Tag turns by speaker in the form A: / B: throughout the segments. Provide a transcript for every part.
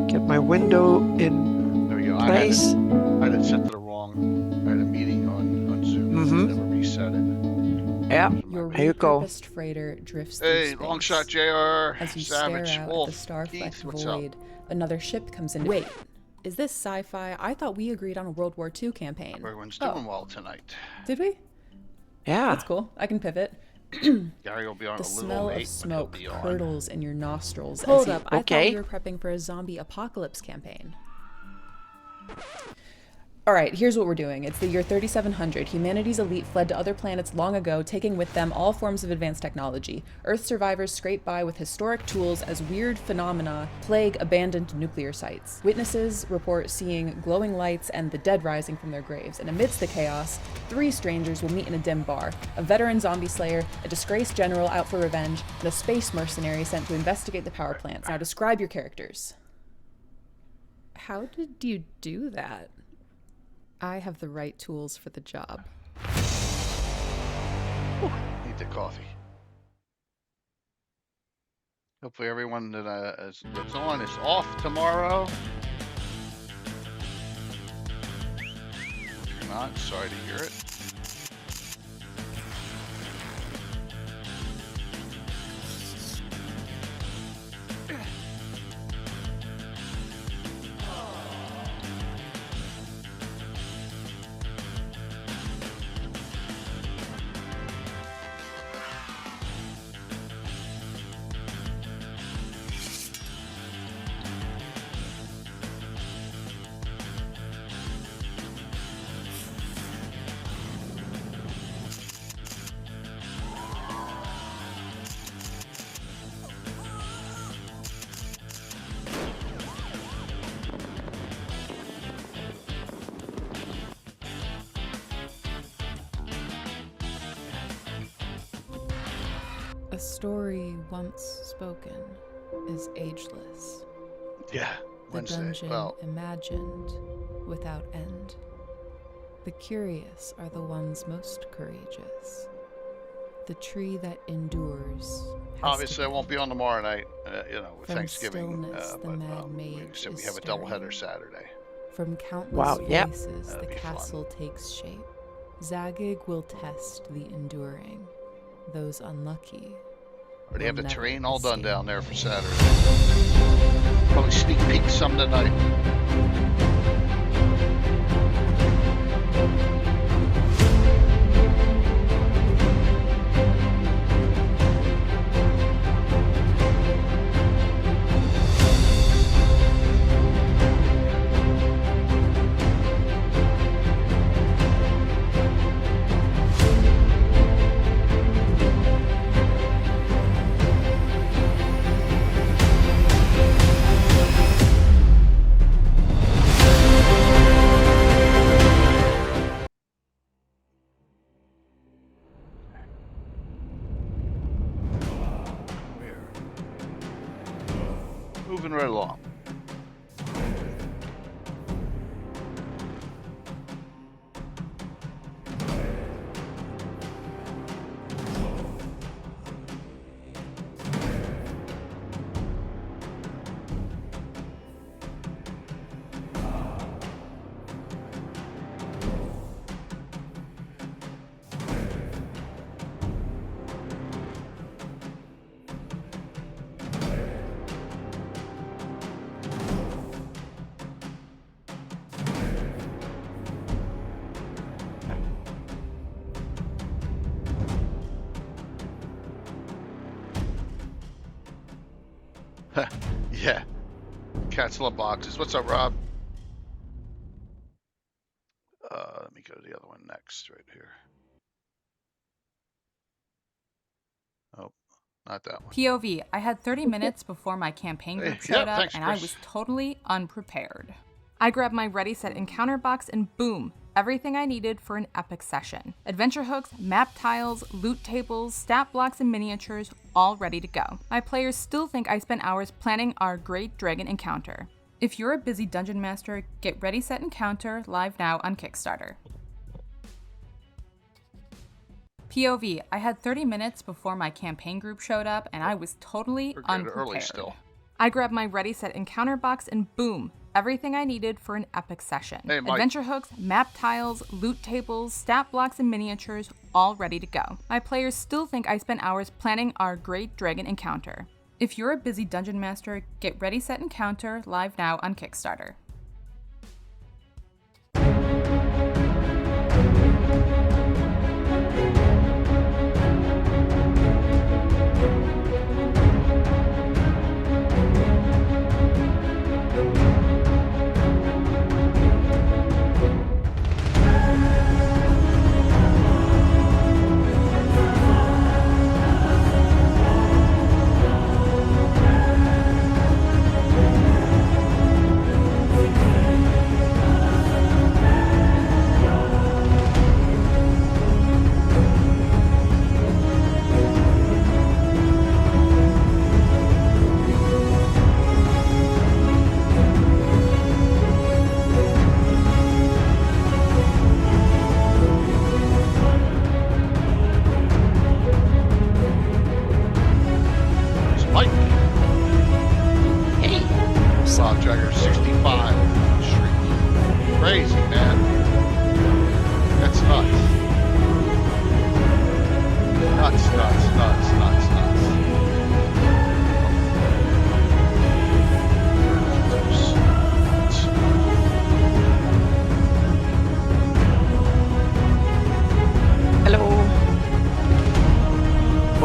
A: Get my window in
B: There we go.
A: place.
B: I had it set to the wrong. I had a meeting on Zoom. Never reset it.
A: Yeah.
C: Your
A: Here you go.
C: repurposed freighter drifts
B: Hey,
C: through
B: long
C: space.
B: shot, JR.
C: As you
B: Savage,
C: stare out
B: Wolf,
C: at the star-flecked
B: Keith, what's
C: void,
B: up?
C: another ship comes in. Wait, is this sci-fi? I thought we agreed on a World War II campaign.
B: Everyone's doing well tonight.
C: Did we?
A: Yeah.
C: That's cool. I can pivot.
B: Gary will be on
C: The
B: a little
C: smell
B: late,
C: of smoke
B: but he'll be on.
C: curdles in your nostrils.
A: Hold
C: up,
A: Okay.
C: I thought we were prepping for a zombie apocalypse campaign. All right, here's what we're doing. It's the year 3700. Humanity's elite fled to other planets long ago, taking with them all forms of advanced technology. Earth survivors scrape by with historic tools as weird phenomena plague abandoned nuclear sites. Witnesses report seeing glowing lights and the dead rising from their graves. And amidst the chaos, 3 strangers will meet in a dim bar. A veteran zombie slayer, a disgraced general out for revenge, and a space mercenary sent to investigate the power plants. Now describe your characters. How did you do that? I have the right tools for the job.
B: Need the coffee. Hopefully everyone that's on is off tomorrow. If you're not, sorry to hear it.
C: A story once spoken is ageless.
B: Yeah,
C: The
B: Wednesday.
C: dungeon
B: Well,
C: imagined without end. The curious are the ones most courageous. The tree that endures.
B: obviously I won't be on tomorrow night, with
C: From
B: Thanksgiving.
C: stillness, the
B: But
C: mad
B: we
C: mage
B: said we
C: is
B: have a
C: stirring.
B: doubleheader Saturday.
C: From countless
A: Wow, yep.
C: voices,
B: That'd
C: the
B: be fun.
C: castle takes shape. Zagig will test the enduring. Those unlucky.
B: Already have the
C: Will never
B: terrain all done
C: escape.
B: down there for Saturday. Probably sneak peek some tonight. Moving right along. Yeah. Cats love boxes. What's up, Rob? Let me go to the other one next, right here. Oh, not that one.
D: POV, I had 30 minutes before my campaign group
B: Hey,
D: showed
B: yeah,
D: up,
B: thanks,
D: and I
B: Chris.
D: was totally unprepared. I grabbed my ready set encounter box and boom, everything I needed for an epic session. Adventure hooks, map tiles, loot tables, stat blocks, and miniatures, all ready to go. My players still think I spent hours planning our Great Dragon encounter. If you're a busy dungeon master, get Ready Set Encounter live now on Kickstarter. POV, I had 30 minutes before my campaign group showed up, and I was totally
B: We're good
D: unprepared.
B: early still.
D: I grabbed my ready set encounter box and boom, everything I needed for an epic session.
B: Hey, Mike.
D: Adventure hooks, map tiles, loot tables, stat blocks, and miniatures, all ready to go. My players still think I spent hours planning our great dragon encounter. If you're a busy dungeon master, get Ready Set Encounter live now on Kickstarter.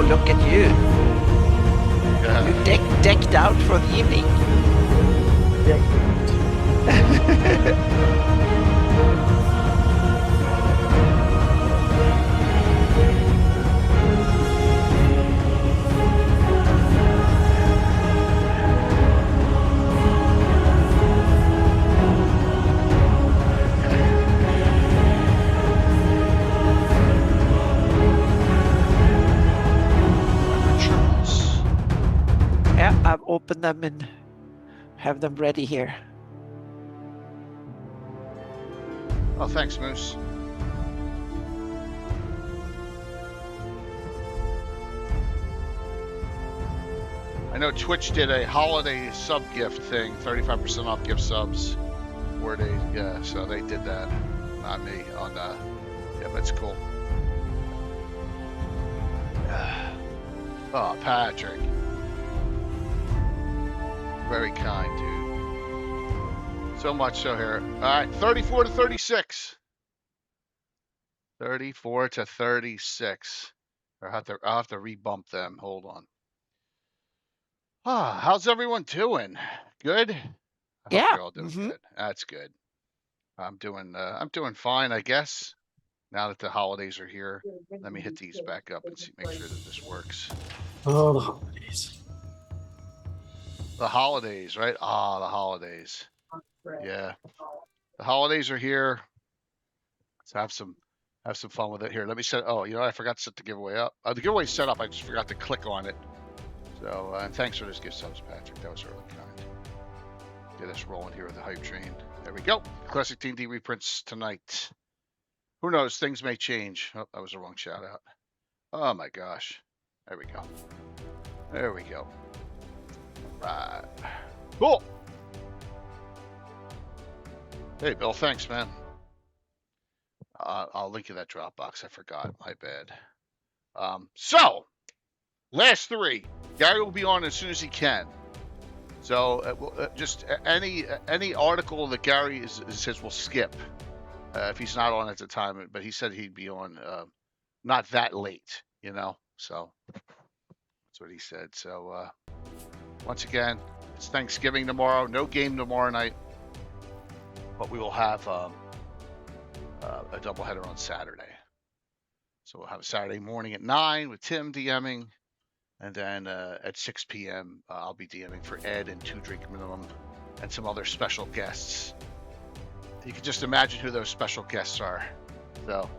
A: Look at you. You're decked out for the evening. Yeah, I've opened them and have them ready here.
B: Oh, thanks, Moose. I know Twitch did a holiday sub gift thing, 35% off gift subs, 4 days. Yeah, so they did that. Not me. On yeah, but it's cool. Oh, Patrick. Very kind, dude. So much so here. All right, 34 to 36. 34 to 36. I'll have to rebump them. Hold on. Ah, how's everyone doing? Good? I hope you're all doing good. That's good. I'm doing fine, I guess. Now that the holidays are here, let me hit these back up and make sure that this works.
E: Oh, the holidays.
B: The holidays, right? Ah, the holidays. Yeah. The holidays are here. Let's have some fun with it here. Let me set. Oh, you know, I forgot to set the giveaway up. The giveaway's set up. I just forgot to click on it. So, and thanks for this gift subs, Patrick. That was really kind. Get us rolling here with the hype train. There we go. Classic D&D reprints tonight. Who knows? Things may change. Oh, that was the wrong shout out. Oh my gosh. There we go. There we go. Right. Cool. Hey, Bill. Thanks, man. I'll link you that Dropbox. I forgot. My bad. So, last three. Gary will be on as soon as he can. So, just any article that Gary says we'll skip if he's not on at the time. But he said he'd be on not that late, you know. So, that's what he said. So, once again, it's Thanksgiving tomorrow. No game tomorrow night. But we will have a doubleheader on Saturday. So we'll have a Saturday morning at 9 with Tim DMing. And then at 6 p.m., I'll be DMing for Ed and 2 Drink Minimum and some other special guests. You can just imagine who those special guests are. So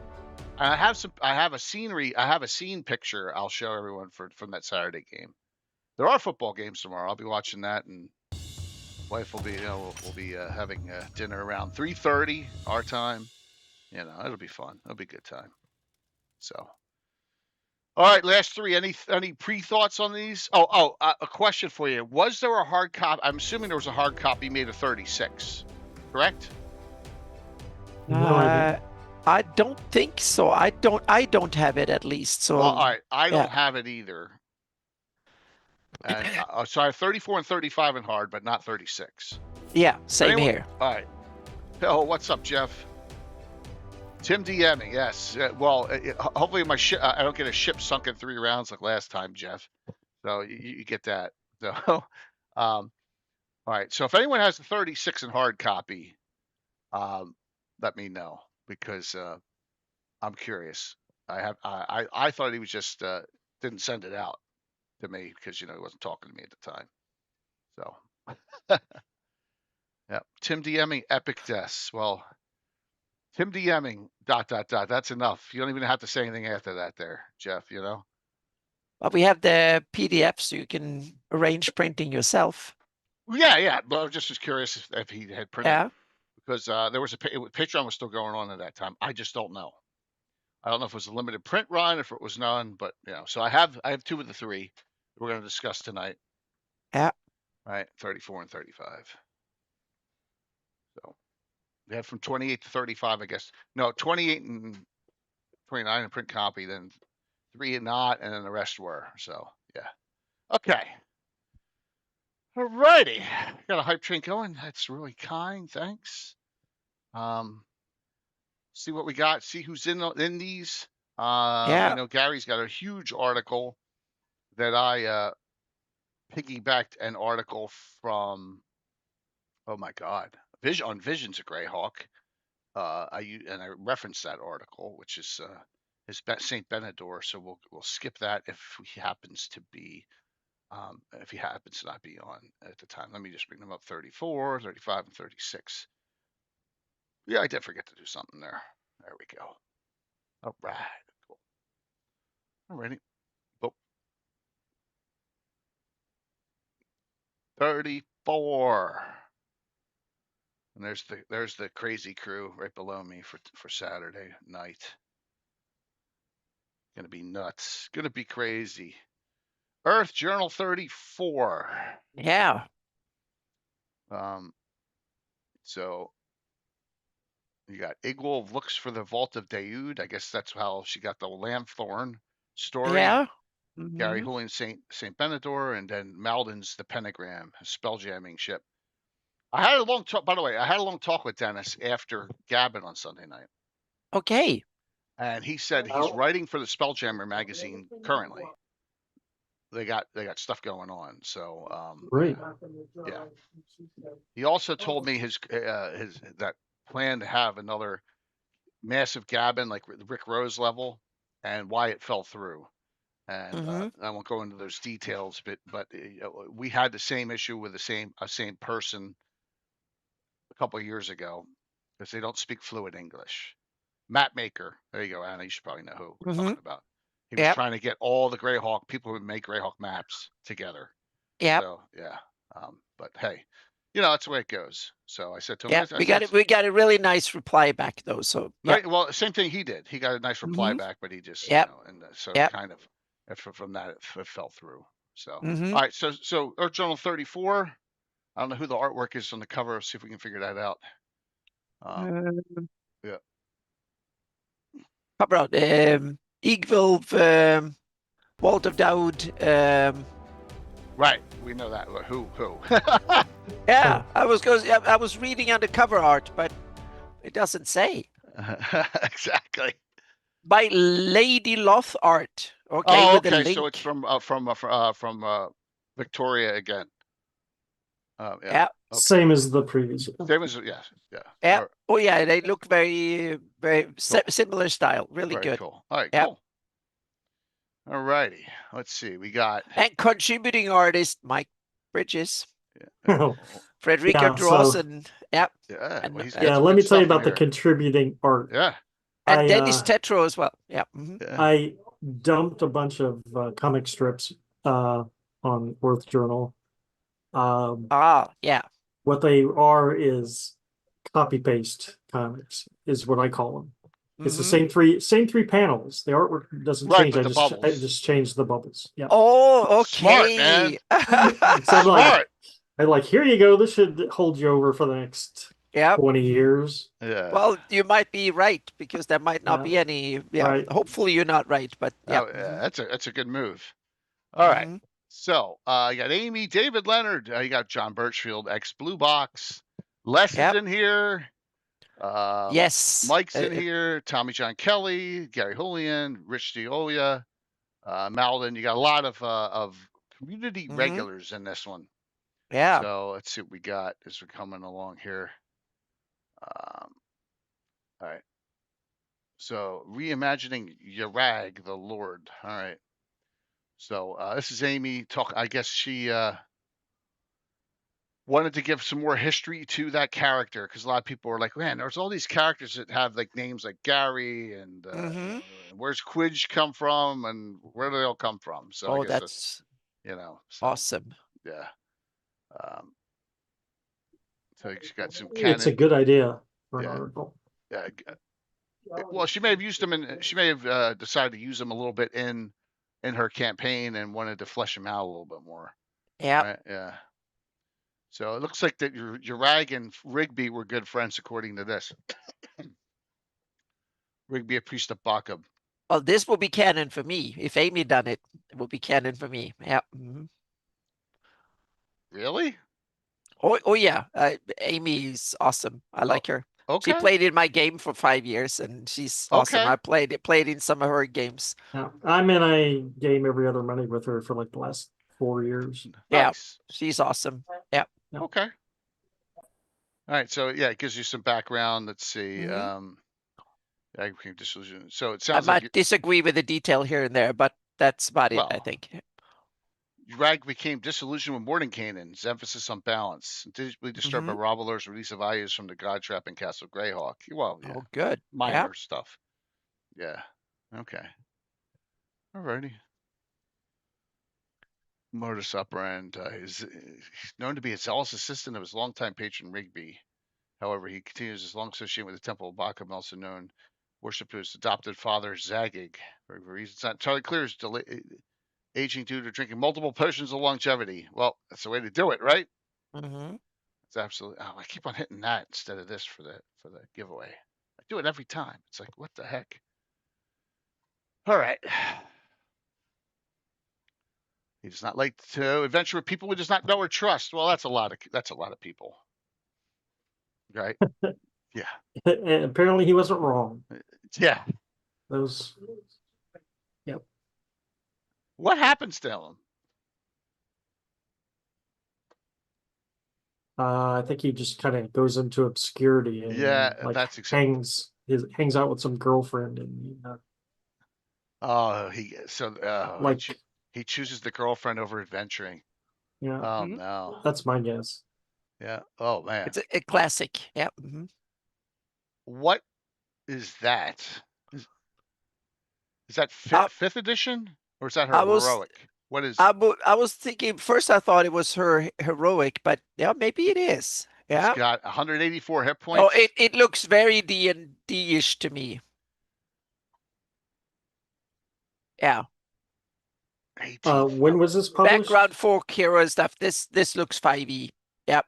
B: I have a scene picture I'll show everyone from that Saturday game. There are football games tomorrow. I'll be watching that, and wife will be, we'll be having dinner around 3:30 our time. You know, it'll be fun. It'll be a good time. So, All right, last three. Any pre-thoughts on these? A question for you. Was there a hard copy? I'm assuming there was a hard copy made of 36, correct?
E: No idea.
A: I don't think so. I don't have it at least. So
B: Well, all right. I
A: yeah.
B: don't have it either. And so I have 34 and 35 in hard, but not 36.
A: Yeah, same
B: Anyone-
A: here.
B: All right. Oh, what's up, Jeff? Tim DMing, yes. Well, hopefully I don't get a ship sunk in 3 rounds like last time, Jeff. So you get that. So, all right. So if anyone has the 36 in hard copy, let me know because I'm curious. I thought he was just didn't send it out to me because he wasn't talking to me at the time. So yeah, Tim DMing epic deaths. Well, Tim DMing ... That's enough. You don't even have to say anything after that, there, Jeff.
A: But we have the PDF, so you can arrange printing yourself.
B: Yeah. But I just was curious if he had printed.
A: Yeah.
B: Because there was Patreon was still going on at that time. I just don't know. I don't know if it was a limited print run, if it was none, but so I have 2 of the 3 we're going to discuss tonight.
A: Yeah.
B: Right, 34 and 35. So we have from 28 to 35, I guess. No, 28 and 29 in print copy, then 3 and not, and then the rest were. So yeah. Okay. All righty. Got a hype train going. That's really kind. Thanks. See what we got. See who's in these.
A: Yeah.
B: Gary's got a huge article that I piggybacked an article from. Oh my God, on Visions of GREYHAWK. I referenced that article, which is Saint Benedor. So we'll skip that if he happens to be. If he happens to not be on at the time. Let me just bring them up. 34, 35, and 36. Yeah, I did forget to do something there. There we go. All right. Cool. Alrighty. Boop. 34. And there's the crazy crew right below me for Saturday night. Gonna be nuts. Gonna be crazy. Oerth Journal 34.
A: Yeah.
B: So you got Igwal looks for the Vault of Daoud. I guess that's how she got the Lamthorn story.
A: Yeah.
B: Gary Julian Saint Benedor, and then Malden's the Pentagram, a spelljamming ship. I had a long talk. By the way, I had a long talk with Dennis after Gabbin on Sunday night.
A: Okay.
B: And he said he's writing for the Spelljammer magazine currently. They got stuff going on. So
E: Great.
B: yeah. He also told me his that plan to have another massive Gabbin like Rick Rose level, and why it fell through. And I won't go into those details, but we had the same issue with the same person a couple of years ago because they don't speak fluent English. Map Maker, there you go, Anna. You should probably know who we're talking about. He was trying to get all the GREYHAWK people who make GREYHAWK maps together.
A: Yeah.
B: So yeah, but hey, that's the way it goes. So I said to him,
A: yeah, we got a really nice reply back though. So yeah.
B: Right, well, same thing he did. He got a nice reply back, but he just and so kind of from that it fell through. So all right, so Oerth Journal 34. I don't know who the artwork is on the cover. See if we can figure that out. Yeah.
A: Cover out Igwal, Vault of Daoud.
B: Right, we know that. Who?
A: Yeah, I was reading on the cover art, but it doesn't say.
B: Exactly.
A: By Lady Loth Art. Okay.
B: Oh,
A: with a
B: okay.
A: link.
B: So it's from Victoria again. Yeah.
A: Yeah.
B: Okay.
E: Same as the previous one.
B: Same as yeah.
A: Yeah.
B: Right.
A: Oh yeah, they look very similar style. Really
B: Very
A: good.
B: Cool. All right.
A: Yep.
B: Cool. All righty. Let's see. We got
A: and contributing artist Mike Bridges,
E: Oh,
A: Frederica
E: Yeah,
A: Dross,
E: so-
A: and yeah,
B: yeah.
A: And-
B: Well, he's
A: and-
B: got
E: yeah,
B: some
E: let
B: good
E: me tell you
B: stuff in
E: about the
B: here.
E: contributing art.
B: Yeah.
A: and Dennis Tetro as well. Yeah.
B: Yeah.
E: I dumped a bunch of comic strips on Oerth Journal.
A: Yeah.
E: What they are is copy paste comics, is what I call them. It's the
A: Mhm.
E: same three panels. The artwork doesn't
B: Right,
E: change.
B: but
E: I
B: the
E: just
B: bubbles.
E: changed the bubbles. Yeah.
A: Oh,
B: Smart, man.
A: okay.
E: So I'm like,
B: Smart.
E: here you go. This should hold you over for the next
A: Yep.
E: 20 years.
B: Yeah.
A: Well, you might be right because there might not
E: Yeah.
A: be any. Yeah.
E: Right.
A: Hopefully you're not right, but yeah.
B: Oh, yeah. That's a good move. All right.
A: Mhm.
B: So you got Amy, David Leonard. You got John Birchfield, ex Blue Box. Les is
A: Yep.
B: in here.
A: Yes.
B: Mike's in here. Tommy John Kelly, Gary Julian, Rich Diolia, Malden. You got a lot of community
A: Mhm.
B: regulars in this one.
A: Yeah.
B: So let's see what we got as we're coming along here. All right. So reimagining Yarag, the Lord. All right. So this is Amy talk. I guess she wanted to give some more history to that character because a lot of people were like, "Man, there's all these characters that have like names like Gary and
A: Mhm.
B: where's Quidge come from and where do they all come from?" So I
A: Oh,
B: guess that's
A: that's
B: so
A: awesome.
B: yeah. Um, so she got some
E: It's a
B: canon.
E: good idea for an
B: Yeah.
E: article.
B: Yeah. Well, she may have used them and she may have decided to use them a little bit in her campaign and wanted to flesh them out a little bit more.
A: Yep.
B: Right? Yeah. So it looks like that your Rag and Rigby were good friends according to this. Rigby, a priest of Bakum.
A: Well, this will be canon for me. If Amy done it, it will be canon for me. Yeah. Mhm.
B: Really?
A: Oh yeah. Amy's awesome. I like her. She
B: Okay.
A: played in my game for 5 years, and she's awesome.
B: Okay.
A: I played in some of her games.
E: Yeah. I'm in a game every other Monday with her for like the last 4 years.
A: Yeah,
B: Nice.
A: she's awesome. Yeah.
E: Yeah.
B: Okay. All right. So yeah, it gives you some background. Let's see.
A: Mhm.
B: Ag became disillusioned. So it
A: I
B: sounds like
A: might disagree with the detail here and there, but that's about it, I
B: well,
A: think.
B: Rag became disillusioned with Mordenkainen's emphasis on balance, deeply disturbed by
A: Mhm.
B: Robbler's release of values from the God Trap and Castle Greyhawk. Well, yeah,
A: Oh, good.
B: minor
A: Yeah.
B: stuff. Yeah. Okay. Alrighty. Modus operandi is known to be a zealous assistant of his longtime patron Rigby. However, he continues his long association with the Temple of Bakum, also known worship to his adopted father Zagig. For reasons not entirely clear, is aging due to drinking multiple potions of longevity. Well, that's the way to do it, right?
A: Mhm.
B: It's absolutely. Oh, I keep on hitting that instead of this for the giveaway. I do it every time. It's like, what the heck? All right. He does not like to adventure with people he does not know or trust. Well, that's a lot of people, right? Yeah,
E: And apparently he wasn't wrong.
B: yeah.
E: Those, yep.
B: What happens to him?
E: I think he just kind of goes into obscurity and
B: Yeah,
E: like
B: that's exactly.
E: hangs out with some girlfriend and
B: Oh,
E: like
B: he chooses the girlfriend over adventuring.
E: yeah,
B: Oh
A: Mhm.
B: no.
E: that's my guess.
B: Yeah. Oh man.
A: It's a classic. Yeah. Mhm.
B: What is that? Is, is that
A: Uh,
B: fifth edition or is that her
A: I was
B: heroic? What is?
A: I was thinking first. I thought it was her heroic, but yeah, maybe it is.
B: It's
A: Yeah.
B: got 184 hit
A: Oh,
B: points.
A: it looks very D&D-ish to me. Yeah.
B: 18.
E: When was this published?
A: Background folk hero stuff. This looks 5e. Yep.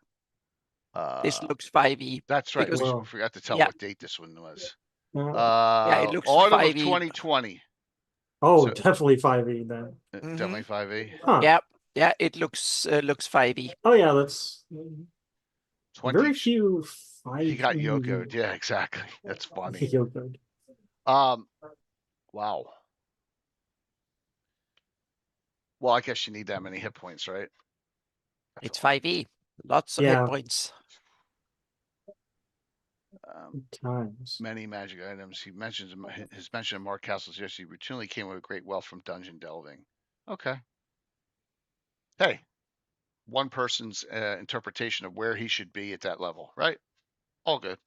A: This
B: Uh,
A: looks 5e
B: that's right.
A: because
B: We
E: Wow.
B: forgot to tell
A: yeah,
B: what date this one was.
A: yeah, it looks
B: Autumn of
A: 5e.
B: 2020.
E: Oh,
B: So
E: definitely 5e then.
B: definitely 5e.
E: Huh.
A: Yep. Yeah, it looks 5e.
E: Oh yeah, that's
B: 20.
E: very few
B: He got
E: 5e
B: Yokoed. Yeah, exactly. That's funny.
E: Yokoed.
B: Wow. Well, I guess you need that many hit points, right? That's
A: It's
B: a lot.
A: 5e. Lots of hit
E: Yeah.
A: points.
E: Times.
B: Many magic items. He mentions his mention of Mark Castle's yes, he routinely came with great wealth from dungeon delving. Okay. Hey, one person's interpretation of where he should be at that level, right? All good.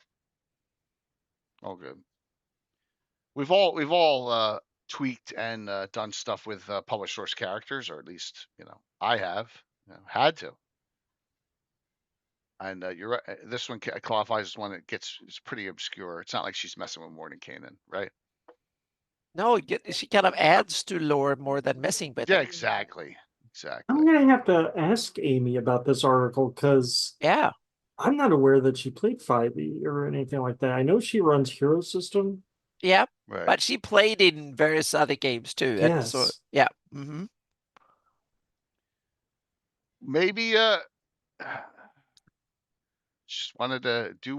B: All good. We've all tweaked and done stuff with published source characters, or at least I have had to. And you're right. This one qualifies as one that it's pretty obscure. It's not like she's messing with Mordenkainen, right?
A: No, she kind of adds to lore more than messing with
B: Yeah,
A: it.
B: exactly. Exactly.
E: I'm gonna have to ask Amy about this article because
A: Yeah.
E: I'm not aware that she played 5e or anything like that. I know she runs Hero System.
A: Yeah.
B: Right.
A: But she played in various other games too. And so,
E: Yes.
A: yeah.
B: Maybe just wanted to do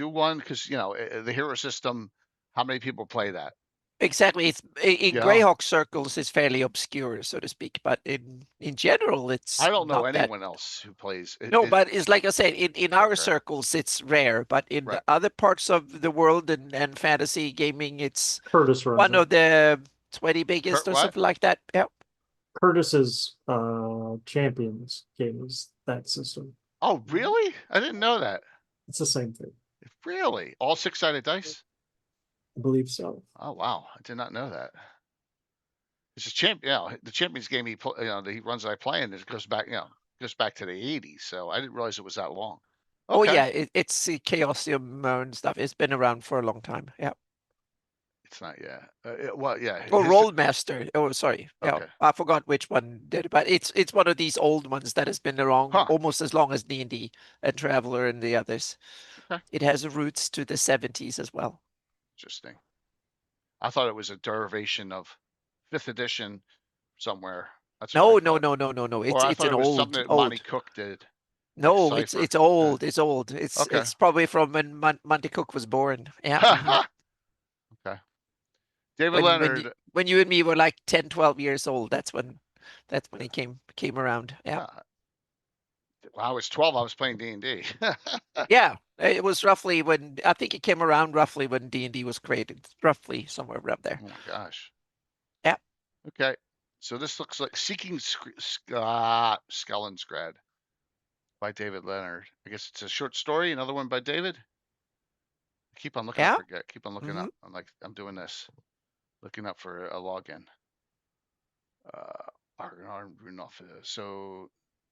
B: one because the hero system. How many people play that?
A: Exactly. It's in
B: Yeah.
A: GREYHAWK circles, it's fairly obscure, so to speak. But in general, it's
B: I don't know
A: not that.
B: anyone else who plays.
A: No, but it's like I said, in our
B: Okay.
A: circles, it's rare. But in
B: Right.
A: other parts of the world and fantasy gaming, it's
E: Curtis runs
A: one
E: it.
A: of the 20 biggest or
B: What?
A: something like that. Yeah.
E: Curtis's Champions game is that system.
B: Oh, really? I didn't know that.
E: It's the same thing.
B: Really? All 6-sided dice?
E: I believe so.
B: Oh, wow. I did not know that. It's a champ. The Champions game that he runs that I play, and it goes back to the 80s. So I didn't realize it was that long. Okay.
A: Oh yeah, it's Chaosium and stuff. It's been around for a long time. Yeah.
B: It's not, yeah. Well, yeah.
A: Oh, Rollmaster. Oh, sorry. Yeah,
B: Okay.
A: I forgot which one did it, but it's one of these old ones that has been around
B: Huh.
A: almost as long as D&D and Traveler and the others.
B: Okay.
A: It has roots to the 70s as well.
B: Interesting. I thought it was a derivation of 5th edition somewhere. That's
A: No.
B: what I thought.
A: No.
B: Or
A: It's
B: I thought
A: an
B: it was
A: old,
B: something that
A: old.
B: Monty Cook did.
A: No,
B: like
A: it's
B: Cypher.
A: old. It's old. It's
B: Okay.
A: it's probably from when Monty Cook was born. Yeah.
B: Okay. David Leonard.
A: When you and me were like 10, 12 years old, that's when he came around. Yeah.
B: When I was 12, I was playing D&D.
A: Yeah, it was roughly when I think it came around roughly when D&D was created, roughly somewhere around there.
B: Oh my gosh.
A: Yeah.
B: Okay. So this looks like Seeking Skellinsgrad by David Leonard. I guess it's a short story. Another one by David. I keep on looking.
A: Yeah?
B: I forget. Keep on looking up. I'm doing this, looking up for a login. So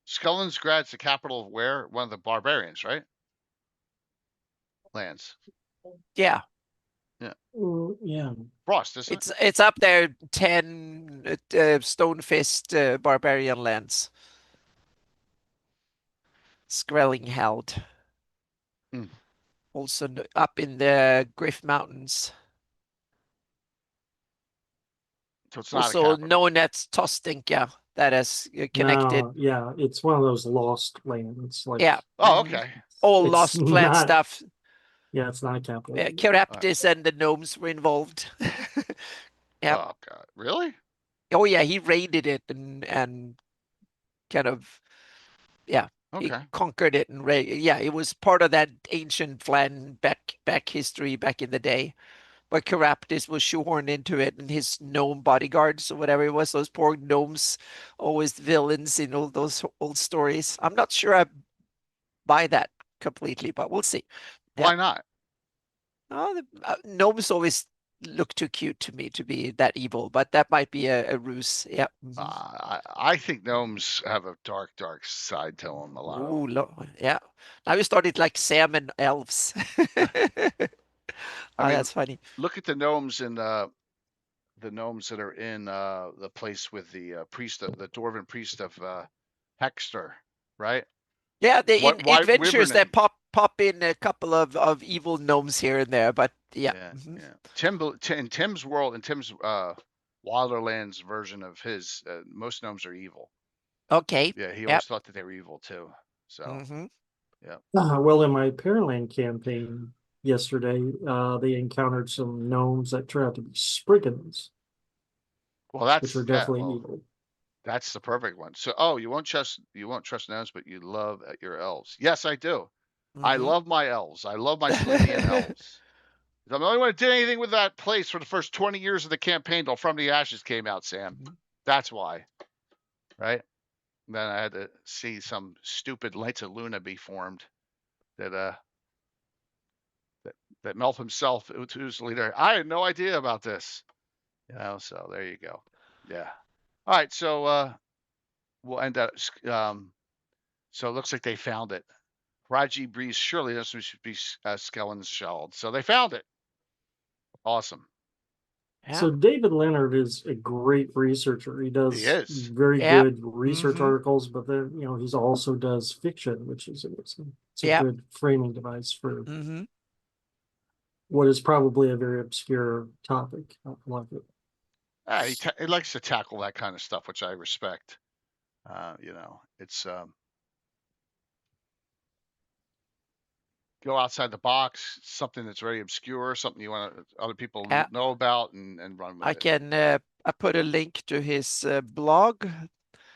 B: Skellinsgrad's the capital of where? One of the barbarians, right? Lands.
A: Yeah.
E: Yeah.
B: Frost, isn't it?
A: It's up there, 10 Stone Fist barbarian lands. Skrellinghald. Also up in the Griff Mountains.
B: So it's not
A: Also known as Tostinka, that is connected.
E: No, yeah, it's one of those lost lands. Like,
A: Yeah.
B: Oh, okay.
A: All
E: It's
A: lost plant
E: not-
A: stuff.
E: yeah, it's not a capital.
A: Yeah, Charaptis and the gnomes were involved. Yeah.
B: Oh God, really?
A: Oh yeah, he raided it and kind of, yeah, he
B: Okay.
A: conquered it and yeah, it was part of that ancient Flan back history back in the day. But Charaptis was shoehorned into it, and his gnome bodyguards or whatever it was, those poor gnomes, always villains in all those old stories. I'm not sure I buy that completely, but we'll see.
B: Why not?
A: Oh, the gnomes always look too cute to me to be that evil, but that might be a ruse. Yeah.
B: I think gnomes have a dark, dark side to them a lot.
A: Ooh, yeah. Now you started like salmon elves.
B: I mean,
A: that's funny.
B: Look at the gnomes in the gnomes that are in the place with the priest, the dwarven priest of Hexter, right?
A: Yeah, the
B: White
A: adventures that
B: Wyverning.
A: pop in a couple of evil gnomes here and there, but yeah.
B: In Tim's world, in Tim's Wilderlands version of his, most gnomes are evil.
A: Okay.
B: Yeah, he always thought that they were evil too. So yeah.
E: Well, in my Pearland campaign yesterday, they encountered some gnomes that turned out to be Spriggans,
B: Well,
E: which are definitely evil.
B: That's the perfect one. So, you won't trust gnomes, but you love your elves. Yes, I do. I love my elves. I love my Slovenian elves. I'm the only one that did anything with that place for the first 20 years of the campaign till From the Ashes came out, Sam. That's why. Right? And then I had to see some stupid Lights of Luna be formed that Melf himself, who's the leader. I had no idea about this. So there you go. Yeah. All right, so we'll end up. So it looks like they found it. Raji breeze surely this should be skeleton shelled. So they found it. Awesome.
A: Yeah.
E: So David Leonard is a great researcher. He
B: He
E: does
B: is.
E: very
A: Yep.
E: good research articles, but then he's also does fiction, which is it's a
A: Yep.
E: good framing device for
A: Mm-hmm.
E: what is probably a very obscure topic. I like it.
B: He likes to tackle that kind of stuff, which I respect. It's go outside the box, something that's very obscure, something you want other people
A: Yeah.
B: know about, and run with
A: I
B: it.
A: can I put a link to his blog.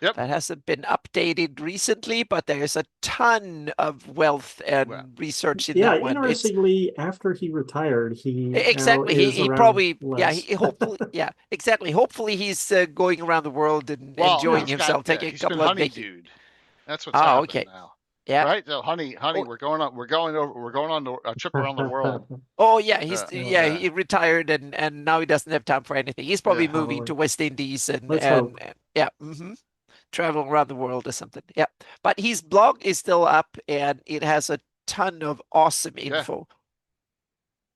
B: Yep.
A: That hasn't been updated recently, but there is a ton of wealth and research in that one.
E: Interestingly, after he retired, he now
A: exactly
E: is
A: he
E: around
A: probably
E: less.
A: he hopefully exactly. Hopefully he's going around the world and
B: Well,
A: enjoying himself, taking a
B: he's been
A: couple of
B: honeydew. That's what's happened
A: okay.
B: now.
A: Yeah.
B: Right. So honey,
A: Oh,
B: we're going on a trip around the world.
A: oh yeah, he retired and now he doesn't have time for anything. He's probably moving to West Indies and
E: Let's hope.
A: yeah, traveling around the world or something. Yeah, but his blog is still up and it has a ton of awesome info.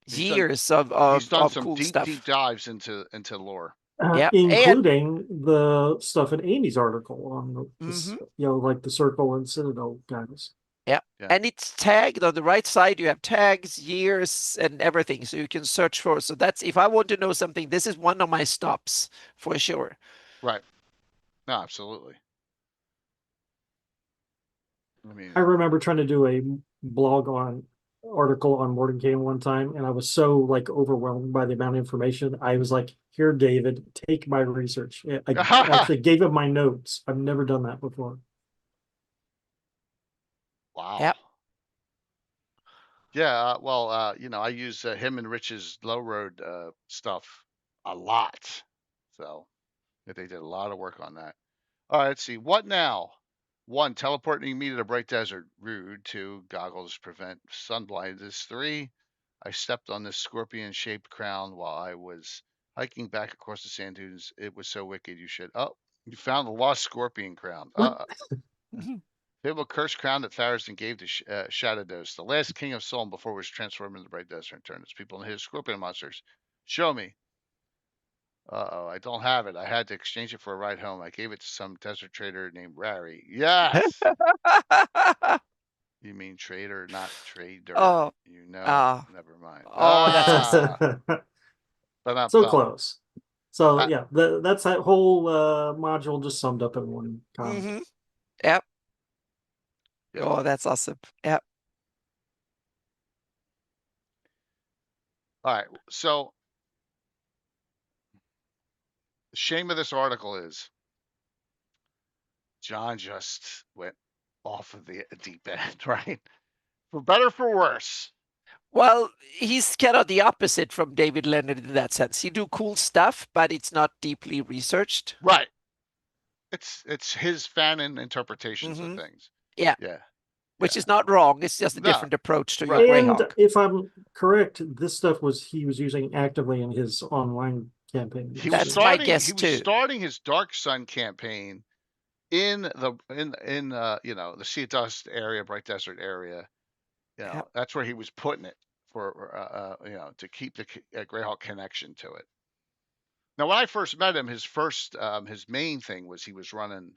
A: Years of
B: he's done some
A: cool
B: deep
A: stuff.
B: Dives into lore.
A: Yeah,
E: including the stuff in Amy's article on the, like the Circle and Citadel guys.
A: Yeah. And it's tagged on the right side. You have tags, years, and everything, so you can search for. So that's if I want to know something, this is one of my stops for sure.
B: Right. No, absolutely.
E: I remember trying to do a blog article on Mordenkainen one time, and I was so like overwhelmed by the amount of information. I was like, "Here, David, take my research." I actually gave him my notes. I've never done that before.
B: Wow.
A: Yep.
B: Yeah. Well, I use him and Rich's Low Road stuff a lot. So they did a lot of work on that. All right. Let's see. What now? 1, teleporting me to the bright desert. Rude. 2, goggles prevent sun blindness. 3, I stepped on this scorpion-shaped crown while I was hiking back across the sand dunes. It was so wicked. You should. Oh, you found the lost scorpion crown. Fable cursed crown that Tharizdun gave to Shadowdos, the last king of Solm before it was transformed into the bright desert and turned its people into his scorpion monsters. Show me. Uh-oh, I don't have it. I had to exchange it for a ride home. I gave it to some desert trader named Rary. Yes! You mean trader, not trader.
A: Oh.
B: Never mind.
A: Oh, that's awesome.
E: So close. So yeah, that's that whole module just summed up in one comment.
A: Yep. Oh, that's awesome. Yep.
B: All right. So the shame of this article is John just went off of the deep end, right? For better, for worse.
A: Well, he's kind of the opposite from David Leonard in that sense. He do cool stuff, but it's not deeply researched.
B: Right. It's his fan and interpretations of things.
A: Yeah.
B: Yeah.
A: Which is not wrong. It's just a different approach to your
E: And
A: GREYHAWK.
E: if I'm correct, this stuff he was using actively in his online campaign.
A: That's my guess too.
B: He was starting his Dark Sun campaign in the Sea of Dust area, Bright Desert area. That's where he was putting it for to keep the GREYHAWK connection to it. Now, when I first met him, his main thing was he was running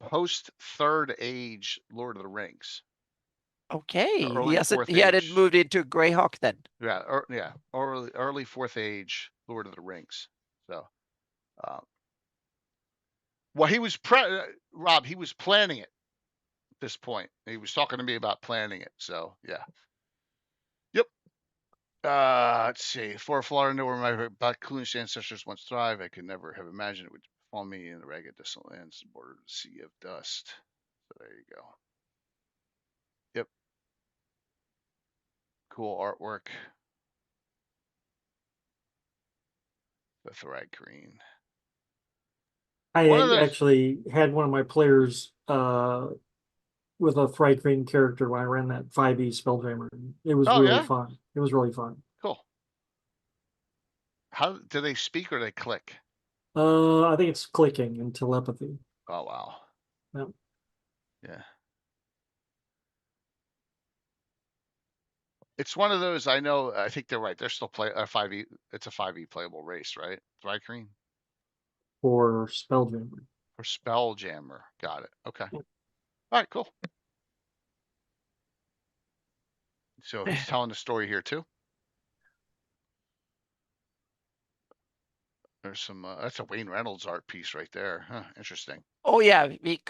B: post Third Age Lord of the Rings.
A: Okay, he hadn't moved into GREYHAWK then.
B: Yeah, early Fourth Age Lord of the Rings. So, well, he was Rob. He was planning it at this point. He was talking to me about planning it. So, yeah. Yep. Let's see. For Florida, where my Bakunish ancestors once thrived, I could never have imagined it would befall me in the ragged, distant lands, the border of the Sea of Dust. So there you go. Yep. Cool artwork. The Thrygreen.
E: I actually had one of my players with a Thrygreen character when I ran that 5e Spelljammer. It was really fun. It was really fun.
B: Cool. How do they speak or they click?
E: I think it's clicking and telepathy.
B: Oh wow.
E: Yep.
B: Yeah. It's one of those. I know. I think they're right. They're still play a 5e. It's a 5e playable race, right? Thrycreen
E: For Spelljammer.
B: or Spelljammer. Got it. Okay.
E: Yeah.
B: All right. Cool. So he's telling the story here too. There's some. That's a Wayne Reynolds art piece right there. Huh, interesting.
A: Oh yeah, he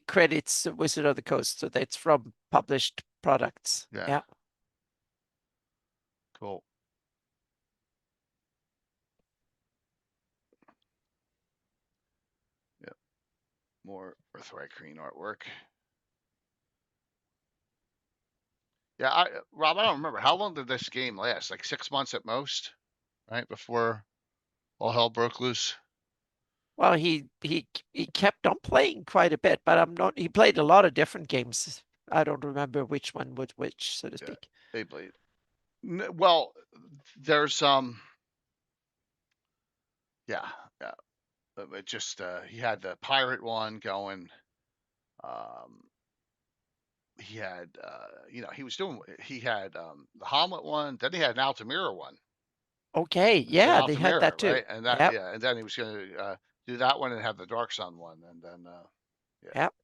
A: credits Wizard of the Coast, so that's from published products.
B: Yeah.
A: Yeah.
B: Cool. Yep. More Thrycreen artwork. Yeah, Rob, I don't remember. How long did this game last? Like 6 months at most, right? Before all hell broke loose.
A: Well, he kept on playing quite a bit, but he played a lot of different games. I don't remember which one was which, so to speak.
B: Yeah, Beyblade. Well, there's yeah. It just he had the pirate one going. He had he had the Hamlet one, then he had an Altamira one.
A: Okay, yeah, they had that too.
B: Right? And that
A: Yep.
B: and then he was gonna do that one and have the Dark Sun one, and then
A: Yep.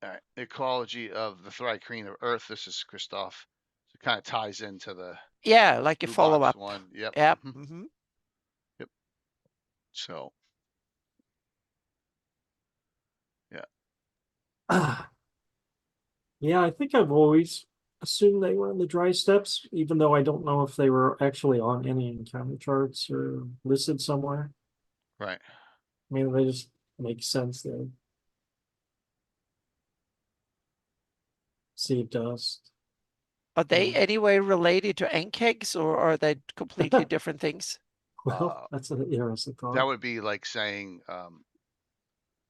B: All right. Ecology of the Thrycreen of Earth. This is Christoph. So it kind of ties into the
A: like a
B: Blue Box
A: follow-up
B: one. Yep.
A: Yep.
B: Yep. So
E: Yeah, I think I've always assumed they were in the dry steppes, even though I don't know if they were actually on any encounter charts or listed somewhere.
B: right.
E: I mean, they just make sense there. Sea dust.
A: Are they anyway related to ankegs, or are they completely different things?
E: Well, that's an interesting thought.
B: That would be like saying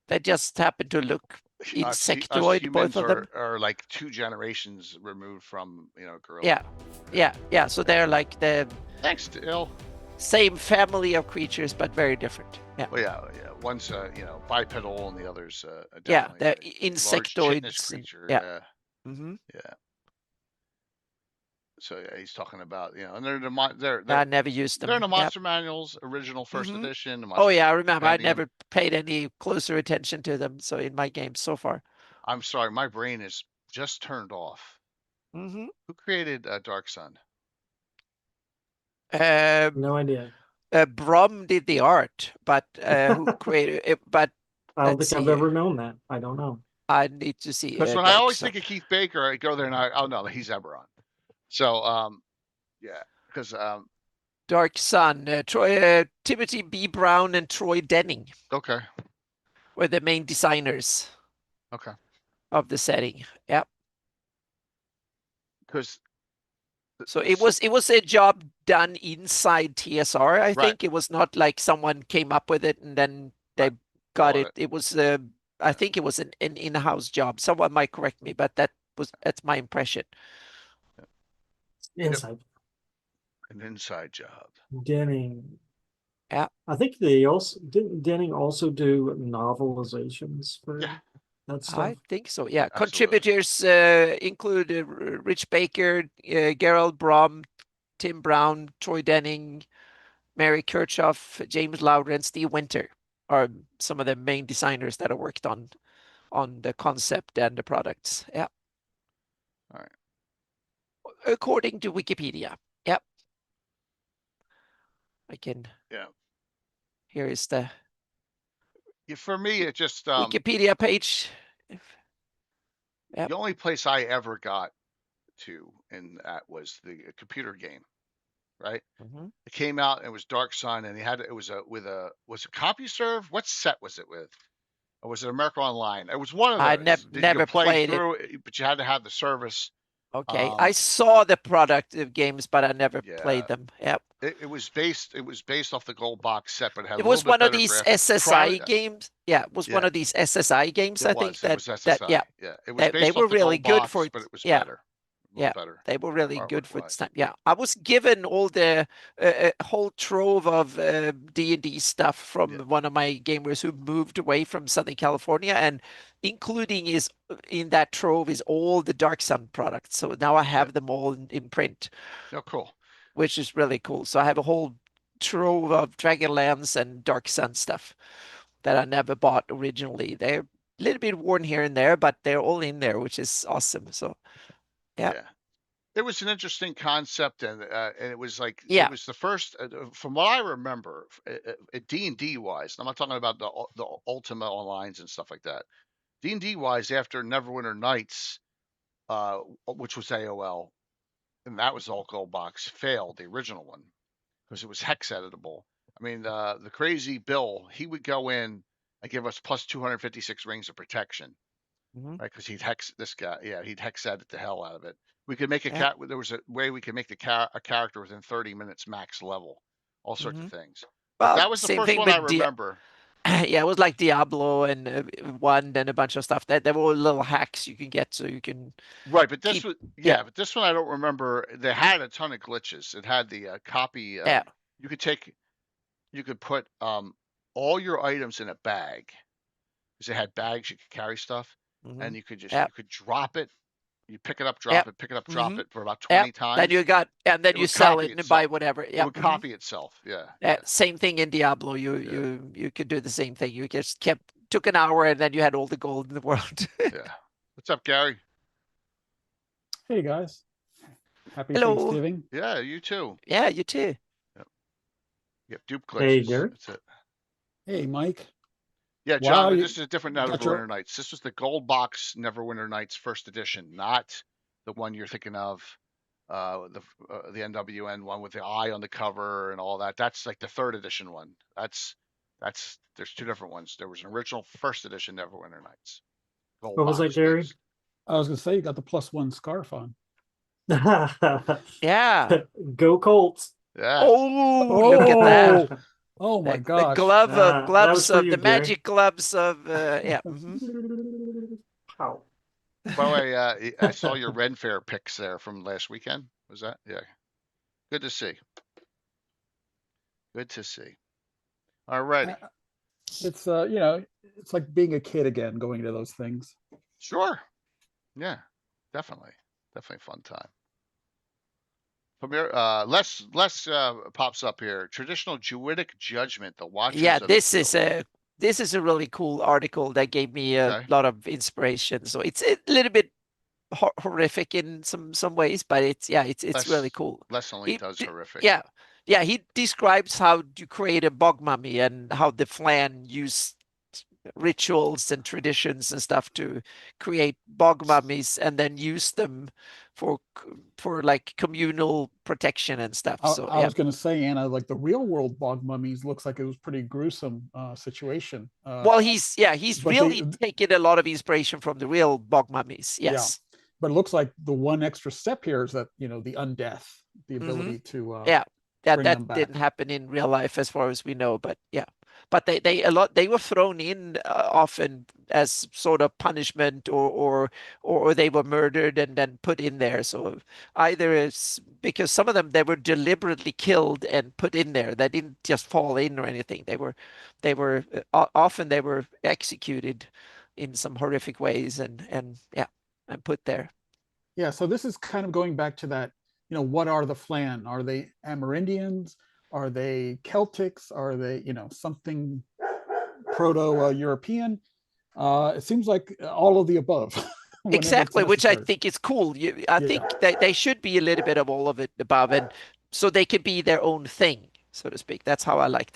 A: They just happen to look
B: us
A: insectoid, both of them.
B: are like 2 generations removed from gorilla.
A: Yeah. So they're like the
B: Thanks, Dill.
A: same family of creatures, but very different. Yeah.
B: Well, yeah. One's bipedal and the other's
A: Yeah,
B: definitely
A: they're
B: a large
A: insectoids.
B: chitinous creature.
A: Yeah.
B: Yeah. So yeah, he's talking about and they're
A: I never used them.
B: they're in the monster manuals, original first edition.
A: Oh yeah, I remember. I
B: Compendium.
A: never paid any closer attention to them. So in my games so far.
B: I'm sorry, my brain is just turned off. Who created Dark Sun?
E: No idea.
A: Brom did the art, but who created it? But
E: I don't think I've ever known that. I don't know.
A: I need to see.
B: Because when I always think of Keith Baker, I go there and oh no, he's Eberron. So yeah, because
A: Dark Sun, Timothy B. Brown and Troy Denning.
B: Okay.
A: Were the main designers.
B: Okay.
A: Of the setting. Yep.
B: Because
A: so it was a job done inside TSR. I think it was not like someone came up with it and then they got it. It was I think it was an in-house job. Someone might correct me, but that's my impression.
E: Inside.
B: An inside job.
E: Denning.
A: Yeah.
E: I think didn't Denning also do novelizations for that stuff?
A: I think so. Yeah.
B: Absolutely.
A: Contributors include Rich Baker, Gerald Brom, Tim Brown, Troy Denning, Mary Kirchhoff, James Lowder, and Steve Winter are some of the main designers that have worked on the concept and the products. Yeah.
B: All right.
A: According to Wikipedia. Yep. I can.
B: Yeah.
A: Here is the.
B: For me, it just
A: Wikipedia page.
B: Yep. The only place I ever got to in that was the computer game, right? It came out and it was Dark Sun, and was it CompuServe? What set was it with? Or was it America Online? It was one of those.
A: I never played
B: through it, but you had to have the service.
A: Okay, I saw the product of games, but I never played them. Yep.
B: It was based off the gold box set, but
A: it was one of these SSI games. Yeah, it was one of these SSI games. I think
B: it was SSI.
A: Yeah,
B: it was based
A: they were
B: off the
A: really
B: gold
A: good
B: box,
A: for it,
B: but it was better.
A: Yeah,
B: better.
A: they were really good for
B: Artwork-wise.
A: this time. Yeah, I was given all the whole trove of D&D stuff from one of my gamers who moved away from Southern California, and including is in that trove is all the Dark Sun products. So now I have them all in print.
B: Oh, cool.
A: Which is really cool. So I have a whole trove of Dragonlance and Dark Sun stuff that I never bought originally. They're a little bit worn here and there, but they're all in there, which is awesome. So, yeah.
B: It was an interesting concept, and it was like
A: Yeah.
B: it was the first, from what I remember, D&D wise. I'm not talking about the Ultima Onlines and stuff like that. D&D wise, after Neverwinter Nights, which was AOL, and that was all gold box, failed the original one because it was hex editable. I mean, the crazy Bill, he would go in and give us plus 256 rings of protection, right? Because he'd hex this guy. Yeah, he'd hex edit the hell out of it. We could make a cat. There was a way we could make a character within 30 minutes max level, all sorts of things. But
A: Well,
B: that was the
A: same
B: first
A: thing
B: one I
A: with
B: remember.
A: Yeah, it was like Diablo and one and a bunch of stuff. That there were little hacks you can get so you can
B: Right, but this
A: keep,
B: was but this one I don't remember. They had a ton of glitches. It had the copy. You could put all your items in a bag because it had bags you could carry stuff, and you could just you could drop it. You pick it up, drop it, pick it up, drop it for about 20 times.
A: Then you got, and then
B: It
A: you
B: would
A: sell
B: copy
A: it and
B: itself.
A: buy whatever.
B: It would copy itself.
A: Same thing in Diablo. You could do the same thing. You just took an hour and then you had all the gold in the world.
B: What's up, Gary?
F: Hey guys. Happy
A: Hello.
F: Thanksgiving.
B: Yeah, you too.
A: Yeah, you too.
B: Yep, dupe glitches.
E: Hey, Gary.
B: That's it.
F: Hey, Mike.
B: Yeah, John, this is a different Neverwinter Nights. This was the gold box Neverwinter Nights first edition, not the one you're thinking of, the NWN one with the eye on the cover and all that. That's like the third edition one. That's there's two different ones. There was an original first edition Neverwinter Nights.
E: What was that, Gary?
F: I was gonna say you got the +1 scarf on.
A: Yeah.
E: Go Colts.
B: Yeah.
A: Oh, look at that.
F: Oh my gosh.
A: The gloves of the
E: Gary.
A: magic gloves of yeah.
E: How?
B: By the way, I saw your Ren Fair pics there from last weekend. Was that? Yeah. Good to see. Good to see. All righty.
F: It's it's like being a kid again, going to those things.
B: Sure. Yeah, definitely a fun time. From here, Les pops up here. Traditional Druidic judgment. The Watchers.
A: Yeah,
B: of
A: this is a really cool article that gave me a lot of inspiration. So it's a little bit horrific in some ways, but it's really cool.
B: Les only does horrific.
A: Yeah, he describes how to create a bog mummy and how the Flan use rituals and traditions and stuff to create bog mummies and then use them for like communal protection and stuff.
F: I was going to say, Anna, like the real world bog mummies looks like it was pretty gruesome situation.
A: Well, he's really taken a lot of inspiration from the real bog mummies. Yes.
F: Yeah. But it looks like the one extra step here is that, the undeath, the ability to
A: that didn't happen in real life as far as we know, but but they were thrown in often as sort of punishment or they were murdered and then put in there. So either it's because some of them, they were deliberately killed and put in there. They didn't just fall in or anything. They were often they were executed in some horrific ways and put there.
F: Yeah. So this is kind of going back to that, what are the Flan? Are they Amerindians? Are they Celtics? Are they, something Proto-European? It seems like all of the above.
A: Exactly, which I think is cool. I think that they should be a little bit of all of it above, and so they can be their own thing, so to speak. That's how I like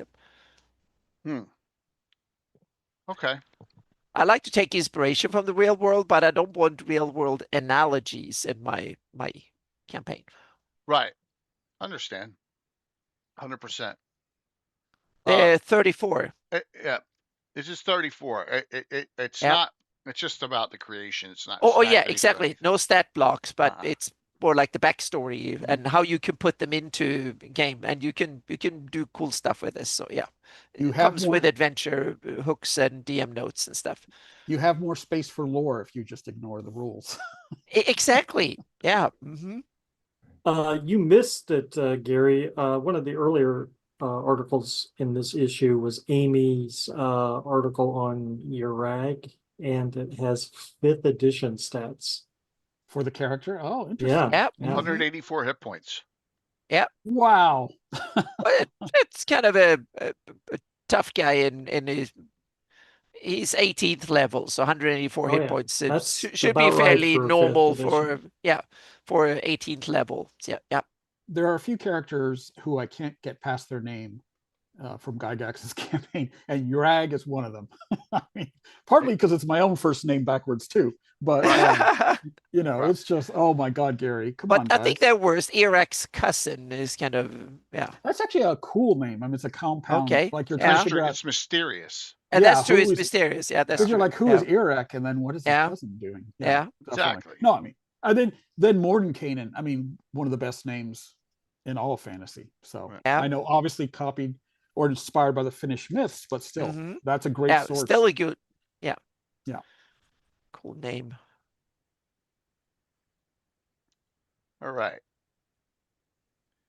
A: them.
B: Okay.
A: I like to take inspiration from the real world, but I don't want real world analogies in my campaign.
B: Right. Understand. 100%.
A: They're 34.
B: Yeah, this is 34. It's not. It's just about the creation. It's not.
A: Oh yeah, exactly. No stat blocks, but it's more like the backstory and how you can put them into game, and you can do cool stuff with this. So yeah,
F: You
A: it
F: have
A: comes with
F: more.
A: adventure hooks and DM notes and stuff.
F: You have more space for lore if you just ignore the rules.
A: Exactly. Yeah.
E: You missed it, Gary. One of the earlier articles in this issue was Amy's article on Urag, and it has 5th edition stats.
F: For the character. Oh,
E: Yeah.
F: interesting.
A: Yeah.
B: 184 hit points.
A: Yeah.
F: Wow.
A: But it's kind of a tough guy in his. He's 18th level, so 184
E: Oh,
A: hit
E: yeah.
A: points.
E: That's
A: Should be
E: about right
A: fairly
E: for 5th
A: normal
E: edition.
A: for 18th level. Yeah, yeah.
F: There are a few characters who I can't get past their name from Gygax's campaign, and Urag is one of them. I mean, partly because it's my own first name backwards too, but you know,
B: Right.
F: it's just, oh my God, Gary, come
A: But
F: on,
A: I
F: guys.
A: think their worst, Erek's cousin is kind of, yeah.
F: That's actually a cool name. I mean, it's a compound,
A: Okay.
F: like you're
A: Yeah.
F: trying to figure out.
B: It's mysterious.
A: And
F: Yeah,
A: that's true.
F: who
A: It's
F: is
A: mysterious. Yeah, that's
F: because you're
A: true.
F: like, who
A: Yeah.
F: is Irek, and then what is his
A: Yeah.
F: cousin doing?
A: Yeah.
F: definitely.
B: Exactly.
F: No, I mean, and then Mordenkainen. I mean, one of the best names in all of fantasy. So
B: Right.
A: Yeah.
F: I know, obviously copied or inspired by the Finnish myths, but still,
A: Mhm.
F: that's a great
A: Yeah,
F: source.
A: still a good. Yeah.
F: Yeah.
A: Cool name.
B: All right.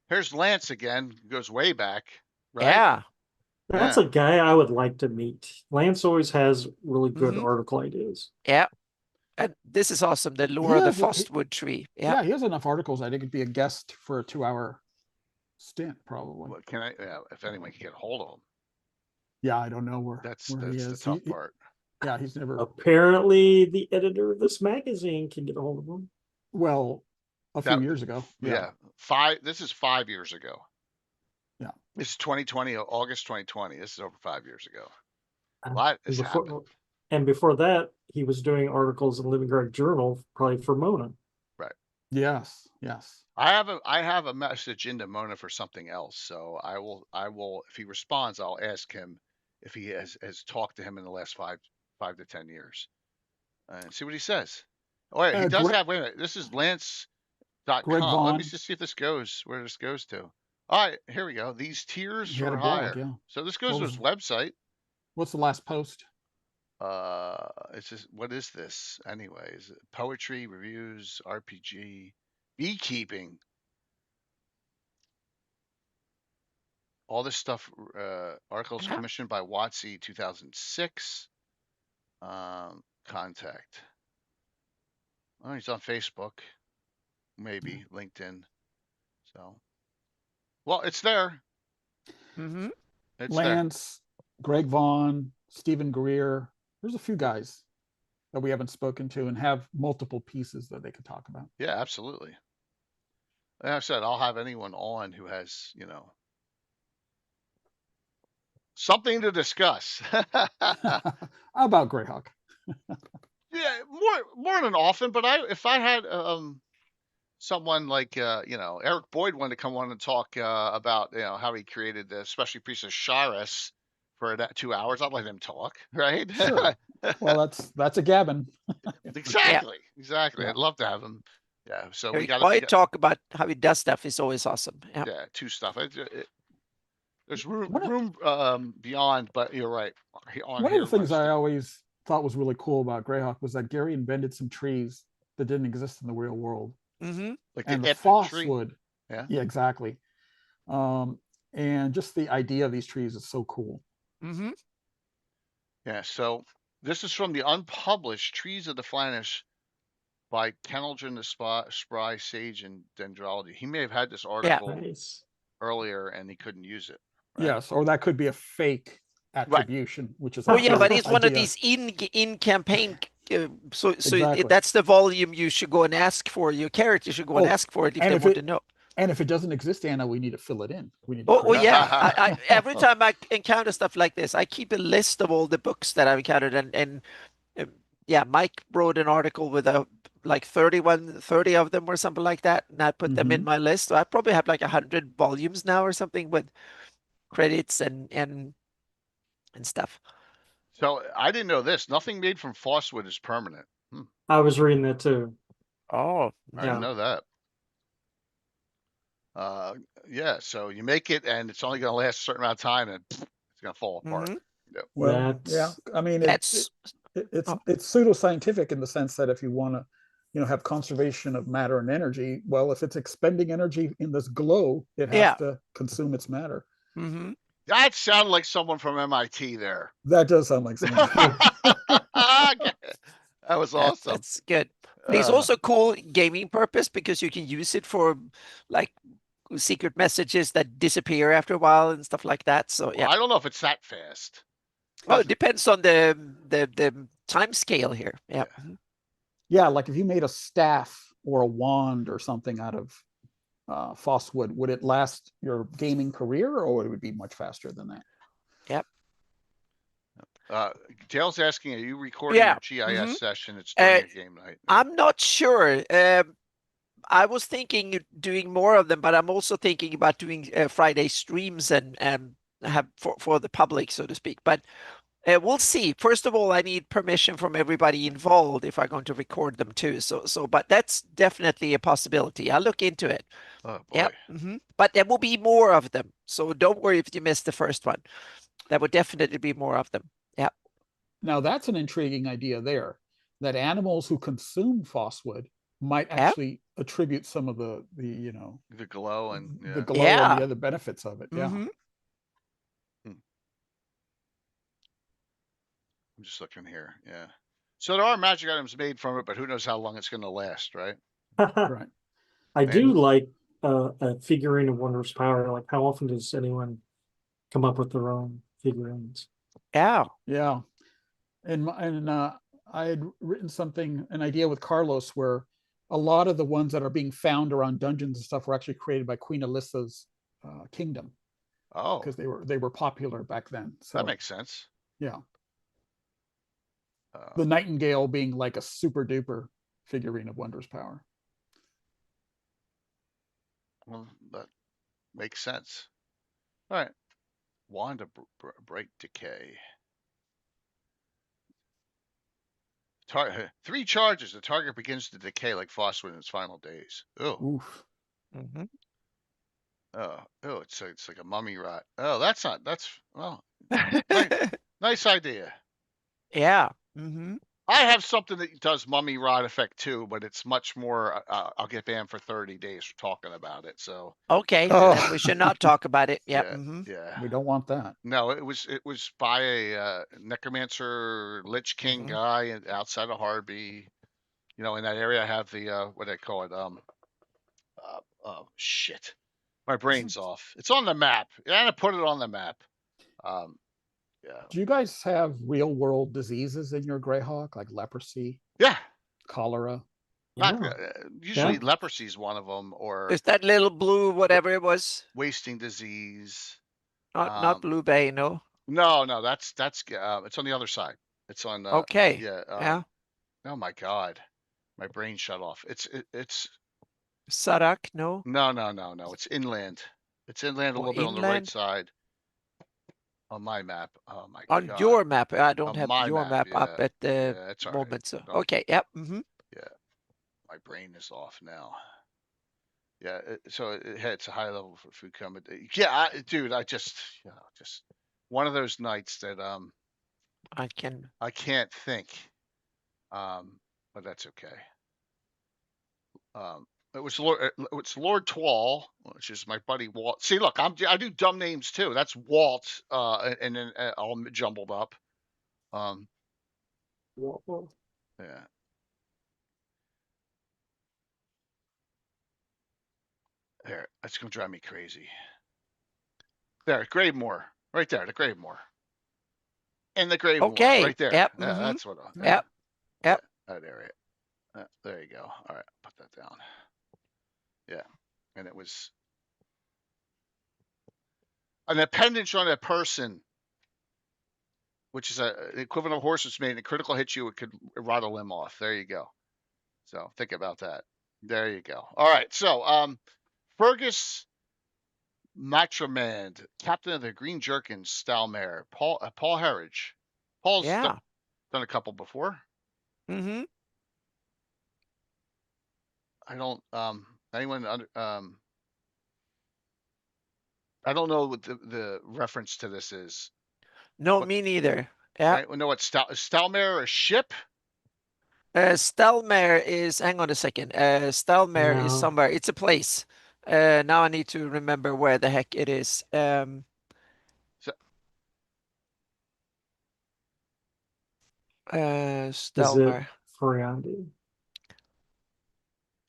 B: Here's Lance again. Goes way back, right?
A: Yeah.
E: That's
B: Yeah.
E: a guy I would like to meet. Lance always has really good
A: Mhm.
E: article ideas.
A: Yeah. And this is awesome. The lore of the Frostwood tree. Yeah.
F: Yeah, he has enough articles. I think it'd be a guest for a 2-hour stint, probably.
B: Well, can I? Yeah, if anyone can get a hold of him,
F: Yeah, I don't know where
B: that's
F: he
B: the
F: is.
B: tough part.
F: Yeah, he's never.
E: Apparently, the editor of this magazine can get a hold of him.
F: Well, a few
B: That-
F: years ago.
B: Yeah. This is 5 years ago.
F: Yeah.
B: This is 2020, August 2020. This is over 5 years ago. A
E: And
B: lot has
E: before,
B: happened.
E: and before that, he was doing articles in Living Guard Journal, probably for Mona.
F: Yes, yes.
B: I have a message into Mona for something else. So I will if he responds, I'll ask him if he has talked to him in the last 5 to 10 years. And see what he says. Oh wait, he does have, wait a minute. This is Lance.com.
F: Greg
B: Let
F: Vaughn.
B: me just see if this goes where this goes to. All right, here we go. These tiers
F: He had
B: for
F: a blog,
B: hire.
F: yeah.
B: So this goes to his website.
F: What's the last post?
B: It's just, what is this anyway? Is it poetry, reviews, RPG, beekeeping? All this stuff, articles
A: Yeah.
B: commissioned by Watsy 2006. Contact. Oh, he's on Facebook, maybe LinkedIn. So, well, it's there.
A: Mm-hmm.
B: It's
F: Lance, Greg Vaughn, Stephen Greer. There's a few guys that we haven't spoken to and have multiple pieces that they could talk about.
B: there. Yeah, absolutely. Like I said, I'll have anyone on who has, something to discuss.
F: How about GREYHAWK?
B: Yeah, more than often. But if I had someone like Eric Boyd wanted to come on and talk about how he created the specialty priest of Sharis for that 2 hours, I'd let him talk, right?
F: Sure. Well, that's a Gavin.
B: Exactly.
F: Yeah.
B: I'd love to have him. Yeah. So we
A: Eric
B: got
A: Boyd talk about how he does stuff is always awesome. Yeah.
B: yeah, two stuff. There's room beyond, but you're right.
F: One of the things I always thought was really cool about GREYHAWK was that Gary invented some trees that didn't exist in the real world.
A: Mm-hmm.
B: Like
F: And the
B: tree.
F: Frostwood.
B: Yeah.
F: Yeah, exactly. And just the idea of these trees is so cool.
A: Mm-hmm.
B: Yeah. So this is from the unpublished Trees of the Flanish by Kenelgen the Spry Sage and Dendrology. He may have had this article
E: Nice.
B: earlier and he couldn't use it. Right?
F: Yes, or that could be a fake attribution, which is
A: Oh yeah, but
F: the
A: it's one of
F: idea.
A: these in campaign. So
F: Exactly.
A: that's the volume you should go and ask for. Your character should go and ask for it if they want to know.
F: And if it doesn't exist, Anna, we need to fill it in. We need to
A: Oh yeah. I every time I encounter stuff like this, I keep a list of all the books that I've encountered, and yeah, Mike wrote an article with like 30 of them or something like that, and I put them in my list. So I probably have like 100 volumes now or something with credits and stuff.
B: So I didn't know this. Nothing made from Frostwood is permanent.
E: I was reading that too.
A: Oh,
B: I didn't know that. Yeah, so you make it, and it's only going to last a certain amount of time, and it's going to fall apart.
F: Well,
E: That's
F: yeah. I mean,
A: That's
F: it's
A: oh,
F: it's pseudoscientific in the sense that if you want to, have conservation of matter and energy, well, if it's expending energy in this glow, it has
A: yeah.
F: to consume its matter.
A: Mm-hmm.
B: That sounded like someone from MIT there.
F: That does sound like someone.
B: That was awesome.
A: That's good. It's also cool gaming purpose because you can use it for like secret messages that disappear after a while and stuff like that. So yeah.
B: I don't know if it's that fast.
A: Well, it depends on the time scale here. Yeah.
B: Yeah.
F: Yeah, like if you made a staff or a wand or something out of Fosswood, would it last your gaming career, or would it be much faster than that?
A: Yep.
B: Dale's asking, are you recording your GIS session? It's during a game night.
A: I'm not sure. I was thinking doing more of them, but I'm also thinking about doing Friday streams and have for the public, so to speak. But we'll see. First of all, I need permission from everybody involved if I'm going to record them too. But that's definitely a possibility. I'll look into it.
B: Oh boy.
A: Yep. But there will be more of them. So don't worry if you missed the first one. There will definitely be more of them. Yep.
F: Now that's an intriguing idea there, that animals who consume Fosswood might actually attribute some of the
B: glow and
F: the glow and the other benefits of it. Yeah.
B: I'm just looking here. Yeah. So there are magic items made from it, but who knows how long it's going to last, right?
F: Right.
E: I do like a figurine of Wondrous Power. Like, how often does anyone come up with their own figurines?
A: Yeah.
F: Yeah. And I had written an idea with Carlos, where a lot of the ones that are being found around dungeons and stuff were actually created by Queen Alyssa's kingdom.
B: Oh,
F: because they were popular back then. So
B: that makes sense.
F: Yeah. The Nightingale being like a super duper figurine of Wondrous Power.
B: Well, that makes sense. All right. Wand of Bright Decay. 3 charges. The target begins to decay like Fosswood in its final days. Oh.
F: Oof.
B: Oh, it's like a mummy rot. Oh, that's well, nice idea.
A: Yeah.
B: I have something that does mummy rot effect too, but it's much more. I'll get banned for 30 days for talking about it. So
A: okay, then we should not talk about it. Yep.
B: Yeah.
F: We don't want that.
B: No, it was by a necromancer Lich King guy outside of Harby. In that area I have the what do they call it? Shit. My brain's off. It's on the map. I put it on the map. Yeah.
F: Do you guys have real world diseases in your Greyhawk, like leprosy?
B: Yeah.
F: Cholera?
B: Usually leprosy is one of them, or
A: is that little blue whatever it was?
B: Wasting disease.
A: Not blue bay, no.
B: No, that's it's on the other side. It's on
A: okay.
B: Yeah. Oh my god. My brain shut off. It's
A: Sarak, no?
B: No. It's inland. It's inland a little bit on the right side. On my map. Oh my god.
A: On your map. I don't have your map
B: yeah.
A: up at the moment. Right. So okay, yep.
B: Yeah. My brain is off now. Yeah, so it's a high level for food coming. Yeah, dude, I just one of those nights that I can't think. But that's okay. It's Lord Twall, which is my buddy Walt. See, look, I do dumb names too. That's Walt, and then all jumbled up. Yeah. There, that's gonna drive me crazy. There, Gravemore, right there, the Gravemore, and the Gravemore,
A: okay.
B: right there.
A: Yep.
B: Yeah, that's what.
A: Yep.
B: That area. There you go. All right, put that down. Yeah, and it was an appendage on a person, which is the equivalent of horse's mane. A critical hit you, it could rot a limb off. There you go. So think about that. There you go. All right. So Fergus Matramand, captain of the Green Jerkins style mare, Paul Harridge. Paul's done a couple before. I don't anyone I don't know what the reference to this is.
A: No,
B: What-
A: me neither. Yeah.
B: Right? Well, no, what Stalmare a ship?
A: Stelmare is, hang on a second. Stelmare is
E: No.
A: somewhere. It's a place. Now I need to remember where the heck it is.
E: Is it
A: Stelmare.
E: Ferrandi?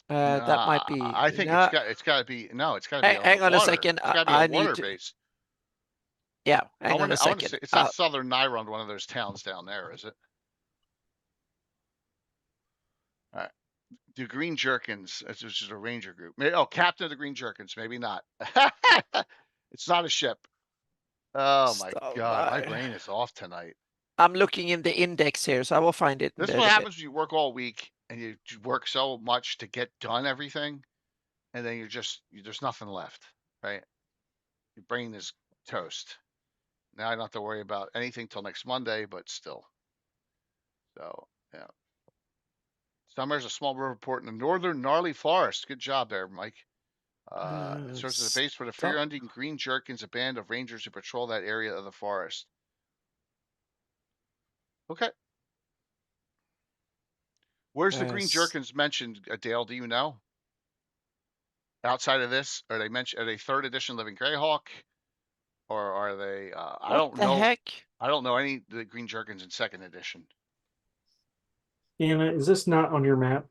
A: That might be.
B: I think
A: No,
B: it's got to be it's got to be on
A: hang
B: the
A: on a
B: water.
A: second.
B: It's got to be a
A: I
B: water
A: need to.
B: base.
A: Yeah, hang on a
B: I want to
A: second.
B: say it's not Southern Nyron, one of those towns down there, is it? All right. The Green Jerkins, which is a ranger group. Captain of the Green Jerkins, maybe not. It's not a ship. Oh my God, my
A: Stelmare.
B: brain is off tonight.
A: I'm looking in the index here, so I will find it in
B: This is
A: a
B: what
A: little bit.
B: happens when you work all week and you work so much to get done everything, and then there's nothing left, right? Your brain is toast. Now I don't have to worry about anything till next Monday, but still. So yeah. Summer's a small river port in the northern gnarly forest. Good job there, Mike. It serves as a base for the fear-hunting Green Jerkins, a band of rangers who patrol that area of the forest. Okay. Where's the Green Jerkins mentioned, Dale? Do you know? Outside of this, are they third edition Living Greyhawk, or are they? I don't know.
A: Heck?
B: I don't know any of the Green Jerkins in second edition.
E: Anna, is this not on your map?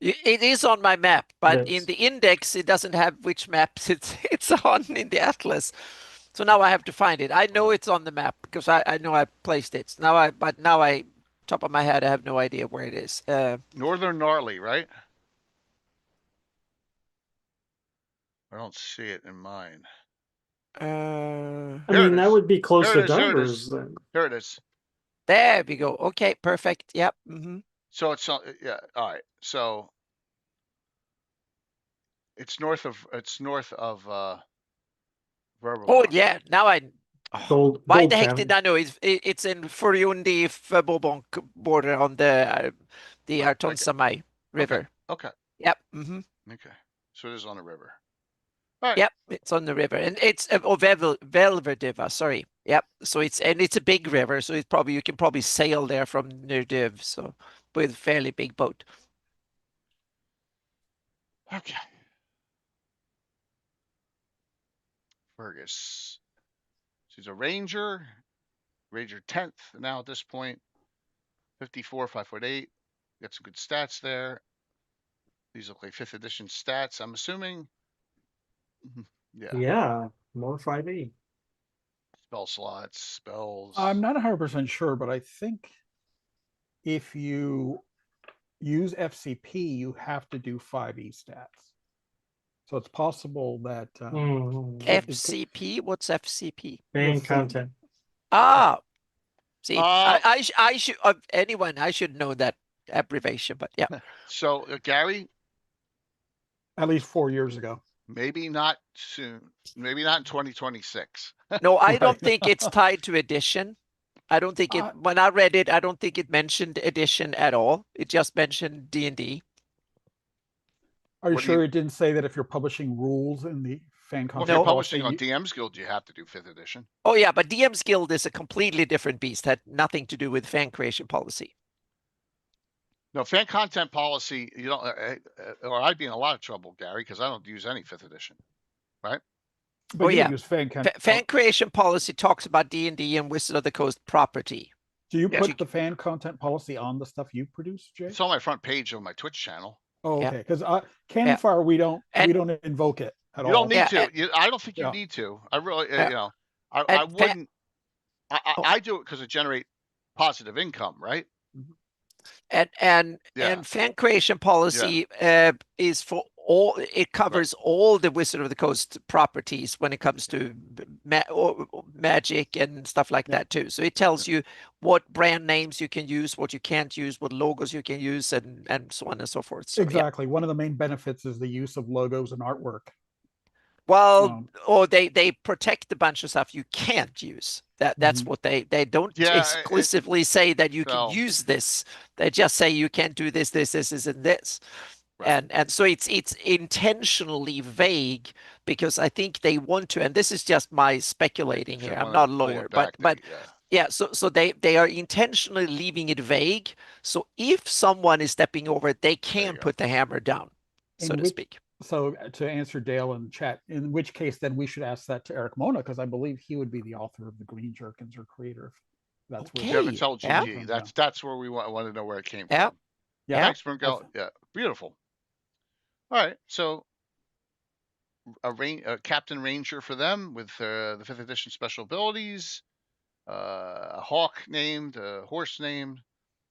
A: It is on my map, but in the index it doesn't have which maps it's on in the atlas. So now I have to find it. I know it's on the map because I know I placed it. But now top of my head, I have no idea where it is.
B: Northern Gnarly, right? I don't see it in mine.
E: I mean, that would be close to Dunbar's then.
B: There it is.
A: There we go. Okay, perfect. Yep.
B: So it's yeah. All right. So it's north of Verbal.
A: Oh yeah. Now I. Why
E: Gold
A: the heck
E: Town.
A: did I know? It's in Furundi Bobonk border on the Artonsamai River.
B: Okay.
A: Yep.
B: Okay. So it is on the river. All right.
A: Yep, it's on the river, and it's Velverdiva. Sorry. Yep. So it's a big river, so you can probably sail there from Nerdiv, so with a fairly big boat.
B: Okay. Fergus. She's a ranger 10th now at this point. 54, 5'8". Got some good stats there. These look like 5th edition stats, I'm assuming. Yeah.
E: Yeah, more 5e.
B: Spell slots, spells.
F: I'm not 100% sure, but I think if you use FCP, you have to do 5e stats. So it's possible that
A: FCP? What's FCP?
E: Fan content.
A: See, I should I should know that abbreviation, but yeah.
B: So Gary,
F: at least 4 years ago.
B: Maybe not soon. Maybe not in 2026.
A: No, I don't think it's tied to edition. I don't think it. When I read it, I don't think it mentioned edition at all. It just mentioned D&D.
F: Are you sure it didn't say that if you're publishing rules in the fan content?
B: Well, if you're publishing on DM's Guild, you have to do 5th edition.
A: Oh yeah, but DM's Guild is a completely different beast. Had nothing to do with fan creation policy.
B: No, fan content policy, you don't, or I'd be in a lot of trouble, Gary, because I don't use any 5th edition, right?
F: But use
A: fan creation policy talks about D&D and Wizard of the Coast property.
F: Do you put the fan content policy on the stuff you produce, Jay?
B: It's on my front page of my Twitch channel.
F: Oh, okay. Because Cannon Fire, we don't invoke it at all.
B: You don't need to. I don't think you need to. I really, I wouldn't. I do it because it generate positive income, right?
A: And fan creation policy is for all. It covers all the Wizard of the Coast properties when it comes to magic and stuff like that too. So it tells you what brand names you can use, what you can't use, what logos you can use, and so on and so forth. So,
F: exactly. One of the main benefits is the use of logos and artwork.
A: Well, they protect a bunch of stuff you can't use. That's what they don't exclusively say that you can use this. They just say you can't do this, and this.
B: Right.
A: And so it's intentionally vague because I think they want to, and this is just my speculating
B: They
A: here. I'm
B: want
A: not a
B: to play
A: lawyer,
B: it back.
A: but yeah, so they are intentionally leaving it vague. So if someone is stepping over it, they
B: There you
A: can
B: go.
A: put the hammer down, so to speak.
F: So to answer Dale in the chat, in which case then we should ask that to Eric Mona, because I believe he would be the author of the Green Jerkins or creator. That's where
A: Okay.
B: it's LGT.
A: Yeah.
B: That's where we want to know where it came
A: Yeah.
B: from.
F: Yeah.
B: Thanks, Brunkel. Yeah, beautiful. All right, so a Captain Ranger for them with the 5th edition special abilities, a hawk named, a horse named.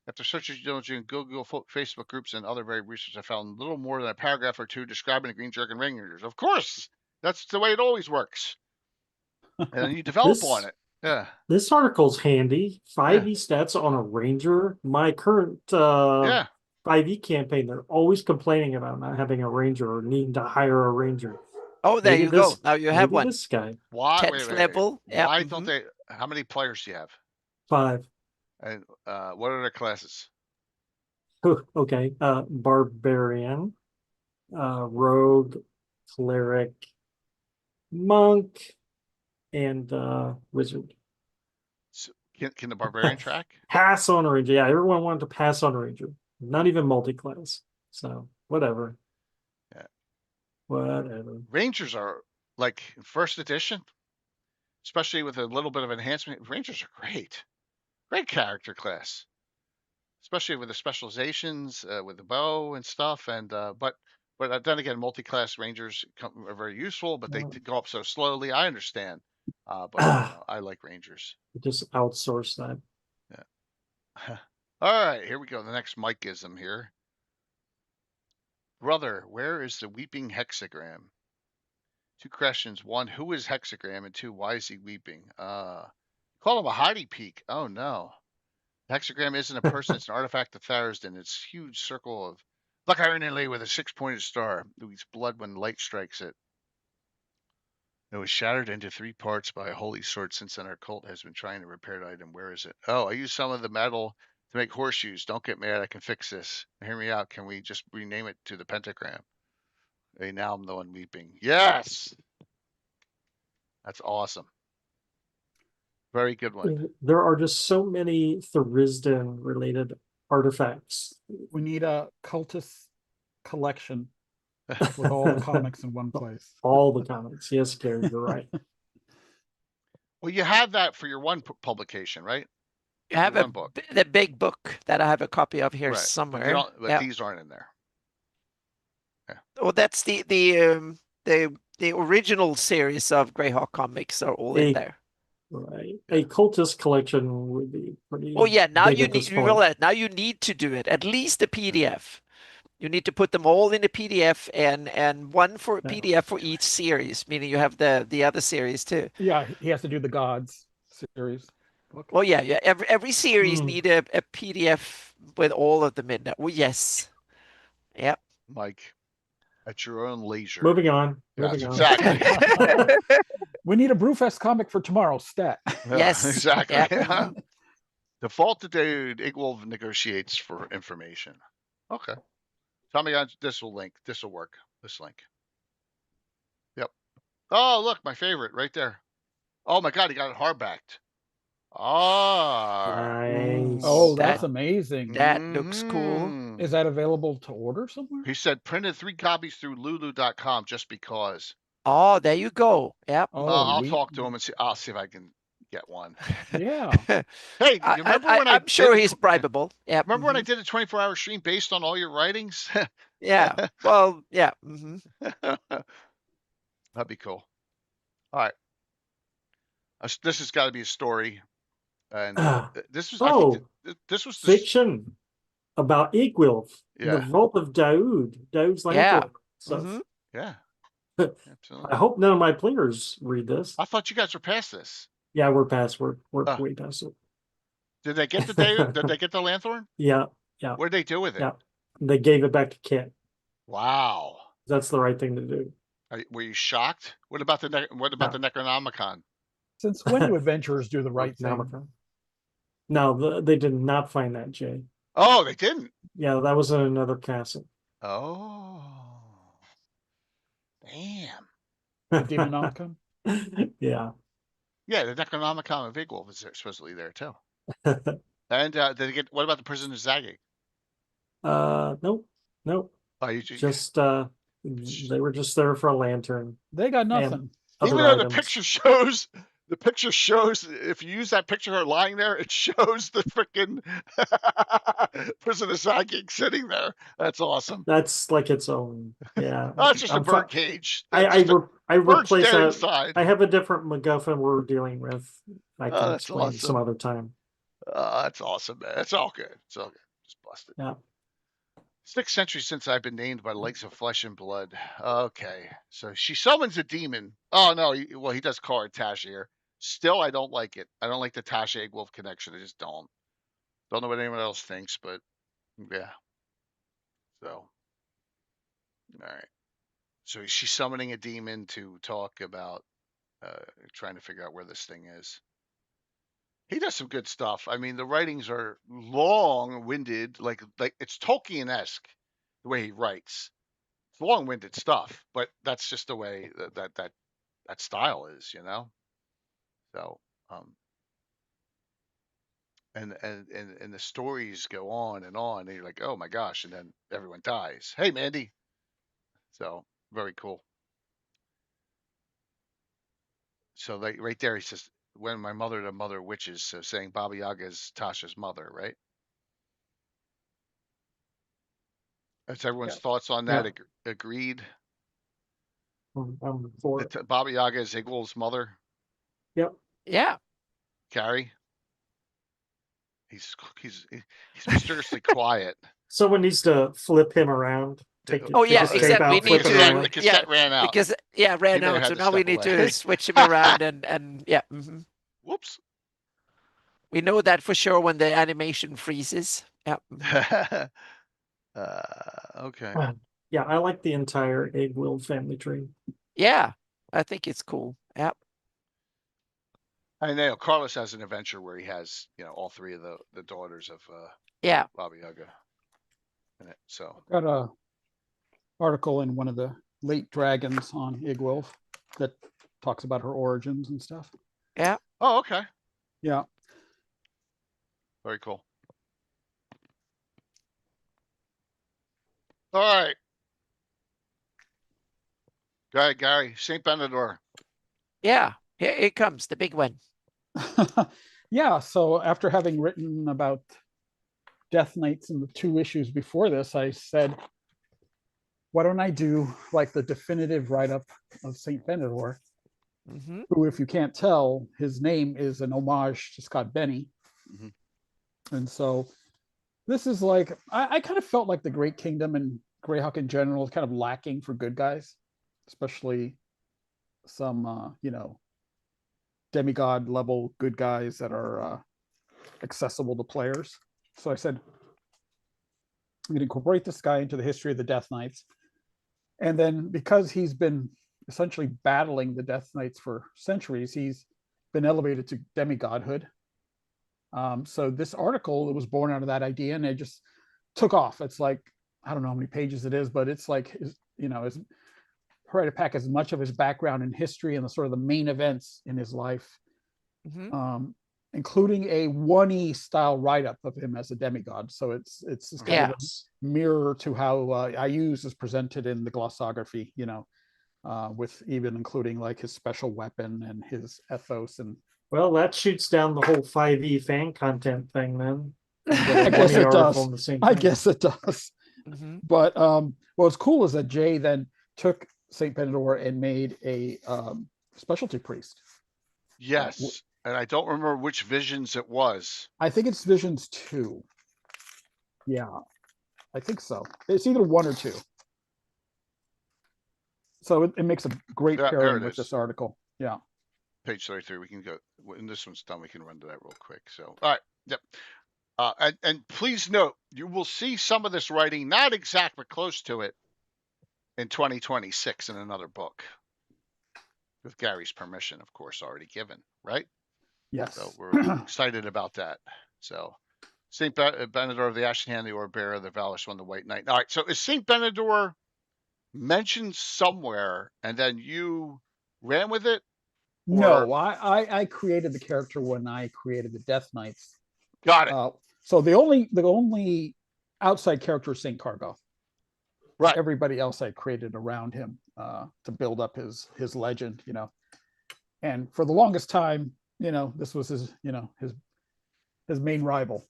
B: After searching in Google, Facebook groups, and other varied research, I found little more than a paragraph or two describing the Green Jerkin Rangers. Of course, that's the way it always works. And then you develop on it. Yeah.
E: This article's handy. 5e stats on a ranger. My current 5e campaign, they're always complaining about not having a ranger or needing to hire a ranger.
A: Oh, there you go. Now you have one.
E: This guy.
B: Why?
A: 10th level.
B: Why don't they? How many players do you have?
E: 5.
B: And what are their classes?
E: Okay. Barbarian, rogue, cleric, monk, and wizard.
B: So can the barbarian track?
E: Pass on a ranger. Yeah, everyone wanted to pass on a ranger. Not even multi-class. So whatever.
B: Yeah.
E: Whatever.
B: Rangers are like 1st edition, especially with a little bit of enhancement. Rangers are great. Great character class, especially with the specializations with the bow and stuff. And but then again, multi-class rangers are very useful, but they go up so slowly. I understand, but I like rangers.
E: Just outsource that.
B: Yeah. All right, here we go. The next Mike-ism here. Brother, where is the weeping hexagram? 2 questions. 1, who is hexagram? And 2, why is he weeping? Call him a Heidi Peak. Oh no. Hexagram isn't a person, it's an artifact of Tharsden. It's a huge circle of Black Iron Inlay with a 6-pointed star. It bleeds blood when light strikes it. It was shattered into 3 parts by a holy sword. Since then, our cult has been trying to repair the item. Where is it? Oh, I used some of the metal to make horseshoes. Don't get mad. I can fix this. Hear me out. Can we just rename it to the pentagram? Hey, now I'm the one weeping. Yes! That's awesome. Very good one.
E: There are just so many Tharisdan related artifacts.
F: We need a cultist collection with all the comics in one place.
E: All the comics. Yes, Gary, you're right.
B: Well, you have that for your one publication, right?
A: You have the big book that I have a copy of here somewhere.
B: But these aren't in there.
A: Yeah. Well, that's the original series of GREYHAWK comics are all in there.
E: Right. A cultist collection would be pretty.
A: Oh yeah, now you need to do it. At least a PDF. You need to put them all in a PDF and one for PDF for each series, meaning you have the other series too.
F: Yeah, he has to do the Gods series.
A: Book. Oh yeah. Every series need a PDF with all of them in there. Oh yes. Yep.
B: Mike, at your own leisure.
E: Moving on.
B: Exactly.
F: We need a Brewfest comic for tomorrow, stat.
A: Yes.
B: Exactly. Yep. Default to dude equal negotiates for information. Okay. Tell me this will link. This will work. This link. Yep. Oh, look, my favorite right there. Oh my God, he got it hardbacked.
E: Nice.
F: Oh, that's amazing.
A: That looks cool.
F: Is that available to order somewhere?
B: He said printed 3 copies through lulu.com just because.
A: Oh, there you go. Yep.
F: Oh,
B: I'll talk to him and see. I'll see if I can get one.
F: Yeah.
B: Hey, you remember when
A: I'm sure he's bribable. Yeah.
B: Remember when I did a 24-hour stream based on all your writings?
A: Yeah. Well, yeah.
B: That'd be cool. All right. This has got to be a story. And this was this was
E: fiction about Igwilf in the Vault of Daud's Lanthorn. So
B: yeah. Absolutely.
E: I hope none of my players read this.
B: I thought you guys were past this.
E: Yeah, we're past. We're way past it.
B: Did they get the Did they get the Lanthorn?
E: Yeah.
B: What did they do with it?
E: Yeah, they gave it back to Kit.
B: Wow.
E: That's the right thing to do.
B: Were you shocked? What about the Necronomicon?
F: Since when do adventurers do the right thing?
E: No, they did not find that, Jay.
B: Oh, they didn't?
E: Yeah, that was in another castle.
B: Oh. Damn.
F: The Demonomicon.
E: Yeah.
B: Yeah, the Necronomicon of Igwolf is supposedly there too. And did they get? What about the Prison of Zagig?
E: Nope.
B: Oh,
E: Just they were just there for a lantern.
F: They got
E: And
F: nothing.
B: even
E: other
B: though
E: items.
B: the picture shows if you use that picture of her lying there, it shows the freaking Prison of Zagig sitting there. That's awesome.
E: That's like its own. Yeah.
B: Oh, it's just a
E: I'm
B: bird
E: fi-
B: cage.
E: I
B: Bird's
E: replace
B: dead
E: that.
B: inside.
E: I have a different MacGuffin we're dealing with. I can
B: that's
E: explain some
B: awesome.
E: other time.
B: That's awesome, man. It's all good. It's all good. Just busted.
E: Yeah.
B: 6 centuries since I've been named by the likes of flesh and blood. Okay, so she summons a demon. Oh no, he does call her Tasha. Still, I don't like it. I don't like the Tasha Egg-Wolf connection. I just don't. Don't know what anyone else thinks, but yeah. So, all right. So she's summoning a demon to talk about trying to figure out where this thing is. He does some good stuff. I mean, the writings are long-winded, like it's Tolkien-esque the way he writes. It's long-winded stuff, but that's just the way that style is, you know. So, and the stories go on, and you're like, oh my gosh, and then everyone dies. Hey, Mandy. So very cool. So like right there, he says, "When my mother, the mother witches," so saying Baba Yaga is Tasha's mother, right? That's everyone's thoughts on that. Agreed.
E: For
B: Baba Yaga is Igwul's mother.
E: Yep.
A: Yeah.
B: Carrie. He's mysteriously quiet.
E: Someone needs to flip him around. Take
A: Oh
E: take
A: yeah,
E: his tape
A: exactly. We
E: out,
A: need
E: flip it
B: because
E: around.
A: to
B: the cassette ran out.
A: because ran
B: He may have
A: out.
B: had
A: So
B: to
A: now we
B: step
A: need to
B: away.
A: switch him around and yeah.
B: Whoops.
A: We know that for sure when the animation freezes. Yeah.
B: Okay.
E: Yeah, I like the entire Egg-Willed family tree.
A: Yeah, I think it's cool. Yep.
B: I know Carlos has an adventure where he has, all three of the daughters of
A: Yeah.
B: Baba Yaga in it. So
F: Got a article in one of the late dragons on Igwolf that talks about her origins and stuff.
A: Yeah.
B: Oh, okay.
F: Yeah.
B: Very cool. All right. Go ahead, Gary. St. Benedor.
A: Yeah. Here it comes, the big one.
F: Yeah. So after having written about Death Knights in the 2 issues before this, I said, why don't I do like the definitive write-up of St. Benedor, who, if you can't tell, his name is an homage to Scott Benny. And so this is like, I kind of felt like the Great Kingdom and Greyhawk in general is kind of lacking for good guys, especially some, demigod level good guys that are accessible to players. So I said, I'm going to incorporate this guy into the history of the Death Knights. And then because he's been essentially battling the Death Knights for centuries, he's been elevated to demigodhood. So this article, it was born out of that idea, and it just took off. It's like, I don't know how many pages it is, but it's like, is try to pack as much of his background in history and the sort of the main events in his life, including a 1E style write-up of him as a demigod. So it's kind of a mirror to how Ayuz is presented in the glossography, with even including like his special weapon and his ethos. And
E: well, that shoots down the whole 5e fan content thing then.
F: I guess it does. I guess it does. But what's cool is that Jay then took St. Benedor and made a specialty priest.
B: Yes. And I don't remember which Visions it was.
F: I think it's Visions 2. Yeah, I think so. It's either 1 or 2. So it makes a great pairing with this article. Yeah.
B: Page 33. We can go when this one's done. We can run to that real quick. So, all right. Yep. And please note, you will see some of this writing, not exact, but close to it, in 2026 in another book. With Gary's permission, of course, already given, right?
F: Yes.
B: So we're excited about that. So Saint Benedor of the Ashen Hand, the Orb Bearer, the Valorous One, the White Knight. All right, so is Saint Benedor mentioned somewhere, and then you ran with it?
F: No, I created the character when I created the Death Knights.
B: Got it.
F: So the only outside character is Saint Kargoth.
B: Right.
F: Everybody else I created around him to build up his legend, you know. And for the longest time, you know, this was his main rival.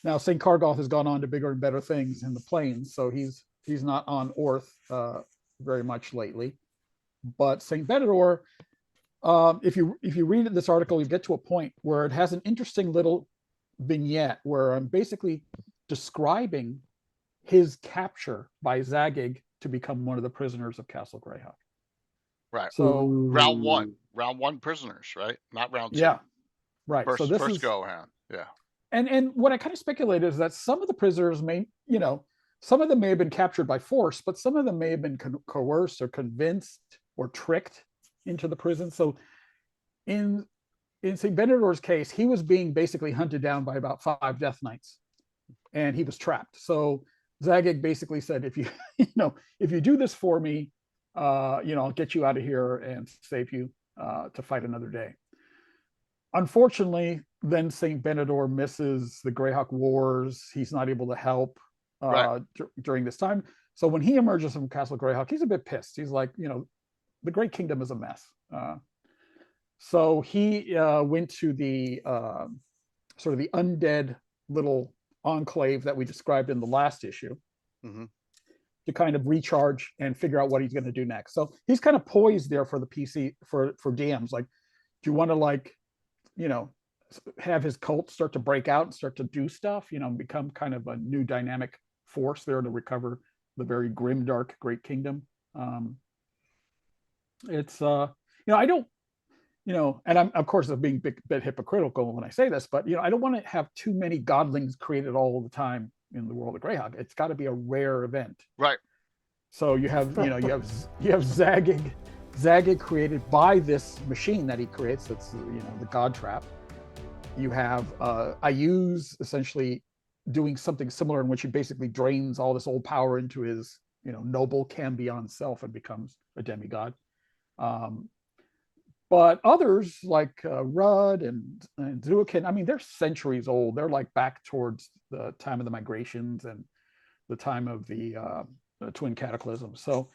F: Now Saint Kargoth has gone on to bigger and better things in the plains, so he's not on Oerth very much lately. But Saint Benedor, if you read this article, you get to a point where it has an interesting little vignette where I'm basically describing his capture by Zagig to become one of the prisoners of Castle Greyhawk.
B: Right.
F: So
B: round one prisoners, right? Not round two.
F: Yeah, right.
B: First,
F: so this
B: first
F: is
B: go around. Yeah.
F: And what I kind of speculated is that some of the prisoners may, you know, some of them may have been captured by force, but some of them may have been coerced or convinced or tricked into the prison. So in St. Benedor's case, he was being basically hunted down by about 5 Death Knights, and he was trapped. So Zagig basically said, if you if you do this for me, I'll get you out of here and save you to fight another day. Unfortunately, then St. Benedor misses the Greyhawk Wars. He's not able to help during this time. So when he emerges from Castle Greyhawk, he's a bit pissed. He's like, the Great Kingdom is a mess. So he went to the sort of the undead little enclave that we described in the last issue to kind of recharge and figure out what he's going to do next. So he's kind of poised there for the PC for DMs. Like, do you want to have his cult start to break out and start to do stuff, become kind of a new dynamic force there to recover the very grim, dark Great Kingdom. I don't, and I'm of course being a bit hypocritical when I say this, but I don't want to have too many godlings created all the time in the world of Greyhawk. It's got to be a rare event,
B: right? So
F: you have you have Zagig created by this machine that he creates. That's the God Trap. You have Ayuz essentially doing something similar in which he basically drains all this old power into his noble Cambion self and becomes a demigod. But others like Rudd and Zuokin, I mean, they're centuries old. They're like back towards the time of the migrations and the time of the Twin Cataclysms. So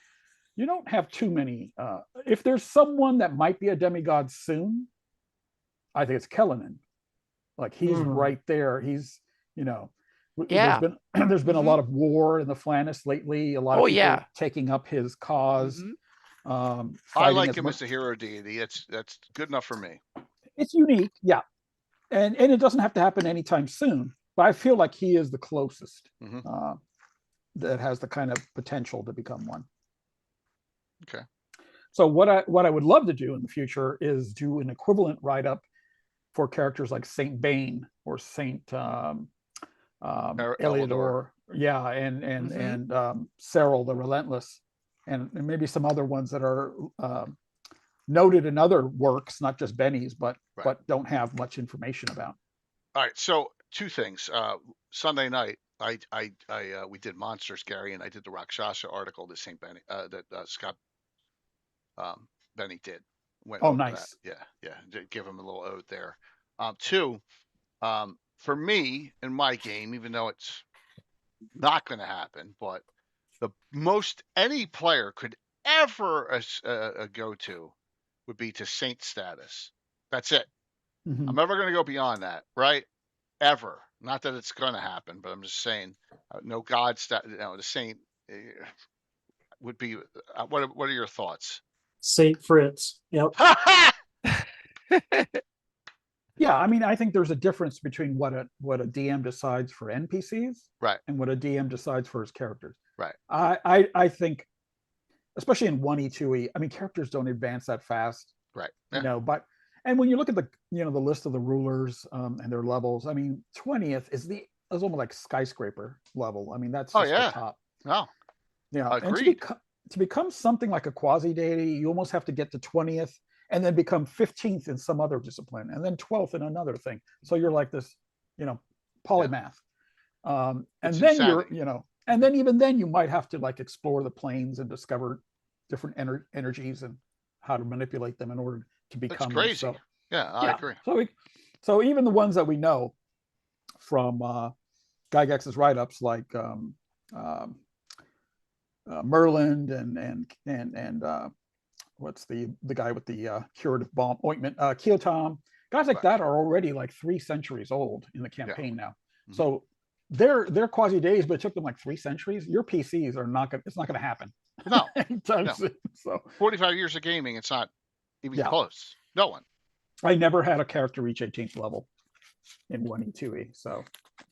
F: you don't have too many. If there's someone that might be a demigod soon, I think it's Kellenin. Like he's right there. He's, there's been a lot of war in the Flannis lately. A lot of people taking up his cause.
B: I like him as a hero deity. That's good enough for me.
F: It's unique, yeah, and it doesn't have to happen anytime soon. But I feel like he is the closest that has the kind of potential to become one.
B: Okay.
F: So what I would love to do in the future is do an equivalent write-up for characters like Saint Bane or Saint Eliodor, yeah, and Cyril the Relentless. And maybe some other ones that are noted in other works, not just Benny's, but don't have much information about.
B: All right, so 2 things. Sunday night, we did Monsters, Gary, and I did the Rakshasa article that Saint Benny that Scott Benny did.
F: Nice.
B: That. Yeah, give him a little ode there. 2, for me in my game, even though it's not going to happen, but the most any player could ever go to would be to Saint status. That's it. I'm never going to go beyond that, right? Ever. Not that it's going to happen, but I'm just saying, no God status. The Saint would be. What are your thoughts?
E: Saint Fritz. Yep.
F: Yeah, I mean, I think there's a difference between what a DM decides for NPCs,
B: right,
F: and what a DM decides for his characters.
B: Right.
F: I think, especially in 1E, 2E, I mean, characters don't advance that fast.
B: Right.
F: Yeah. And when you look at the the list of the rulers and their levels, I mean, 20th is almost like skyscraper level. I mean, that's just the top.
B: No.
F: Yeah.
B: Agreed.
F: And to become something like a quasi deity, you almost have to get to 20th and then become 15th in some other discipline and then 12th in another thing. So you're like this, polymath. And
B: It's
F: then
B: insanity.
F: and then even then you might have to like explore the planes and discover different energies and how to manipulate them in order to
B: It's
F: become them.
B: crazy.
F: So
B: Yeah, I agree.
F: So even the ones that we know from Gygax's write-ups, like Merlin and what's the guy with the curative balm ointment, Keotom, guys like that are already like 3 centuries old in the campaign now. So they're quasi days, but it took them like 3 centuries. Your PCs are not gonna, it's not gonna happen.
B: No.
F: Anytime
B: No.
F: soon. So
B: 45 years of gaming, it's not even close. No one.
F: I never had a character reach 18th level in 1E, 2E. So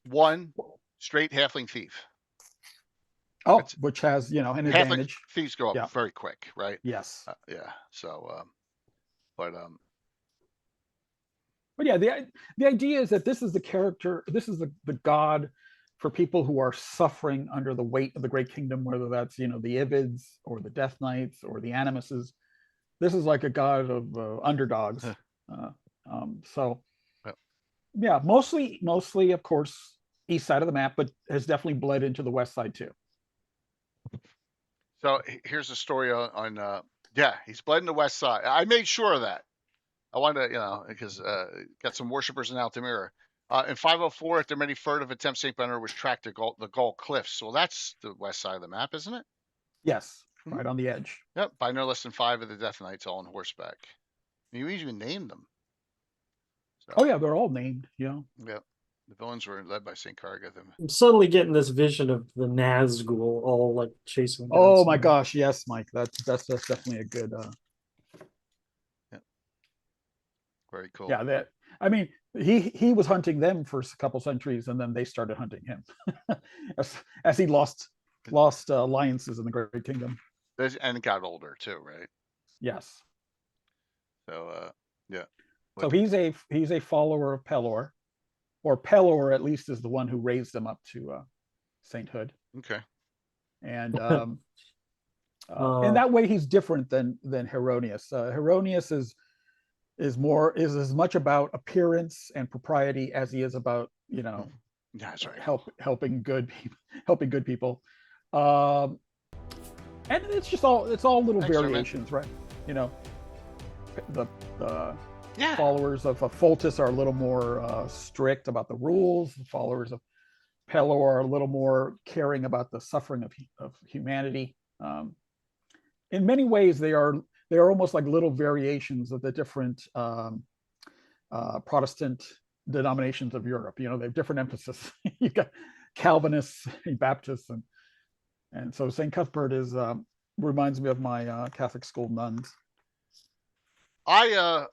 B: one straight halfling thief.
F: Which has, an
B: halfling
F: advantage.
B: Thieves go up very quick, right?
F: Yes.
B: Yeah. So,
F: but yeah, the idea is that this is the character, this is the god for people who are suffering under the weight of the Great Kingdom, whether that's the Ivids or the Death Knights or the Animuses. This is like a god of underdogs. So yeah, mostly of course east side of the map, but has definitely bled into the west side too.
B: So here's a story on he's bled in the west side. I made sure of that. I wanted to, because got some worshippers in Altamira. In 504, after many furtive attempts, St. Bernard was tracked to the Gaul Cliffs. Well, that's the west side of the map, isn't it?
F: Yes, right on the edge.
B: Yep, by no less than 5 of the Death Knights, all on horseback. You even named them.
F: So, oh yeah, they're all named. Yeah.
B: The villains were led by St. Carga.
E: I'm suddenly getting this vision of the Nazgul all like chasing.
F: Oh my gosh, yes, Mike. That's definitely a good.
B: Very cool.
F: Yeah, he was hunting them for a couple centuries, and then they started hunting him as he lost alliances in the Great Kingdom.
B: And got older too, right?
F: Yes.
B: So yeah.
F: So he's a follower of Pelor, or Pelor at least is the one who raised him up to sainthood.
B: Okay.
F: And in that way, he's different than Heronius. Heronius is as much about appearance and propriety as he is about
B: that's right.
F: helping good people. And it's all little variations, right? The followers of Foltus are a little more strict about the rules. The followers of Pelor are a little more caring about the suffering of humanity. In many ways, they are almost like little variations of the different Protestant denominations of Europe. They have different emphasis. You got Calvinists, Baptists, and so St. Cuthbert reminds me of my Catholic school nuns.
B: I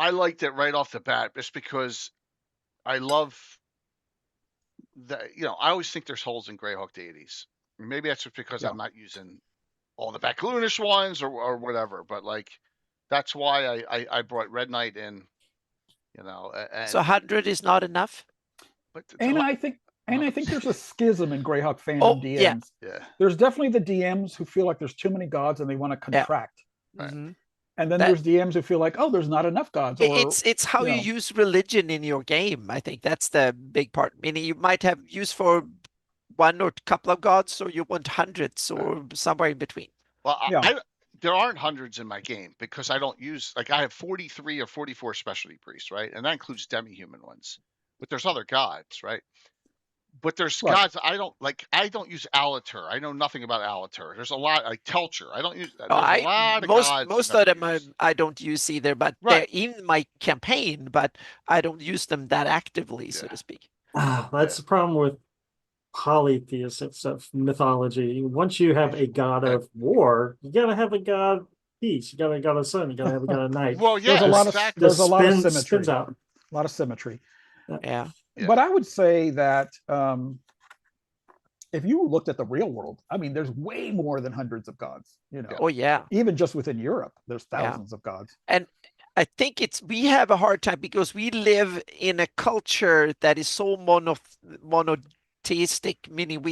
B: liked it right off the bat just because I love that. I always think there's holes in Greyhawk deities. Maybe that's just because I'm not using all the Backloonish ones or whatever, but like that's why I brought Red Knight in.
A: So 100 is not enough.
F: But I think there's a schism in Greyhawk fandom DMs.
B: Yeah.
F: There's definitely the DMs who feel like there's too many gods and they want to contract.
B: Right.
A: Mm-hmm.
F: And then there's DMs who feel like, oh, there's not enough gods.
A: It's how you use religion in your game. I think that's the big part. Meaning you might have use for one or a couple of gods, or you want hundreds, or somewhere in between.
B: Well, there aren't hundreds in my game because I don't use, like, I have 43 or 44 specialty priests, right? And that includes demi-human ones. But there's other gods, right? But there's gods I don't use Alatur. I know nothing about Alatur. There's a lot, like Telcher. I don't use that. There's a lot of gods.
A: Most of them I don't use either, but they're in my campaign, but I don't use them that actively, so to speak.
E: That's the problem with polytheistic stuff, mythology. Once you have a god of war, you gotta have a god of peace. You gotta have a god of sun. You gotta have a god of night.
B: Well, yeah,
F: there's a lot of symmetry.
E: Spins out.
F: A lot of symmetry.
A: Yeah.
F: But I would say that if you looked at the real world, I mean, there's way more than hundreds of gods.
A: Oh yeah.
F: Even just within Europe, there's thousands of gods.
A: And I think we have a hard time because we live in a culture that is so monotheistic, meaning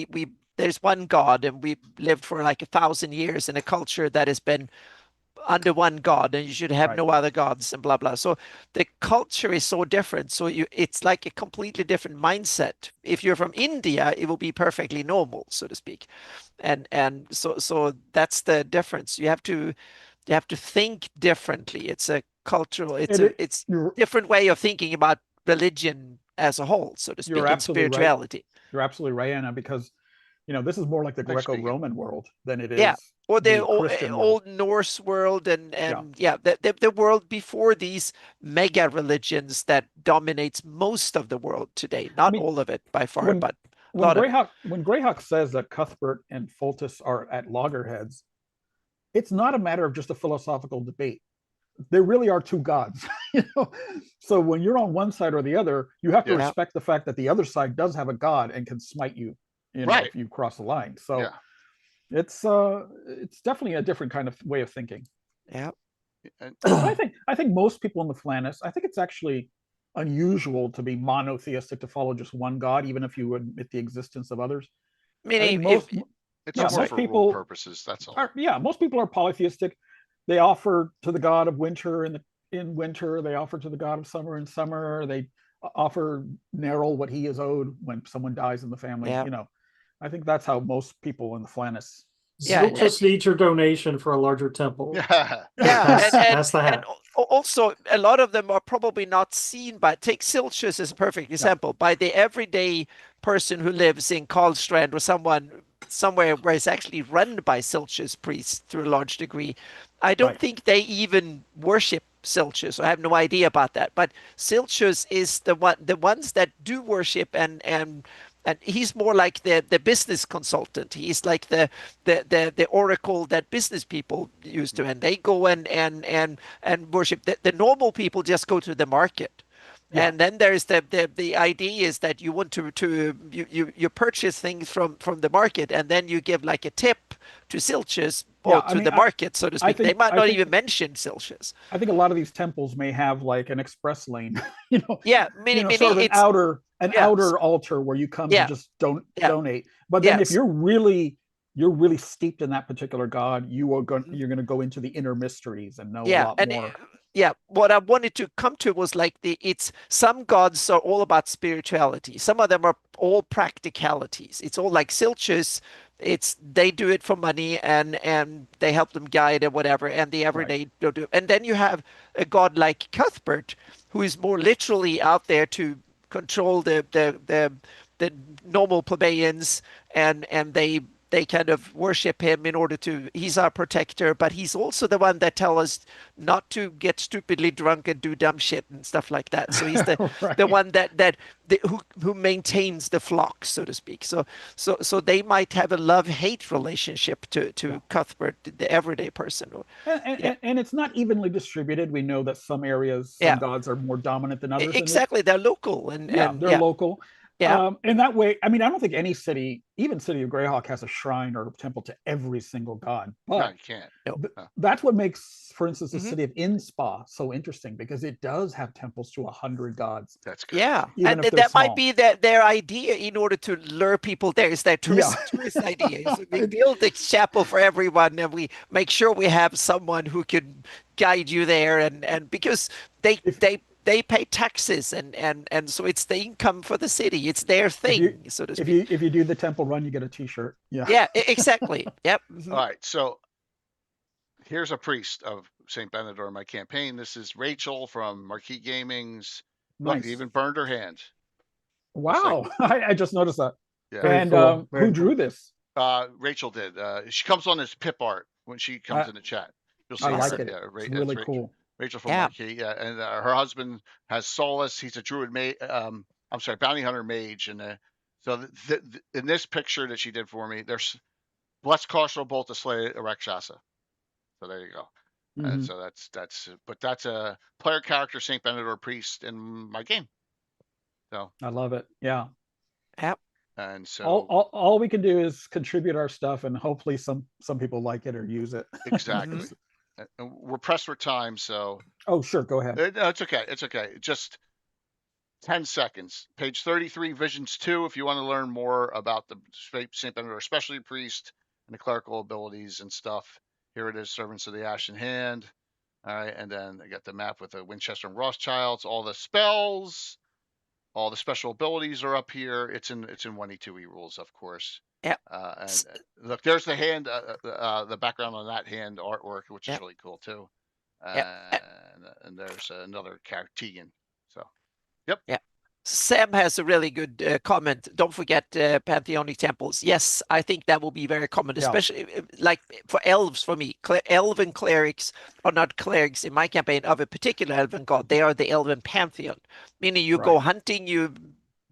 A: there's one God, and we've lived for like 1,000 years in a culture that has been under one God, and you should have
F: Right.
A: no other gods, and blah blah. So the culture is so different. So it's like a completely different mindset. If you're from India, it will be perfectly normal, so to speak. And so that's the difference. You have to think differently. It's a cultural, it's
F: You're
A: different way of thinking about religion as a whole, so to
F: you're
A: speak, and
F: absolutely right.
A: spirituality.
F: You're absolutely right, Anna, because this is more like the
B: Thanks, Megan.
F: Greco-Roman world than it
A: Yeah.
F: is
A: Or the
F: the Christian world.
A: old Norse world, and
F: Yeah.
A: yeah, the world before these mega religions that dominates most of the world today.
F: I
A: Not
F: mean,
A: all of it by far,
F: when
A: but a lot of it.
F: When Greyhawk says that Cuthbert and Foltest are at loggerheads, it's not a matter of just a philosophical debate. There really are two gods. So when you're on one side or the other, you have to
B: Yeah.
F: respect the fact that the other side does have a god and can smite you,
B: Right.
F: if you cross the line. So
B: Yeah.
F: it's definitely a different kind of way of thinking.
A: Yeah.
B: And
F: But I think most people on the planet, I think it's actually unusual to be monotheistic, to follow just one god, even if you admit the existence of others. I think
A: Meaning,
F: most
B: it's
F: yeah,
B: also
F: most
B: for
F: people
B: rule purposes. That's all.
F: most people are polytheistic. They offer to the god of winter in winter. They offer to the god of summer in summer. They offer Neril what he is owed when someone dies in the family.
A: Yeah.
F: I think that's how most people in the Flannis.
A: Yeah,
E: Zil just needs your donation for a larger temple.
B: Yeah.
A: yeah,
E: That's the
A: and
E: hat.
A: also a lot of them are probably not seen by. Take Siltius as a perfect example. By the everyday person who lives in Karlstrand or somewhere where it's actually run by Siltius priests to a large degree. I don't
F: Right.
A: think they even worship Siltius. I have no idea about that. But Siltius is the ones that do worship, and he's more like the business consultant. He's like the oracle that business people used to, and they go and worship. The normal people just go to the market.
F: Yeah.
A: And then there's the idea is that you want you purchase things from the market, and then you give like a tip to Siltius or to the market, so to speak. They might not even mention Siltius.
F: I think a lot of these temples may have like an express lane,
A: Yeah,
F: sort of an
A: yeah.
F: outer altar where you come to just donate. But then if you're really steeped in that particular god, you're going to go into the inner mysteries and know a lot more.
A: What I wanted to come to was like it's some gods are all about spirituality. Some of them are all practicalities. It's all like Siltius. They do it for money, and they help them guide or whatever, and the everyday don't do it. And then you have a god like Cuthbert, who is more literally out there to control the normal plebeians, and they kind of worship him in order to, he's our protector, but he's also the one that tell us not to get stupidly drunk and do dumb shit and stuff like that. So he's the one who maintains the flock, so to speak. So they might have a love-hate relationship to Cuthbert, the everyday person.
F: And it's not evenly distributed. We know that some areas, some gods are more dominant than others.
A: Exactly, they're local, and
F: they're local.
A: Yeah.
F: In that way, I mean, I don't think any city, even city of Greyhawk, has a shrine or a temple to every single god. But
B: no, you can't.
F: That's what makes, for instance, the city of Inspa so interesting, because it does have temples to 100 gods.
B: That's good.
A: Yeah, and that might be their idea in order to lure people there. Is their tourist idea? So we build a chapel for everyone, and we make sure we have someone who can guide you there, and because they pay taxes, and so it's the income for the city. It's their thing, so to speak.
F: If you do the temple run, you get a T-shirt.
A: Yeah, exactly. Yep.
B: All right, so here's a priest of St. Benedor in my campaign. This is Rachel from Marquee Gaming's.
F: Nice.
B: Look, even burned her hand.
F: Wow, I just noticed that.
B: Yeah.
F: And who drew this?
B: Rachel did. She comes on as pip art when she comes in the chat. You'll see
F: I like
B: her.
F: it. It's really cool.
B: Rachel from Marquee, and her husband has Solus. He's a druid bounty hunter mage, and so in this picture that she did for me, there's blessed Costro bolt to slay Rakshasa. So there you go. And so that's a player character, Saint Benedor priest in my game. So
F: I love it. Yeah.
A: Yep.
B: And so
F: all we can do is contribute our stuff, and hopefully some people like it or use it.
B: Exactly. We're pressed for time, so.
F: Oh, sure. Go ahead.
B: It's okay. It's okay. Just 10 seconds. Page 33, Visions 2, if you want to learn more about the St. Benedor specialty priest and the clerical abilities and stuff. Here it is, Servants of the Ashen Hand. All right, and then I got the map with the Winchester and Rothschilds, all the spells, all the special abilities are up here. It's in 1E2E rules, of course.
A: Yeah.
B: And look, there's the hand, the background on that hand artwork, which is really cool too. And there's another character, Tegan. So, yep.
A: Yeah. Sam has a really good comment. Don't forget pantheonic temples. Yes, I think that will be very common, especially like for elves. For me, elven clerics are not clerics in my campaign of a particular elven god. They are the elven pantheon, meaning you go hunting, you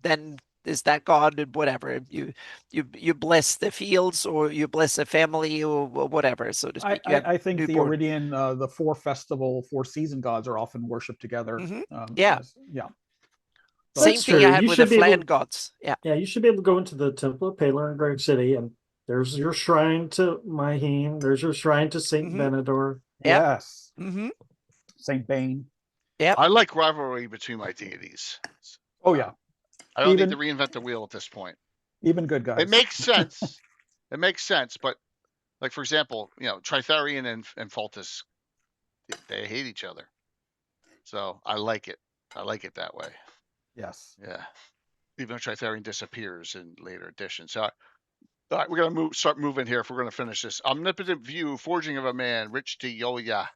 A: then is that god and whatever. You bless the fields or you bless a family or whatever, so to speak.
F: I think the Iridian, the 4 festival, 4 season gods are often worshipped together.
A: Yeah. Same
E: That's
A: thing
E: true.
A: I had with the Flan gods. Yeah.
E: Yeah, you should be able to go into the Temple of Paler in Greg City, and there's your shrine to Maheen. There's your shrine to Saint Benedor.
A: Yep.
F: Yes. Saint Bane.
A: Yep.
B: I like rivalry between my deities.
F: Oh yeah.
B: I don't need to reinvent the wheel at this point.
F: Even good guys.
B: It makes sense. It makes sense, but like for example, Tritharion and Fultus, they hate each other. So I like it. I like it that way.
F: Yes.
B: Yeah. Even though Tritharion disappears in later editions. So, all right, we're gonna start moving here if we're gonna finish this. Omnipotent View, Forging of a Man, Rich Yoya.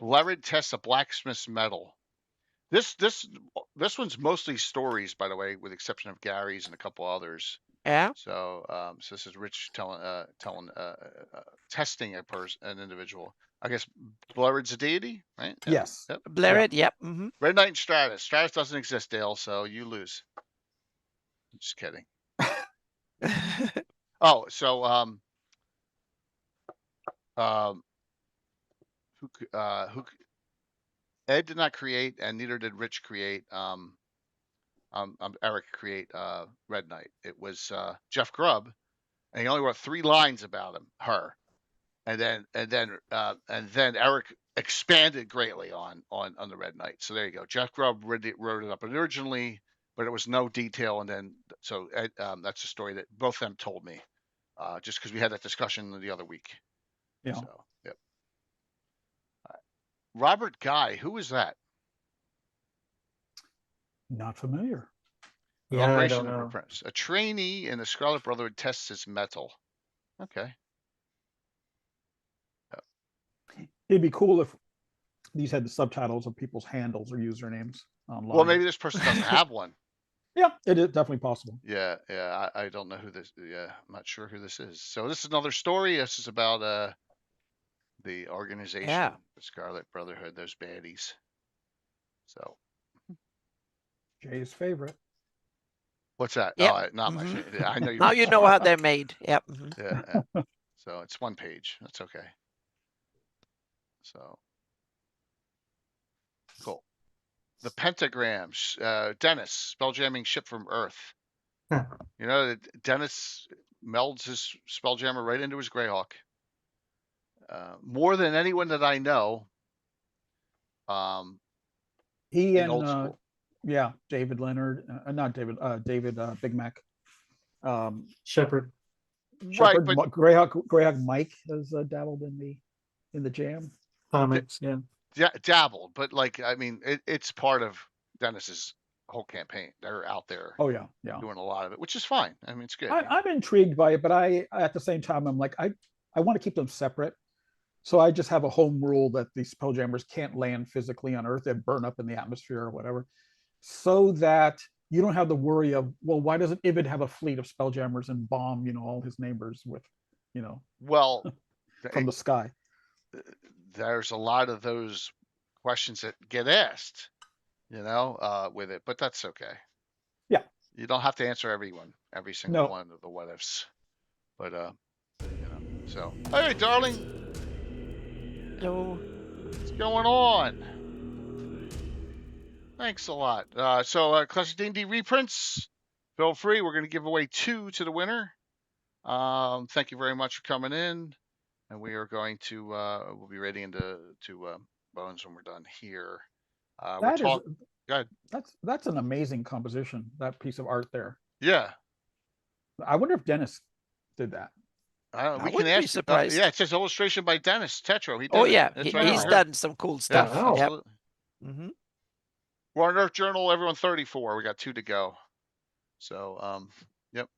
B: Blerid tests a blacksmith's metal. This one's mostly stories, by the way, with the exception of Gary's and a couple others.
A: Yeah.
B: So, so this is Rich testing an individual. I guess Blerid's a deity, right?
F: Yes.
B: Yep.
A: Blerid, yep.
B: Red Knight and Stratus. Stratus doesn't exist, Dale, so you lose. I'm just kidding. Oh, so who Ed did not create, and neither did Rich create. Eric create Red Knight. It was Jeff Grubb, and he only wrote 3 lines about her, and then Eric expanded greatly on the Red Knight. So there you go. Jeff Grubb wrote it up originally, but it was no detail, and then so that's a story that both of them told me, just because we had that discussion the other week.
F: Yeah.
B: So, yep. Robert Guy, who is that?
F: Not familiar.
E: Yeah, I don't know.
B: A trainee in the Scarlet Brotherhood tests his metal. Okay.
F: It'd be cool if these had the subtitles of people's handles or usernames online.
B: Well, maybe this person doesn't have one.
F: Yeah, it is definitely possible.
B: Yeah. I don't know who this. Yeah, I'm not sure who this is. So this is another story. This is about the organization, the Scarlet Brotherhood, those baddies. So.
F: Jay's favorite.
B: What's that?
A: Yep.
B: Oh, not my favorite. I know you.
A: Now you know how they're made. Yep.
B: Yeah. So it's 1 page. That's okay. So cool. The pentagrams. Dennis, spelljamming ship from Earth. Dennis melds his spelljammer right into his Greyhawk. More than anyone that I know.
F: He and
B: old school.
F: David Leonard, not David, David Big Mac.
E: Shepherd.
B: Right, but
F: Greyhawk Mike has dabbled in the jam.
E: Comics,
B: dabbled, but it's part of Dennis's whole campaign. They're out there.
F: Oh yeah,
B: doing a lot of it, which is fine. I mean, it's good.
F: I'm intrigued by it, but I at the same time I'm like I want to keep them separate. So I just have a home rule that these spelljammers can't land physically on Earth and burn up in the atmosphere or whatever, so that you don't have the worry of, well, why doesn't Ibid have a fleet of spelljammers and bomb all his neighbors with,
B: well,
F: from the sky.
B: There's a lot of those questions that get asked, with it, but that's okay.
F: Yeah.
B: You don't have to answer every single one of the what ifs, but so, hey, darling.
A: Hello.
B: What's going on? Thanks a lot. So Classic D&D reprints, feel free. We're going to give away 2 to the winner. Thank you very much for coming in. And we are going to, we'll be ready into Bones when we're done here. Go ahead.
F: That's an amazing composition, that piece of art there.
B: Yeah.
F: I wonder if Dennis did that.
A: I
B: we can
A: wouldn't be
B: ask.
A: surprised.
B: Yeah, it says illustration by Dennis Tetro. He did
A: Oh
B: it.
A: yeah,
B: It's right
A: he's
B: over here.
A: done some cool
B: Yeah,
A: stuff.
E: Wow.
A: Yep.
B: absolutely.
A: Mm-hmm.
B: We're on Oerth Journal. Everyone 34. We got 2 to go. So, yep.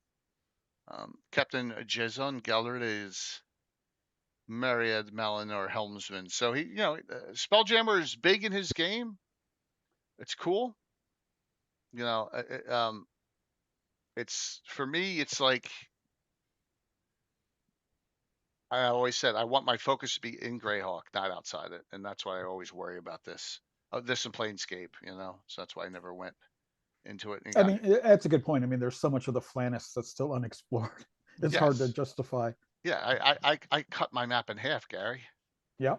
B: Captain Jason Gellert is Myriad Malin or helmsman. So he, Spelljammer is big in his game. It's cool. It's for me. It's like I always said, I want my focus to be in GREYHAWK, not outside it, and that's why I always worry about this. This and Planescape, so that's why I never went into it.
F: I mean, that's a good point. I mean, there's so much of the Flannis that's still unexplored. It's hard to
B: yes.
F: justify.
B: Yeah, I cut my map in half, Gary.
F: Yeah.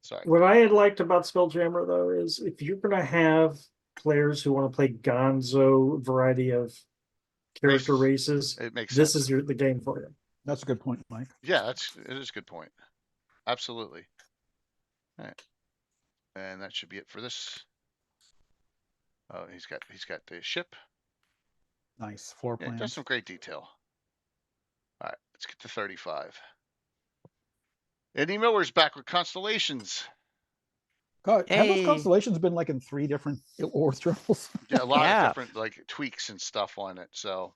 B: Sorry.
E: What I had liked about Spelljammer though is if you're gonna have players who want to play Gonzo variety of character races,
B: It makes
E: this
B: sense.
E: is the game for you.
F: That's a good point, Mike.
B: Yeah, it is a good point. Absolutely. All right. And that should be it for this. Oh, he's got the ship.
F: Nice floor
B: Yeah,
F: plan.
B: does some great detail. All right, let's get to 35. Andy Miller's back with Constellations.
F: God, have those
A: Hey.
F: constellations been like in 3 different Oerth Journals?
B: Yeah, a lot
A: Yeah.
B: of different like tweaks and stuff on it. So,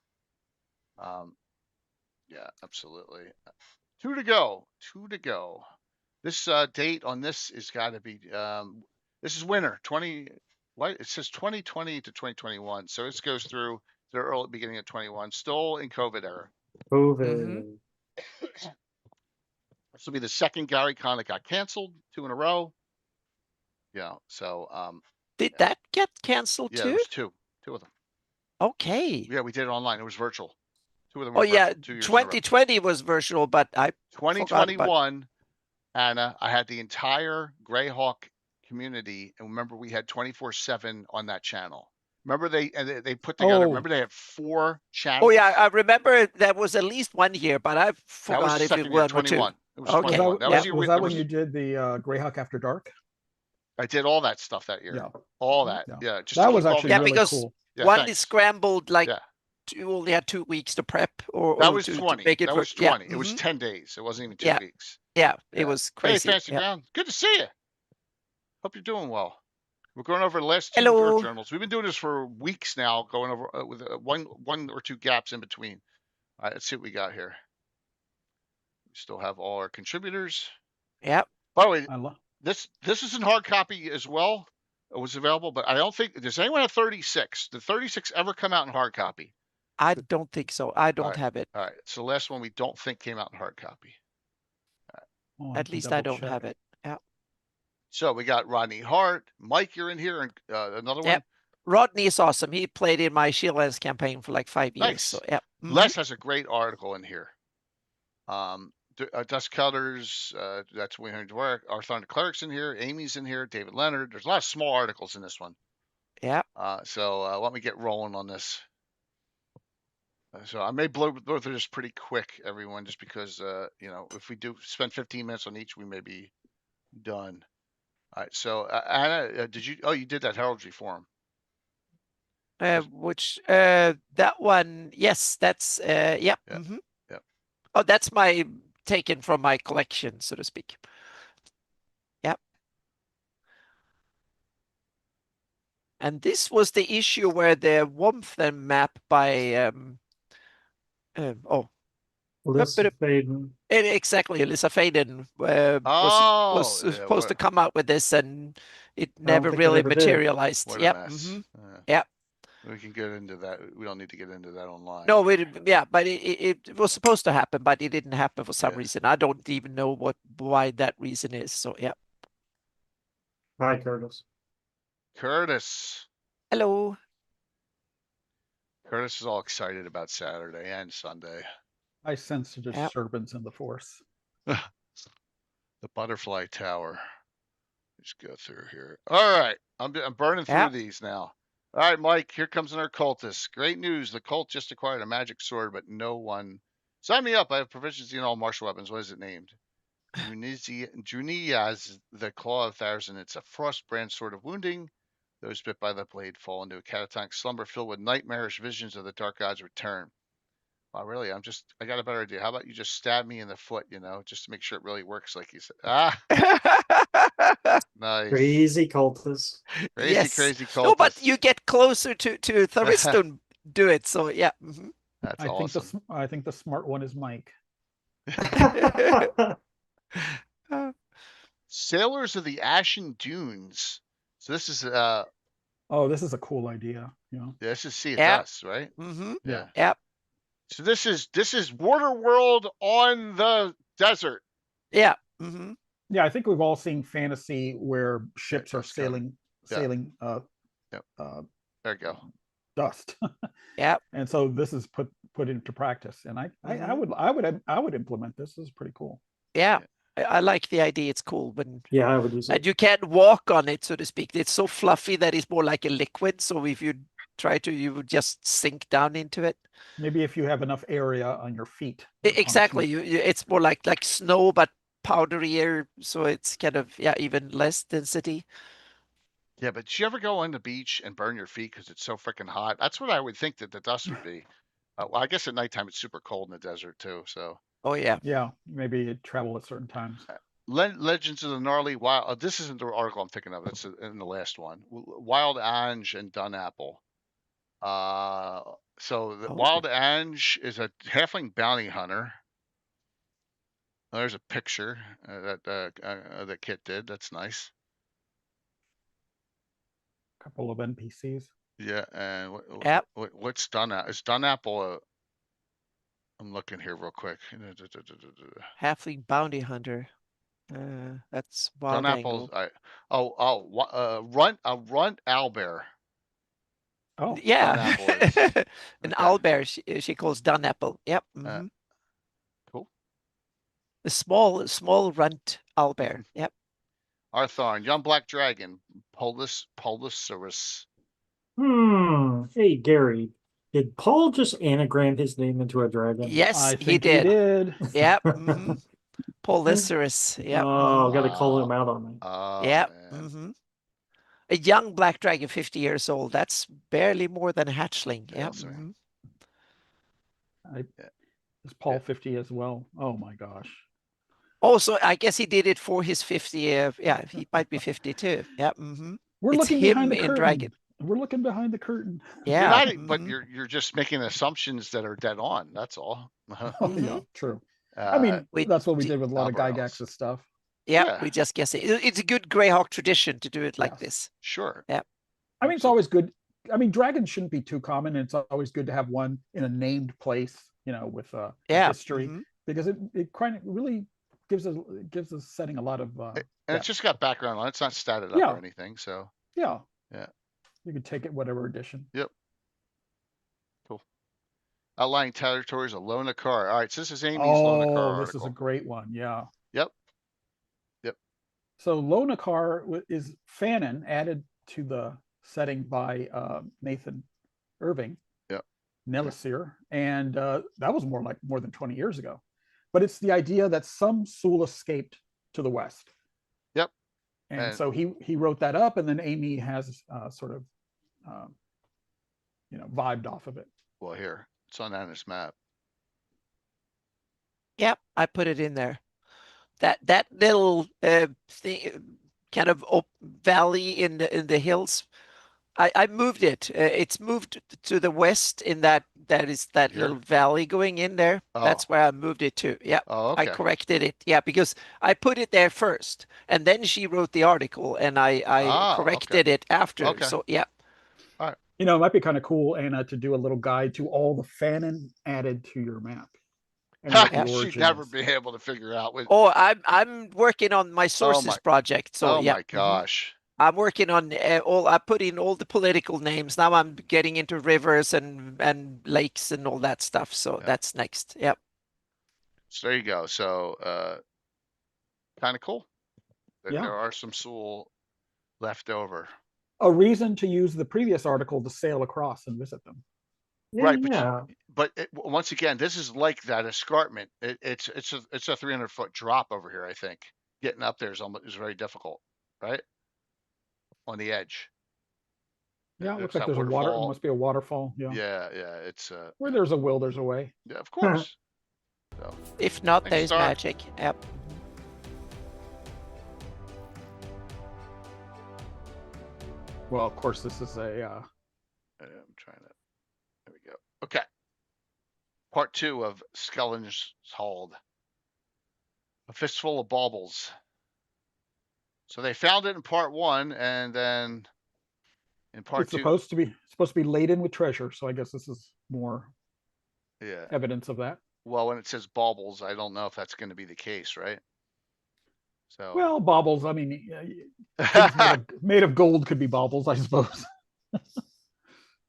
B: yeah, absolutely. 2 to go. 2 to go. This date on this is got to be. This is winter 20. What it says 2020 to 2021. So it goes through the early beginning of 21. Still in COVID era.
E: COVID.
B: This will be the second Gary Con that got canceled, 2 in a row. Yeah. So
A: Did that get canceled
B: yeah,
A: too?
B: there was 2 of them.
A: Okay.
B: Yeah, we did it online. It was virtual. 2 of them
A: Oh
B: were
A: yeah,
B: virtual, 2 years in a row.
A: 2020 was virtual, but I forgot about
B: 2021, Anna, I had the entire GREYHAWK community, and remember we had 24/7 on that channel. Remember they put together.
F: Oh.
B: Remember they had 4 channels.
A: Oh yeah, I remember that was at least one year, but I
B: that was
A: forgot
B: the
A: if it
B: second year,
A: was
B: 21. It was
A: Okay.
B: 21. That
A: Yep.
F: Was that when you did the GREYHAWK After Dark?
B: I did all that stuff that year.
F: Yeah.
B: All that.
F: Yeah.
B: Yeah. Just
F: That
B: to
F: was
B: keep all
F: actually
B: the-
A: Yeah,
F: really
A: because
F: cool.
B: Yeah,
A: one
B: thanks.
A: is scrambled like
B: Yeah.
A: you only had 2 weeks to prep or
B: That was
A: to
B: 20.
A: make it
B: That
A: for
B: was 20.
A: yeah.
B: It was
A: mhm.
B: 10 days. It wasn't even 2
A: Yeah.
B: weeks.
A: Yeah,
B: Yeah.
A: it was
B: Hey,
A: crazy.
B: Fancy
A: Yeah.
B: Ground. Good to see you. Hope you're doing well. We're going over the last 2
A: Hello.
B: Earth Journals. We've been doing this for weeks now, going over with one or 2 gaps in between. All right, let's see what we got here. We still have all our contributors.
A: Yeah.
B: By the way, this is in hard copy as well. It was available, but I don't think does anyone have 36? Did 36 ever come out in hard copy?
A: I don't think so. I don't have it.
B: All right, so the last one we don't think came out in hard copy.
A: At least I don't have it. Yeah.
B: So we got Rodney Hart, Mike. You're in here, and another one.
A: Yep. Rodney is awesome. He played in my Shieldlands campaign for like 5 years.
B: Nice.
A: So yeah.
B: Les has a great article in here. Dust Cutters, that's William Dweck. Arthur the Cleric's in here. Amy's in here. David Leonard. There's a lot of small articles in this one.
A: Yeah.
B: So let me get rolling on this. So I may blow through this pretty quick, everyone, just because if we do spend 15 minutes on each, we may be done. All right. So Anna, did you? Oh, you did that heraldry forum.
A: Which that one? Yes, that's yep.
B: Yep.
A: Yep. Oh, that's my taken from my collection, so to speak. Yep. And this was the issue where the Womfden map by
E: Alyssa Faden.
A: Exactly, Alyssa Faden was supposed to come out with this, and it never really materialized. Yep. Yep.
B: We can get into that. We don't need to get into that online.
A: No, but it was supposed to happen, but it didn't happen for some reason. I don't even know why that reason is. So yeah.
E: Hi, Curtis.
B: Curtis.
A: Hello.
B: Curtis is all excited about Saturday and Sunday.
F: I sense a disturbance in the force.
B: The butterfly tower. Just go through here. All right. I'm burning through these now. All right, Mike, here comes another cultist. Great news. The cult just acquired a magic sword, but no one. Sign me up. I have proficiency in all martial weapons. What is it named? Druniaz, the Claw of Tharzan. It's a frost-brand sword of wounding. Those bit by the blade fall into a catatonic slumber filled with nightmarish visions of the dark god's return. Oh, really? I got a better idea. How about you just stab me in the foot, just to make sure it really works like you said. Ah, nice.
E: Crazy cultists.
B: Crazy,
A: Yes.
B: crazy
A: No, but
B: cultists.
A: you get closer to Thuriston do it. So yeah.
B: That's
F: I think
B: awesome.
F: I think the smart one is Mike.
B: Sailors of the Ashen Dunes. So this is
F: Oh, this is a cool idea.
B: this is see it
A: Yeah.
B: does, right?
F: Yeah.
A: Yep.
B: So this is Water World on the desert.
A: Yeah.
F: Yeah, I think we've all seen fantasy where ships are
B: that's kind
F: sailing
B: Yep. There you go.
F: dust.
A: Yep.
F: And so this is put into practice. And I would implement this. This is pretty cool.
A: Yeah. I like the idea. It's cool when
E: Yeah, I would use it.
A: and you can't walk on it, so to speak. It's so fluffy that it's more like a liquid. So if you try to, you would just sink down into it.
F: Maybe if you have enough area on your feet.
A: Exactly. It's more like snow, but powderier. So it's kind of even less density.
B: Yeah, but did you ever go on the beach and burn your feet because it's so freaking hot? That's what I would think that the dust would be. Well, I guess at nighttime it's super cold in the desert too. So
A: Oh yeah.
F: Yeah, maybe travel at certain times.
B: Legends of the Gnarly Wild. This isn't the article I'm thinking of. It's in the last one. Wild Ange and Dunapple. So the Wild Ange is a halfling bounty hunter. There's a picture that Kit did. That's nice.
F: A couple of NPCs.
B: Yeah, and
A: Yep.
B: what's Dunapple? Is Dunapple a? I'm looking here real quick.
A: Halfling bounty hunter. That's wild
B: Dunapple's.
A: angle.
B: Runt owlbear.
F: Oh,
A: Yeah.
B: Dunapple is.
A: An
B: Okay.
A: owlbear. She calls Dunapple. Yep.
B: Cool.
A: The small runt owlbear. Yep.
B: Arthorn, young black dragon, Polusaurus.
E: Hey, Gary. Did Paul just anagram his name into a dragon?
A: Yes,
F: I
A: he
F: think
A: did.
F: he did.
A: Yep. Polusaurus. Yep.
E: Oh, got to call him out on that.
B: Oh,
A: Yep.
B: man.
A: A young black dragon, 50 years old. That's barely more than a hatchling. Yep.
F: Is Paul 50 as well? Oh my gosh.
A: Oh, so I guess he did it for his 50. Yeah, he might be 52. Yep.
F: We're
A: It's
F: looking
A: him
F: behind the
A: in
F: curtain.
A: Dragon.
F: We're looking behind the curtain.
A: Yeah.
B: You're not, but you're just making assumptions that are dead on. That's all.
F: Oh, yeah, true. I mean, that's what we did with a lot of Gygax's stuff.
A: Yeah, we just guess it. It's a good Greyhawk tradition to do it like this.
B: Sure.
A: Yeah.
F: I mean, it's always good. I mean, dragons shouldn't be too common. And it's always good to have one in a named place, with a history, because it kind of really gives a setting a lot of.
B: And it's just got background on it. It's not statted up or anything. So
F: yeah,
B: yeah,
F: you could take it whatever edition.
B: Yep. Cool. Outlying territories of Lonakar. All right, so this is Amy's Lonakar article.
F: This is a great one. Yeah.
B: Yep.
F: So Lonakar is Fanon added to the setting by Nathan Irving.
B: Yep.
F: Nelisir, and that was more than 20 years ago. But it's the idea that some Sul escaped to the west.
B: Yep.
F: And so he wrote that up, and then Amy has sort of vibed off of it.
B: Well, here it's on Anna's map.
A: Yep, I put it in there. That little thing, kind of valley in the hills. I moved it. It's moved to the west in that here? Little valley going in there.
B: Oh.
A: That's where I moved it to. Yeah.
B: Oh, okay.
A: I corrected it. Yeah, because I put it there first, and then she wrote the article, and I corrected it after.
B: Okay.
A: So yeah.
B: All right.
F: It might be kind of cool, Anna, to do a little guide to all the Fanon added to your map.
B: She'd never be able to figure out.
A: Oh, I'm working on my sources project. So
B: my gosh.
A: I'm working on I put in all the political names. Now I'm getting into rivers and lakes and all that stuff. So that's next. Yep.
B: So there you go. So kind of cool.
F: Yeah.
B: There are some Sul left over.
F: A reason to use the previous article to sail across and visit them.
B: Right, but once again, this is like that escarpment. It's a 300-foot drop over here. I think getting up there is very difficult, right? On the edge.
F: Yeah, it looks
B: There's
F: like
B: that
F: there's a water. It
B: waterfall.
F: must be a waterfall. Yeah.
B: Yeah. It's
F: Where there's a will, there's a way.
B: yeah, of course. So,
A: If not,
B: thanks,
A: there's
B: Star.
A: magic. Yep.
F: Well, of course, this is a.
B: I'm trying to. There we go. Okay. Part 2 of Skellin's Hold. A fistful of baubles. So they found it in part 1, and then in part
F: It's
B: 2.
F: supposed to be laden with treasure. So I guess this is more.
B: Yeah.
F: Evidence of that.
B: Well, when it says baubles, I don't know if that's going to be the case, right? So.
F: Well, baubles. I mean, things made of gold could be baubles, I suppose.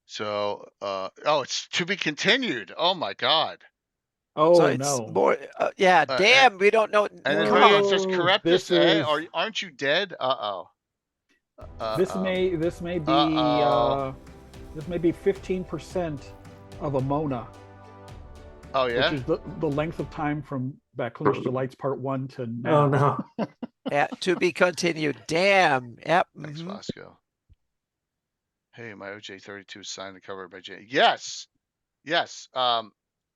B: So, it's to be continued. Oh my God.
F: Oh
A: So it's
F: no!
A: more. Yeah. Damn. We don't know.
B: And
A: Come
B: then
A: on.
B: it says correct
F: This
B: this.
F: is-
B: Aren't you dead?
F: This may be this may be 15% of a Mona,
B: Oh yeah.
F: which is the length of time from Backlin's Delights Part 1 to now.
E: Oh no.
A: Yeah. To be continued. Damn. Yep.
B: Thanks,
A: mhm.
B: Vasco. Hey, my OJ32 is signed and covered by Jay. Yes.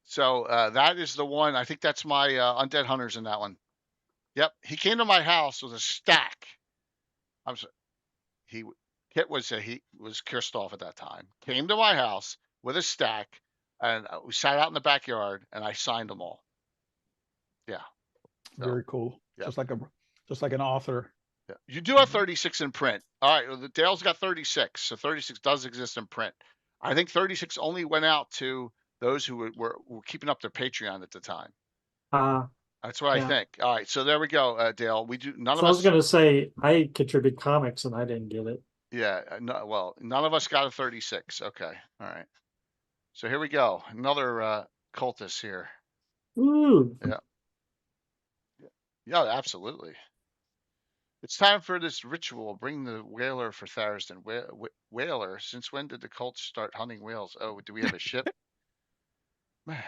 B: So that is the one. I think that's my Undead Hunters in that one. Yep. He came to my house with a stack. I'm sorry. Kit was Kirstoff at that time. Came to my house with a stack, and we sat out in the backyard, and I signed them all. Yeah. So,
F: Very cool.
B: yeah.
F: Just like an author.
B: Yeah. You do have 36 in print. All right. Well, Dale's got 36, so 36 does exist in print. I think 36 only went out to those who were keeping up their Patreon at the time. That's what I think. All right, so there we go, Dale. We do none of us.
E: I was gonna say I contribute comics and I didn't get it.
B: Yeah. Well, none of us got a 36. Okay. All right. So here we go. Another cultist here.
E: Ooh.
B: Yeah. Yeah, absolutely. It's time for this ritual. Bring the whaler for Thariston. Whaler, since when did the cult start hunting whales? Oh, do we have a ship?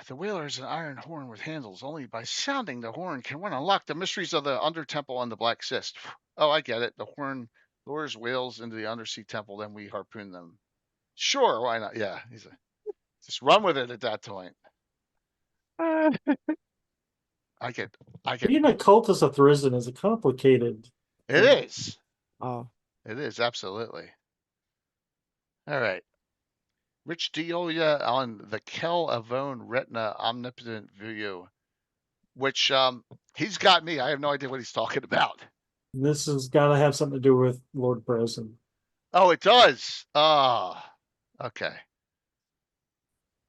B: The whaler is an iron horn with handles. Only by sounding the horn can one unlock the mysteries of the Under Temple and the Black Cyst. Oh, I get it. The horn lures whales into the undersea temple, then we harpoon them. Sure, why not? Yeah, just run with it at that point. I get.
E: Being a cultist of Tharizdun is a complicated.
B: It is.
A: Oh.
B: It is absolutely. All right. Rich Diolia on the Kel Avone Retina Omnipotent View, which he's got me. I have no idea what he's talking about.
E: This has got to have something to do with Lord Bresson.
B: Oh, it does. Okay.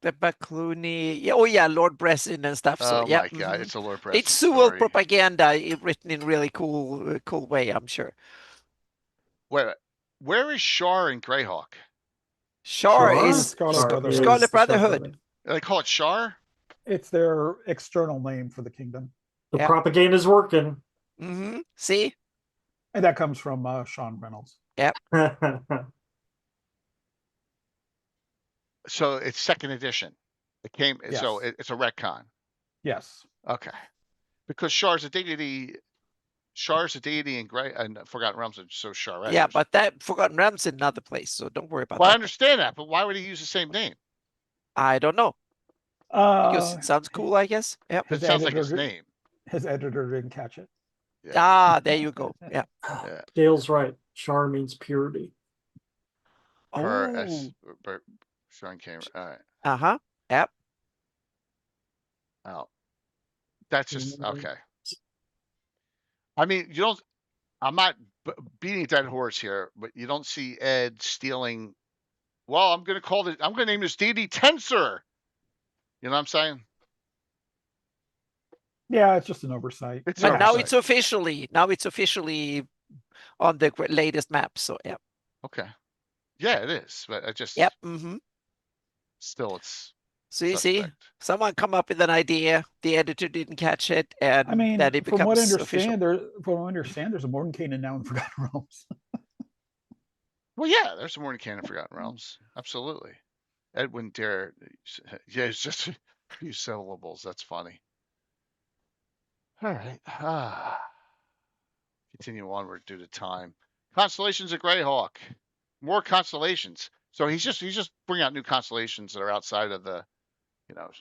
A: The Bacloony. Yeah, oh yeah, Lord Bresson and stuff. So
B: Oh
A: yeah.
B: my God, it's a Lord Bresson
A: It's Sewell
B: story.
A: propaganda written in really cool way, I'm sure.
B: Wait, where is Shar and Greyhawk?
A: Shar is
F: Scarlet
A: Brotherhood.
B: They call it Shar?
F: It's their external name for the kingdom.
E: The propaganda's working.
A: Mm-hmm. See?
F: And that comes from Sean Reynolds.
A: Yep.
B: So it's second edition. It came.
F: Yes.
B: So it's a retcon.
F: Yes.
B: Okay. Because Shar's a deity. Shar's a deity in Forgotten Realms, and so Shar.
A: Yeah, but that Forgotten Realms in another place, so don't worry about
B: that.
A: I
B: understand that, but why would he use the same name?
A: I don't know. Because it sounds cool, I guess. Yep.
B: It sounds like his name.
F: His editor didn't catch it.
A: Yeah. There you go. Yeah.
E: Dale's right. Shar means purity.
B: Sean came. All right.
A: Uh-huh. Yep.
B: Oh. That's just okay. I mean, you don't. I'm not beating a dead horse here, but you don't see Ed stealing. Well, I'm going to name this deity Tensor. You know what I'm saying?
F: Yeah, it's just an oversight.
A: But now it's officially on the latest map. So yeah.
B: Okay. Yeah, it is. But I just.
A: Yep. Mm-hmm.
B: Still, it's.
A: So you see, someone come up with an idea, the editor didn't catch it, and
F: I mean,
A: then it becomes
F: from what I
A: understand,
F: there's a Mordenkainen now in Forgotten Realms.
B: Well, yeah, there's a Mordenkainen in Forgotten Realms. Absolutely. Edwin Dare. Yeah, it's just a few syllables. That's funny. All right. Continue onward due to time. Constellations of Greyhawk. More constellations. So he's just bringing out new constellations that are outside of the,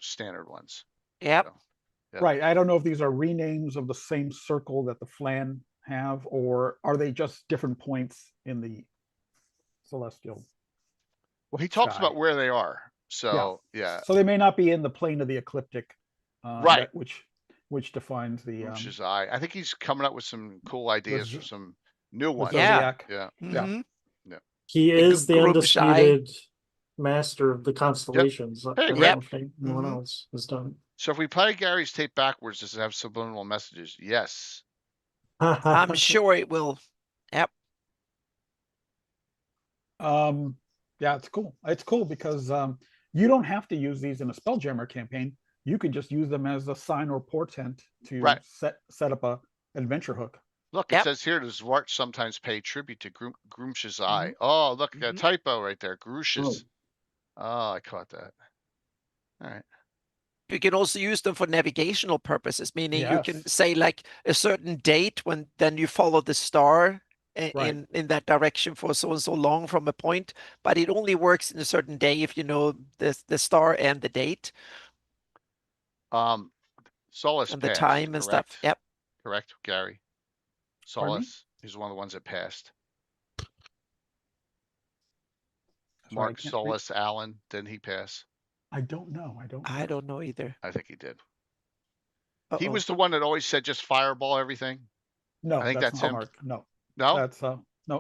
B: standard ones.
A: Yep.
B: So, yeah.
F: Right. I don't know if these are renames of the same circle that the Flan have, or are they just different points in the celestial?
B: Well, he talks
F: Sky.
B: about where they are. So yeah.
F: So they may not be in the plane of the ecliptic,
B: Right.
F: which defines the
B: Which is I think he's coming up with some cool ideas for some new
F: the
B: ones.
F: zodiac.
B: Yeah.
A: Mm-hmm.
E: He
A: The
E: is the
A: Grumsh Eye.
E: undisputed master of the constellations.
B: Hey,
E: I
B: great.
E: don't think anyone else has done.
B: So if we play Gary's tape backwards, does it have subliminal messages? Yes.
A: I'm sure it will. Yep.
F: Yeah, it's cool. It's cool because you don't have to use these in a Spelljammer campaign. You can just use them as a sign or portent to set up a adventure hook.
B: Look, it says here, does Zwart sometimes pay tribute to Grumsh's eye? Oh, look, a typo right there. Grushes. Oh, I caught that. All right.
A: You can also use them for navigational purposes, meaning you can
F: Yes.
A: say like a certain date when then you follow the star in that direction for so and so long from a point, but it only works in a certain day if you know the star and the date
B: Solace
A: and the
B: passed,
A: time and stuff. Yep.
B: Correct, Gary. Solace. He's one of the ones that passed. Mark Solis Allen, didn't he pass?
F: I don't know.
A: I don't know either.
B: I think he did.
A: Uh-oh.
B: He was the one that always said just fireball everything.
F: No,
B: I think that's
F: not
B: him.
F: Mark. No.
B: No?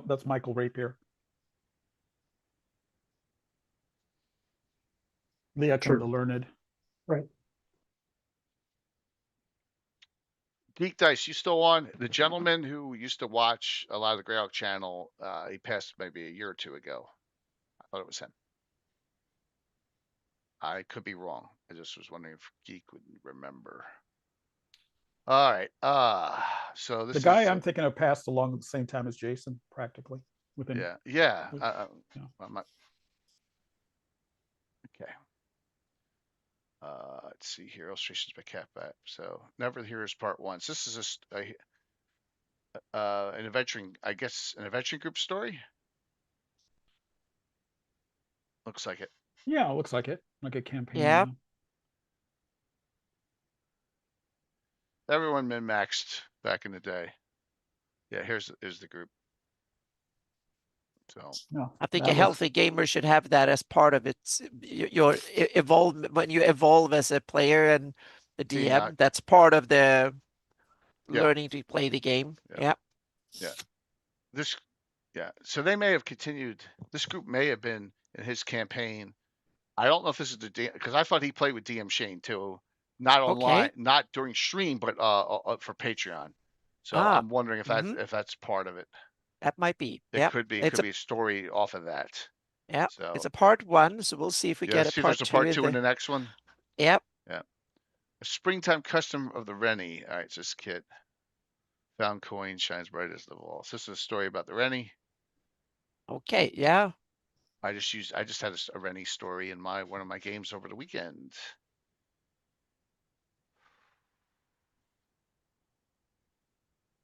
F: That's Michael Rapier. The Echo of the Learned.
E: Right.
B: Geek Dice, you still on? The gentleman who used to watch a lot of the GREYHAWK channel, he passed maybe a year or two ago. I thought it was him. I could be wrong. I just was wondering if Geek would remember. All right. So this
F: the guy I'm thinking of passed along at the same time as Jason, practically.
B: Yeah. Okay. Let's see here. Illustrations by Catbat. So Never the Heroes Part 1. So this is an adventuring, I guess, an adventuring group story. Looks like it.
F: Yeah, it looks like it. Like a campaign.
A: Yeah.
B: Everyone min-maxed back in the day. Yeah, here's the group. So
A: I think a healthy gamer should have that as part of its your evolve when you evolve as a player and the DM. That's part of the learning to play the game. Yeah.
B: So they may have continued. This group may have been in his campaign. I don't know if this is the DM, because I thought he played with DM Shane too, not online, not during stream, but for Patreon. So I'm wondering if that's part of it.
A: That might be.
B: It could be. It could be a story off of that.
A: Yeah.
B: So
A: it's a part 1, so we'll see if we get a part 2.
B: There's a part 2 in the next one.
A: Yep.
B: Yeah. A springtime custom of the Rennie. All right, so this kit. Found coin shines bright as the wall. So this is a story about the Rennie.
A: Okay. Yeah.
B: I just had a Rennie story in one of my games over the weekend.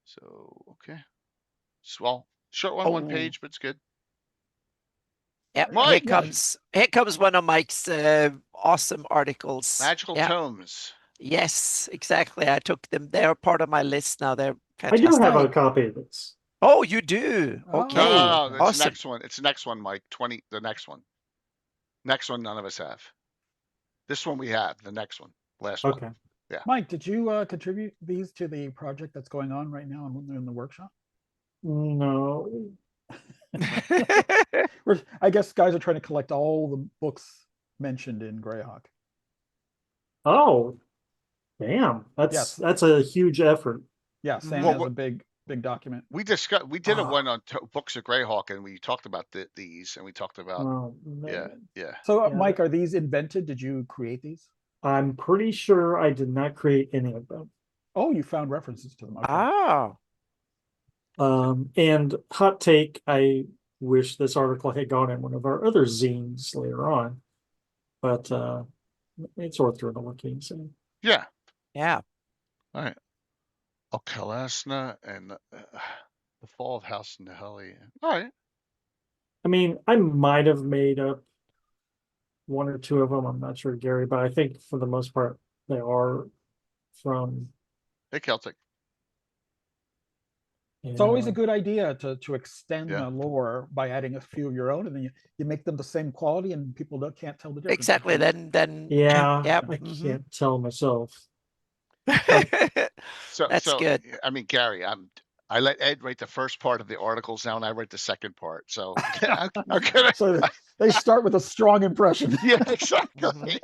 B: So okay. Well, short one page, but it's good.
A: Yep. Here comes one of Mike's awesome articles.
B: Magical Tomes.
A: Yes, exactly. I took them. They're part of my list now. They're fantastic.
E: I do have a copy of this.
A: Oh, you do? Okay.
B: No, it's
A: awesome.
B: the next one. It's the next one, Mike. The next one. Next one, none of us have. This one we have. The next one. Last one.
E: Okay.
B: Yeah.
F: Mike, did you contribute these to the project that's going on right now in the workshop?
E: No.
F: I guess guys are trying to collect all the books mentioned in GREYHAWK.
E: Oh, damn! That's a huge effort.
F: Yeah, Sam has a big document.
B: We did a one on books of GREYHAWK, and we talked about these, and we talked about yeah.
F: So, Mike, are these invented? Did you create these?
E: I'm pretty sure I did not create any of them.
F: Oh, you found references to them. Okay.
E: And hot take, I wish this article had gone in one of our other zines later on, but it's Oerth Journal looking. So
B: yeah.
A: All
B: right. Kalasna and the fall of House Naheli. All right.
E: I mean, I might have made up one or two of them. I'm not sure, Gary, but I think for the most part they are from.
B: Hey, Celtic.
F: It's always a
E: Yeah.
F: good idea to extend
B: Yeah.
F: the lore by adding a few of your own, and then you make them the same quality, and people can't tell the difference.
A: Exactly. Then
E: Yeah,
A: yep.
E: I can't tell myself.
A: That's good.
B: I mean, Gary, I let Ed write the first part of the articles now, and I write the second part. So I'm gonna.
F: So they start with a strong impression.
B: Yeah, exactly.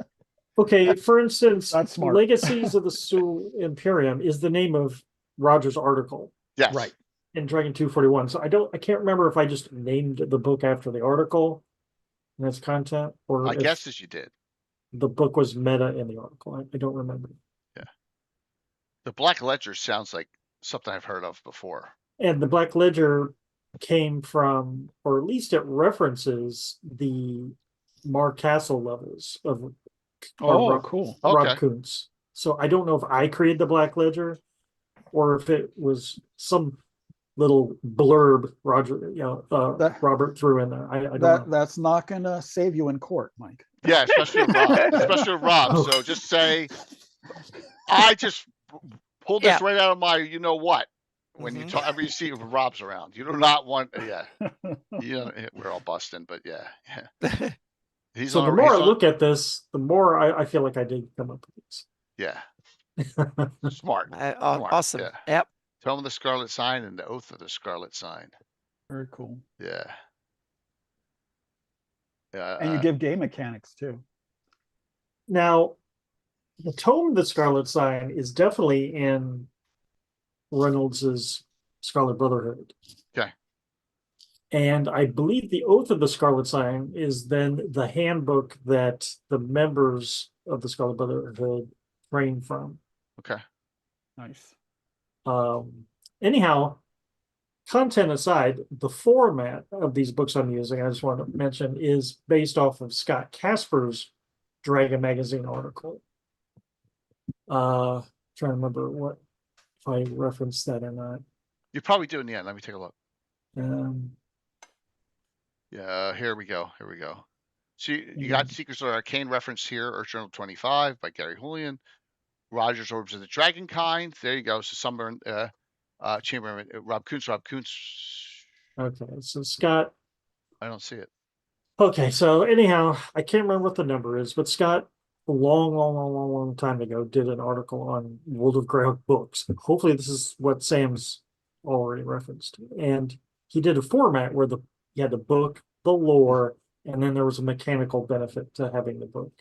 E: Okay, for instance,
F: That's smart.
E: Legacies of the Sul Imperium is the name of Roger's article
B: Yes.
F: Right.
E: in Dragon 241. So I can't remember if I just named the book after the article and its content, or
B: My
E: if
B: guess is you did.
E: the book was meta in the article. I don't remember.
B: Yeah. The Black Ledger sounds like something I've heard of before.
E: And the Black Ledger came from, or at least it references the Mar Castle levels of
F: Cool.
E: Rob
B: Okay.
E: Kuntz. So I don't know if I created the Black Ledger or if it was some little blurb Robert threw in there. I don't know.
F: That's not gonna save you in court, Mike.
B: Yeah, especially with Rob. Especially with Rob.
E: Oh.
B: So just say, I just pulled this right out of my, you know what? When you talk, every you see Rob's around, you do not want. Yeah, we're all busting, but yeah. He's
E: so
B: on,
E: the more I
B: he's on,
E: look at this, the more I feel like I did come up with these.
B: Yeah. Smart. Smart.
A: Awesome.
B: Yeah.
A: Yep.
B: Tome of the Scarlet Sign and the Oath of the Scarlet Sign.
F: Very cool.
B: Yeah. Yeah.
F: And you give game mechanics too.
E: Now, the Tome of the Scarlet Sign is definitely in Reynolds's Scarlet Brotherhood.
B: Okay.
E: And I believe the Oath of the Scarlet Sign is then the handbook that the members of the Scarlet Brotherhood train from.
B: Okay.
F: Nice.
E: Anyhow, content aside, the format of these books I'm using, I just want to mention, is based off of Scott Casper's Dragon Magazine article. Trying to remember what if I referenced that or not.
B: You probably do in the end. Let me take a look.
E: Um,
B: Yeah, here we go. Here we go. So you got Secrets of Arcane reference here, Earth Journal 25 by Gary Julian. Roger's Orbs of the Dragonkind. There you go. So somewhere Chamberlain, Rob Kuntz.
E: okay, so Scott.
B: I don't see it.
E: Okay, so anyhow, I can't remember what the number is, but Scott, a long time ago, did an article on World of GREYHAWK books. Hopefully, this is what Sam's already referenced. And he did a format where you had the book, the lore, and then there was a mechanical benefit to having the book.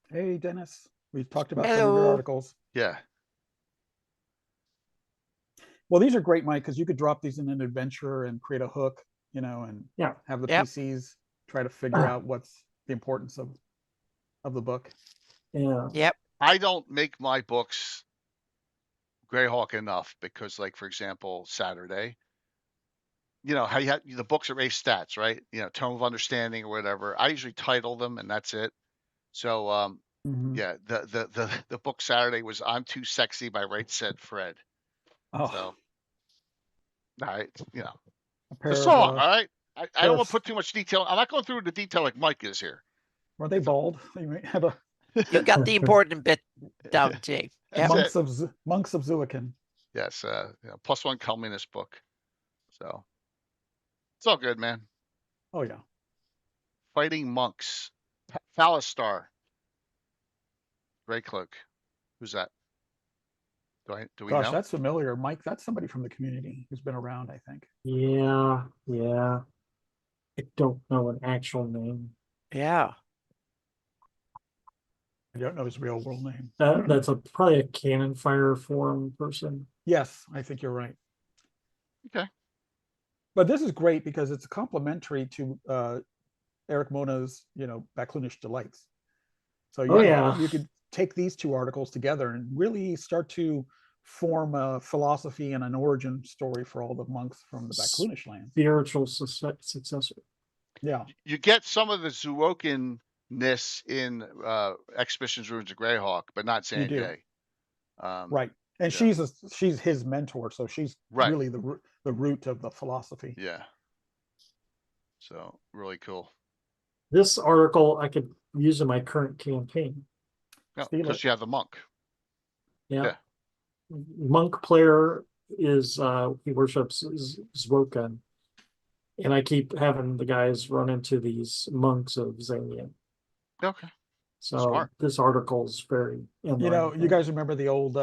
F: Hey, Dennis. We talked about some of your articles.
B: Yeah.
F: Well, these are great, Mike, because you could drop these in an adventure and create a hook, and have the PCs try to figure out what's the importance of the book.
E: Yeah.
A: Yep.
B: I don't make my books GREYHAWK enough because, like, for example, Saturday, how you have the books are race stats, right? Tome of Understanding or whatever. I usually title them and that's it. So, yeah, the book Saturday was I'm Too Sexy by Right Said Fred.
F: Oh.
B: So, all right,
F: the
B: song, all right? I don't want to put too much detail. I'm not going through the detail like Mike is here.
F: Were they bald? You may have a.
A: You got the important bit down, Jay.
F: Yep. Monks of Zuikin.
B: Yes, +1 Culminus book. So it's all good, man.
F: Oh yeah.
B: Fighting Monks, Phalistar, Grey Cloak. Who's that? Do we know?
F: Gosh, that's familiar, Mike. That's somebody from the community who's been around, I think.
E: Yeah. I don't know an actual name.
A: Yeah.
F: I don't know his real world name.
E: That's probably a Cannon Fire Forum person.
F: Yes, I think you're right.
B: Okay.
F: But this is great because it's complementary to Eric Mona's, Backloonish Delights. So you could take these two articles together and really start to form a philosophy and an origin story for all the monks from the Backloonish land.
E: Spiritual successor.
F: Yeah.
B: You get some of the Zuokin-ness in Expeditions Ruins of GREYHAWK, but not Sanjay.
F: Right. And she's his mentor, so she's really the root of the philosophy.
B: Yeah. So really cool.
E: This article I could use in my current campaign.
B: No,
F: Steal
B: because
F: it.
B: you have the monk.
E: Yeah.
B: Yeah.
E: Monk player is he worships Zwoken. And I keep having the guys run into these monks of Zania.
B: Okay.
E: So
B: Smart.
E: this article is very in
F: You
E: line
F: know,
E: with
F: you
E: that.
F: guys remember the old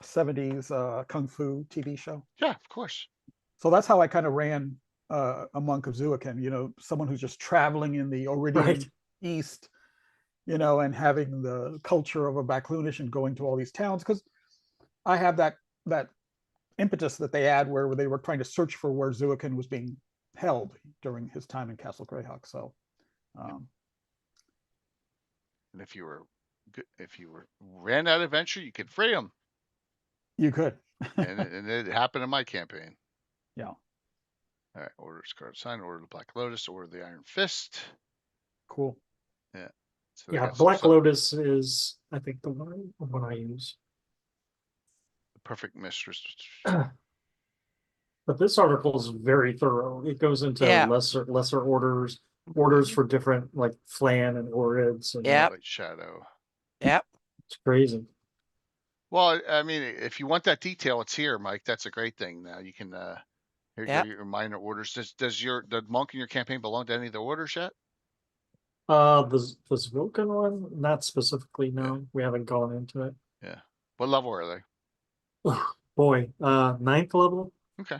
F: 70s kung fu TV show?
B: Yeah, of course.
F: So that's how I kind of ran a monk of Zuakin, you know, someone who's just traveling in the Oridian
E: Right.
F: East, you know, and having the culture of a Baclunish and going to all these towns. Because I have that impetus that they had where they were trying to search for where Zuakin was being held during his time in Castle Greyhawk. So
B: And if you ran that adventure, you could free him.
F: you could.
B: and it happened in my campaign.
F: Yeah.
B: All right. Order Scarlet Sign, order the Black Lotus, order the Iron Fist.
F: Cool.
B: Yeah. So they
E: Yeah,
B: got some
E: Black
B: stuff.
E: Lotus is I think the one I use.
B: The perfect mistress.
E: But this article is very thorough. It goes into
A: Yeah.
E: lesser orders for different like Flan and Orids and
A: Yeah.
B: White Shadow.
A: Yep.
E: it's crazy.
B: Well, I mean, if you want that detail, it's here, Mike. That's a great thing. Now you can here you
A: Yep.
B: go, your minor orders. Does the monk in your campaign belong to any of the orders yet?
E: The Zwoken one, not specifically, no. We haven't gone into it.
B: Yeah. What level are they?
E: Boy, 9th level.
B: Okay.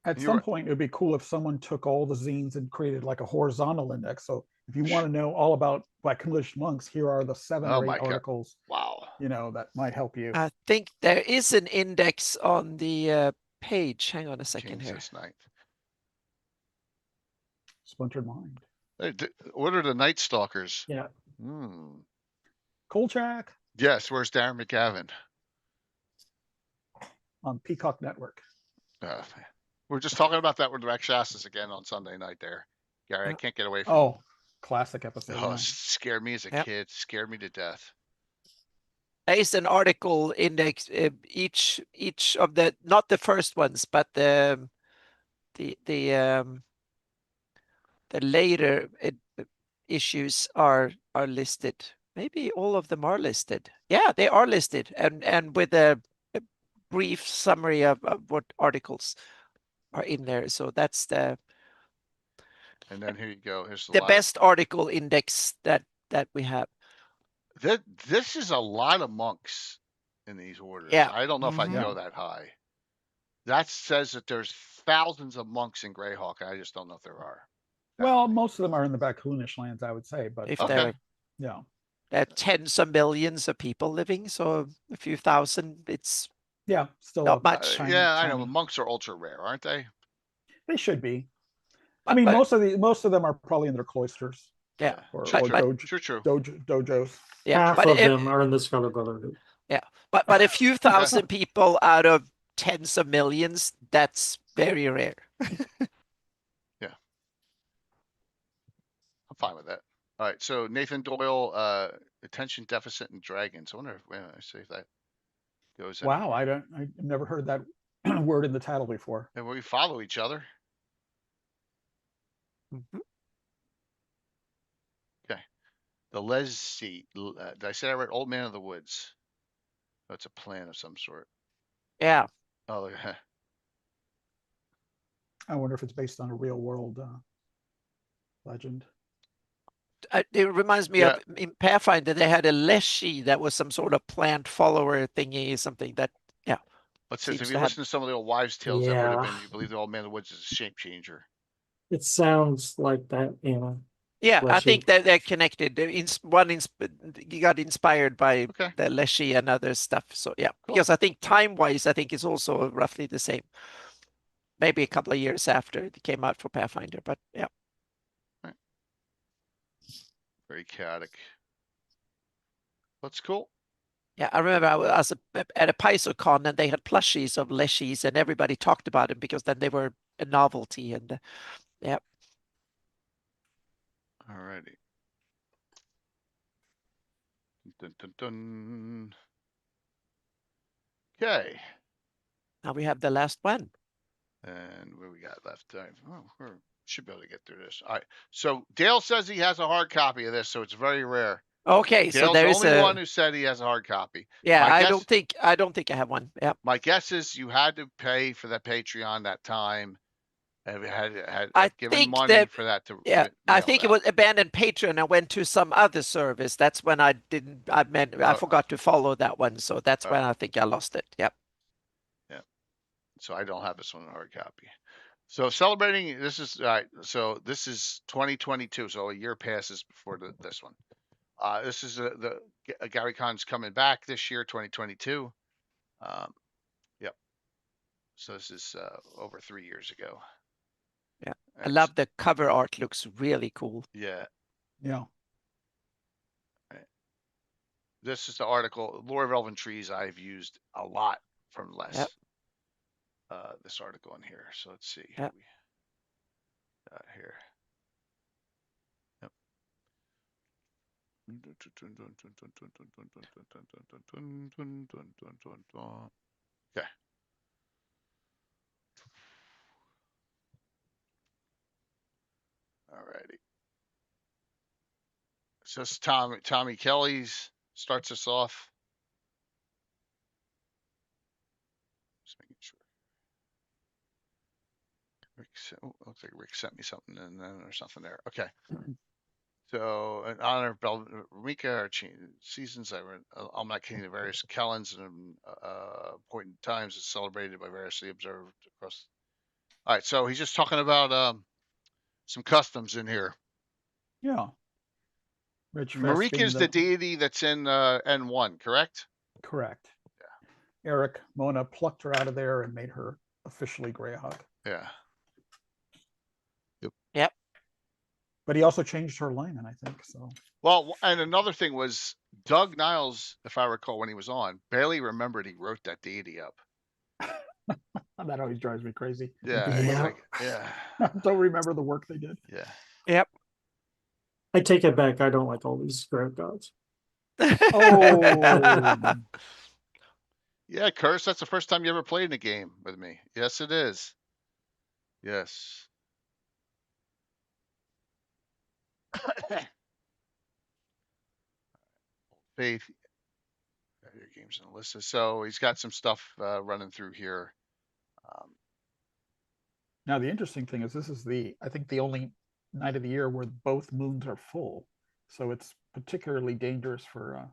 F: At
B: You're
F: some
B: right.
F: point, it would be cool if someone took all the zines and created like a horizontal index. So if you want to know all about Baclunish monks, here are the 7
B: Oh
F: or 8
B: my God.
F: articles,
B: Wow.
F: you know, that might help you.
A: I think there is an index on the page. Hang on a second
B: Change
A: here.
B: this ninth.
F: Splintered Mind.
B: Hey, order the Night Stalkers.
E: Yeah.
F: Kolchak
B: Yes. Where's Darren McGavin?
F: on Peacock Network.
B: We're just talking about that with Rex Shastas again on Sunday night there. Gary, I can't get away from
F: Oh, classic episode.
B: Oh,
F: Yeah.
B: scared me as a
A: Yep.
B: kid. Scared me to death.
A: There is an article index. Each of the, not the first ones, but the later issues are listed. Maybe all of them are listed. Yeah, they are listed, and with a brief summary of what articles are in there. So that's the
B: And then here you go. Here's
A: the best article index that we have.
B: This is a lot of monks in these orders.
A: Yeah.
B: I don't know if I can
F: Yeah.
B: go that high. That says that there's thousands of monks in Greyhawk. I just don't know if there are.
F: Well, most of them are in the Baclunish lands, I would say. But
A: If
B: Okay.
F: yeah,
A: there are tens of millions of people living, so a few thousand, it's
F: yeah, still
A: not much.
F: Tiny,
B: yeah, I know.
F: tiny.
B: But monks are ultra rare, aren't they?
F: They should be. I
A: But-
F: mean,
A: but-
F: most of them are probably in their cloisters
A: Yeah.
F: or,
B: True,
F: or
B: true.
F: dojo,
B: True, true.
F: dojos.
A: Yeah,
E: Half
A: but
E: of them are in the Scarlet Brotherhood.
A: but a few thousand people out of tens of millions, that's very rare.
B: I'm fine with that. All right. So Nathan Doyle, attention deficit and dragons. I wonder if that goes in.
F: Wow, I've never heard that word in the title before.
B: And we follow each other.
A: Mhm.
B: Okay. The Lessie. Did I say that right? Old Man of the Woods. That's a plan of some sort.
A: Yeah.
B: Oh,
F: I wonder if it's based on a real world legend.
A: It reminds me of in Pathfinder, they had a Leshy that was some sort of plant follower thingy, something that, yeah.
B: But since
A: Seems
B: if
A: to
B: you
A: have-
B: listen to some of the old wives' tales, that would have
E: Yeah.
B: been, you believe the Old Man of the Woods is a shape changer.
E: It sounds like that, Anna.
A: Yeah, I
E: Leshy.
A: think that they're connected. You got inspired by
B: Okay.
A: the Leshy and other stuff. So yeah,
B: Cool.
A: because I think time-wise, I think it's also roughly the same. Maybe a couple of years after it came out for Pathfinder, but yeah.
B: Very chaotic. That's cool.
A: Yeah, I remember I was at a PaizoCon and they had plushies of Leshies and everybody talked about them because then they were a novelty and yeah.
B: Alrighty. Dun, dun, dun. Okay.
A: Now we have the last one.
B: And where we got left? We should be able to get through this. All right. So Dale says he has a hard copy of this, so it's very rare.
A: Okay, so
B: Dale's
A: there
B: the
A: is
B: only
A: a
B: one who said he has a hard copy.
A: yeah.
B: My
A: I
B: guess,
A: don't think I have one. Yeah.
B: My guess is you had to pay for that Patreon that time.
A: I
B: given
A: think
B: money
A: that
B: for that to
A: yeah. I
B: mailed
A: think it
B: out.
A: was abandoned Patreon. I went to some other service. That's when I didn't. I forgot to follow that one. So that's when I think I lost it. Yep.
B: Yeah. So I don't have this one in hard copy. So celebrating, this is all right. So this is 2022. So a year passes before this one. This is the Gary Con's coming back this year, 2022. Yep. So this is over 3 years ago.
A: Yeah, I love the cover art. Looks really cool.
B: Yeah.
F: Yeah.
B: This is the article, Lore of Elven Trees. I've used a lot from Les.
A: Yep.
B: This article in here. So let's see.
A: Yep.
B: Here. Yep. Okay. Alrighty. So it's Tommy Kelly's starts us off. Just making sure. Looks like Rick sent me something and then there's something there. Okay. So, in honor of Belmika, our seasons, I'm not kidding, the various Kellens and important times is celebrated by variously observed across. All right, so he's just talking about some customs in here.
F: Yeah. Rich
B: Marika is the deity that's in N1, correct?
F: Correct. Yeah. Eric Mona plucked her out of there and made her officially GREYHAWK.
B: Yeah.
A: Yep.
F: But he also changed her alignment, I think. So.
B: Well, and another thing was Doug Niles, if I recall, when he was on, barely remembered he wrote that deity up.
F: That always drives me crazy.
B: Yeah.
E: Yeah.
B: Like, yeah.
F: Don't remember the work they did.
B: Yeah.
A: Yep.
E: I take it back. I don't like all these grave gods.
F: Oh.
B: Yeah, Curse, that's the first time you ever played in a game with me. Yes, it is. Yes. Faith. Your games and Alyssa. So he's got some stuff running through here.
F: Now the interesting thing is this is I think the only night of the year where both moons are full. So it's particularly dangerous for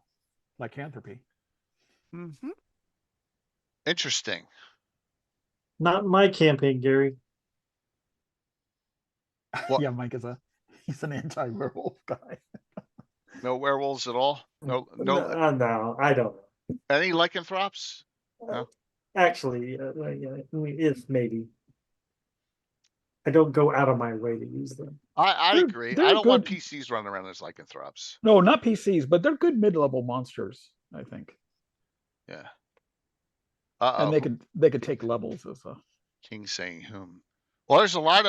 F: lycanthropy.
A: Mm-hmm.
B: Interesting.
E: Not my campaign, Gary.
B: What?
F: Yeah, Mike he's an anti-werewolf guy.
B: No werewolves at all? No,
E: No, I don't.
B: Any lycanthropes? No?
E: Actually, if maybe. I don't go out of my way to use them.
B: I agree. I don't want PCs running around as lycanthropes.
F: No, not PCs, but they're good mid-level monsters, I think.
B: Yeah.
F: And they could take levels as a
B: King saying whom. Well, there's a lot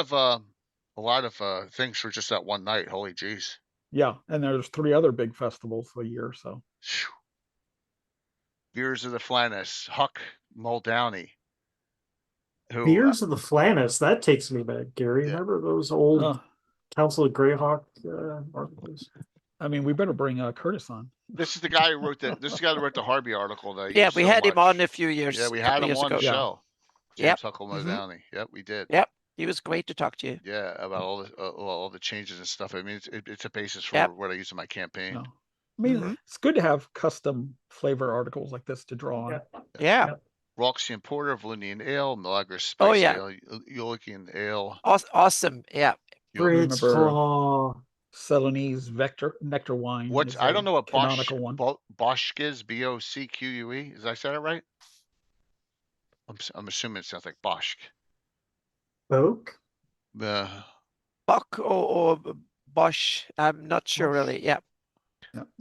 B: of things for just that one night. Holy jeez.
F: Yeah, and there's 3 other big festivals a year, so.
B: Beers of the Flannis, Huck Muldowney.
E: Beers of the Flannis, that takes me back, Gary. Yeah. Remember those old Council of GREYHAWK articles?
F: I mean, we better bring Curtis on.
B: This is the guy who wrote the Harvey article. That
A: we had him on a few years.
B: Yeah, we had him on the show. James Huckle Muldowney. Yep, we did.
A: Yep, he was great to talk to you.
B: Yeah, about all the changes and stuff. I mean, it's a basis for what I use in my campaign.
F: No. I mean, it's good to have custom flavor articles like this to draw on.
A: Yeah.
B: Roxy and Porter, Valunian Ale, Milagros Spice Ale, Ulican Ale.
A: Awesome. Yeah.
E: Bridge Claw.
F: Celanese Nectar Wine.
B: I don't know what Boschke is, Bocque. Is I said it right? I'm assuming it sounds like Boschke.
E: Boke?
A: Bock or Bosch. I'm not sure really. Yeah.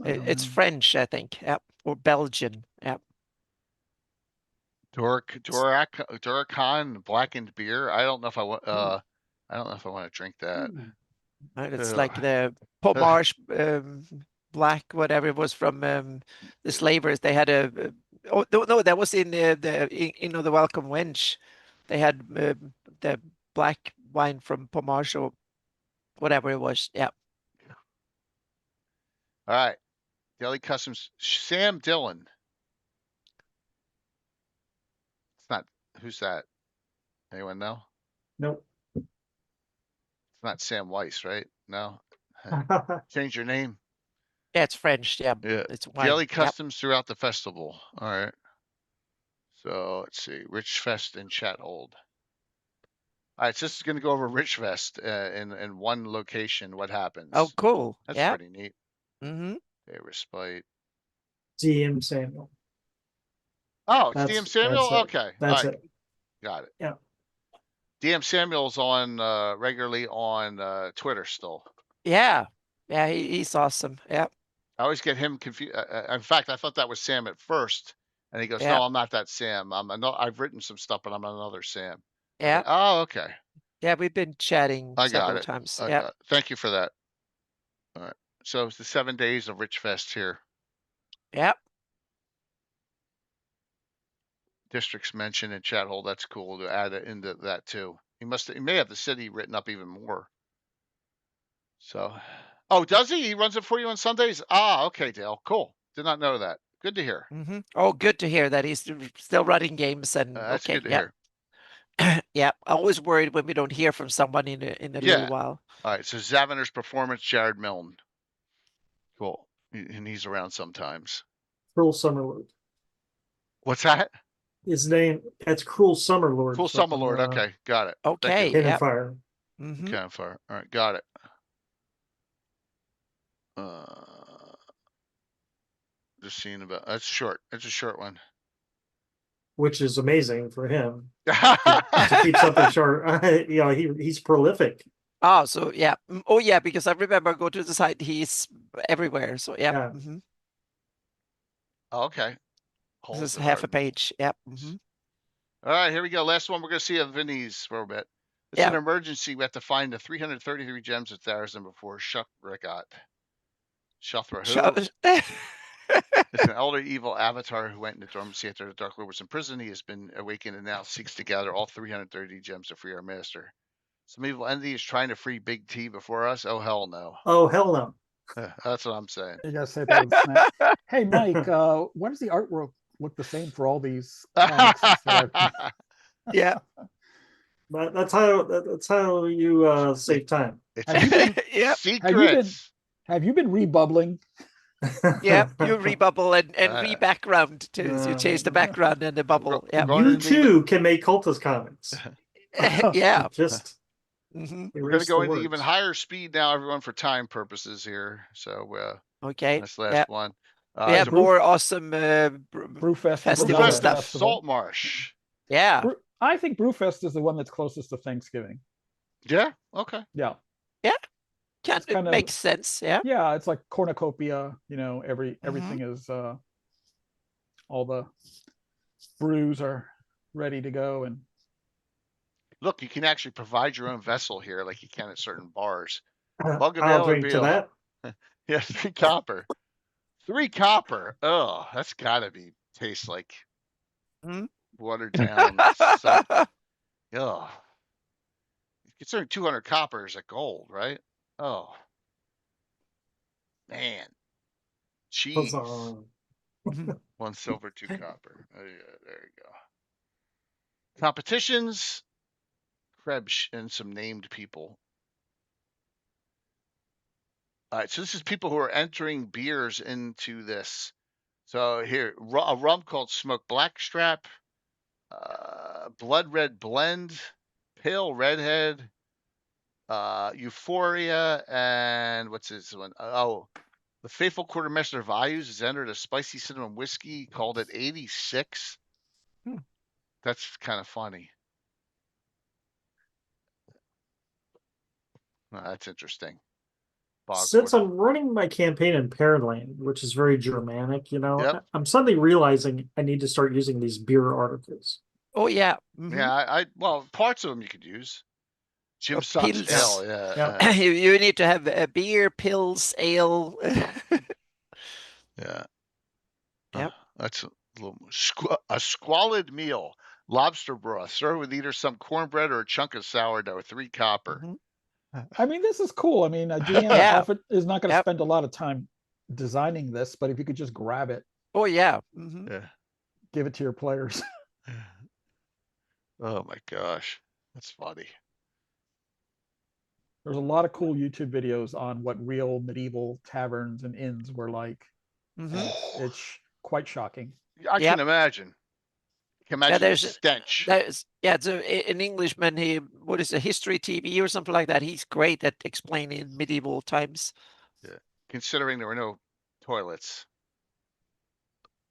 A: It's French, I think. Yeah. Or Belgian. Yeah.
B: Duracan blackened beer. I don't know if I want. I don't know if I want to drink that.
A: It's like the Pomarsh black, whatever it was from the slavers. They had no, that was in the Welcome Wench. They had the black wine from Pomage or whatever it was. Yeah.
B: All right. Daily Customs. Sam Dillon. It's not. Who's that? Anyone know?
E: Nope.
B: It's not Sam Weiss, right? No. Change your name.
A: Yeah, it's French. Yeah.
B: Yeah.
A: It's wine.
B: Daily
A: Yep.
B: Customs throughout the festival. All right. So let's see. Rich Fest in chat hold. All right, so this is going to go over Rich Fest in one location. What happens?
A: Oh, cool.
B: That's
A: Yeah.
B: pretty neat.
A: Mm-hmm.
B: Okay, respite.
E: DM Samuel.
B: Oh, it's DM Samuel?
E: That's it.
B: Okay.
E: That's
B: all right.
E: it.
B: Got it.
E: Yeah.
B: DM Samuel's on regularly on Twitter still.
A: Yeah. Yeah, he's awesome. Yeah.
B: I always get him confused. In fact, I thought that was Sam at first. And he goes,
A: Yeah.
B: no, I'm not that Sam. I've written some stuff, but I'm another Sam.
A: Yeah.
B: Okay. Oh, okay.
A: Yeah, we've been chatting
B: I got
A: several
B: it.
A: times.
B: I
A: Yeah.
B: got it. Thank you for that. All right. So it's the 7 days of Rich Fest here.
A: Yeah.
B: Districts mentioned in chat hole. That's cool to add it into that too. He may have the city written up even more. So, oh, does he? He runs it for you on Sundays? Ah, okay, Dale. Cool. Did not know that. Good to hear.
A: Mm-hmm. Oh, good to hear that he's still running games and
B: That's
A: okay.
B: good to hear.
A: Yeah. Always worried when we don't hear from someone in a little while.
B: All right. So Zaviner's Performance, Jared Milne. Cool. And he's around sometimes.
E: Cruel Summerlord.
B: What's that?
E: His name, that's Cruel Summerlord.
B: Cruel Summerlord. Okay, got it.
A: Okay.
E: Cannon Fire.
A: Mm-hmm.
B: Cannon Fire. All right, got it. Just seeing about that's short. It's a short one.
E: Which is amazing for him to keep something short. He's prolific.
A: Oh, so yeah. Oh, yeah, because I remember go to the site. He's everywhere. So yeah. Mm-hmm.
B: Oh, okay.
A: This is half a page. Yep.
B: Mm-hmm. All right, here we go. Last one. We're going to see a Vinny's for a bit. It's an emergency. We have to find the 333 gems at Tharazen before Shuthragot. Shuthra who? It's an elder evil avatar who went into dormancy after the Dark Lord was in prison. He has been awakened and now seeks to gather all 330 gems to free our master. Some evil entity is trying to free Big T before us. Oh, hell no.
E: Oh, hell no.
B: That's what I'm saying.
F: You gotta say that with a snap. Hey, Mike, why does the artwork look the same for all these comics?
A: Yeah.
E: But that's how you save time.
F: Have you been,
A: yep.
B: Secrets.
F: Have you been rebubbling?
A: Yeah, you rebubble and re-background too. So you change the background and the bubble. Yeah.
E: You too can make cultist comics.
A: Yeah.
E: Just
B: we're going to go into even higher speed now, everyone, for time purposes here. So
A: okay,
B: that's the last one.
A: We have more awesome
F: Brewfest
A: festival stuff.
B: Salt Marsh.
A: Yeah.
F: I think Brewfest is the one that's closest to Thanksgiving.
B: Yeah. Okay.
F: Yeah.
A: Yeah. Kind of makes sense. Yeah.
F: Yeah, it's like cornucopia. Everything is all the brews are ready to go. And
B: look, you can actually provide your own vessel here, like you can at certain bars.
E: I'll drink to that.
B: Yes, 3 copper. 3 copper. Oh, that's gotta taste like watered down. Oh, considering 200 copper is a gold, right? Oh, man. Cheese. 1 silver, 2 copper. Oh, yeah, there you go. Competitions. Krebs and some named people. All right, so this is people who are entering beers into this. So here, a rum called Smoke Blackstrap, Blood Red Blend, Pale Redhead, Euphoria, and what's this one? Oh, the Faithful Quartermaster of Ayus has entered a spicy cinnamon whiskey, called it 86. That's kind of funny. Oh, that's interesting.
E: Since I'm running my campaign in Pearland, which is very Germanic, I'm suddenly realizing I need to start using these beer articles.
A: Oh yeah.
B: Yeah, well, parts of them you could use. Jim Suck's ale,
A: yeah. You need to have a beer, pills, ale.
B: Yeah. That's a little a squalid meal. Lobster broth. Serve with either some cornbread or a chunk of sourdough. 3 copper.
F: I mean, this is cool. I mean, a DM
A: Yeah.
F: often is not going to
A: Yep.
F: spend a lot of time designing this, but if you could just grab it,
A: Oh yeah.
B: Yeah.
F: give it to your players.
B: Oh my gosh, that's funny.
F: There's a lot of cool YouTube videos on what real medieval taverns and inns were like. It's quite shocking.
B: I
A: Yep.
B: can imagine. I can
A: Yeah,
B: imagine the
A: there's
B: stench.
A: it's an Englishman. What is a history TV or something like that. He's great at explaining medieval times.
B: Yeah. Considering there were no toilets.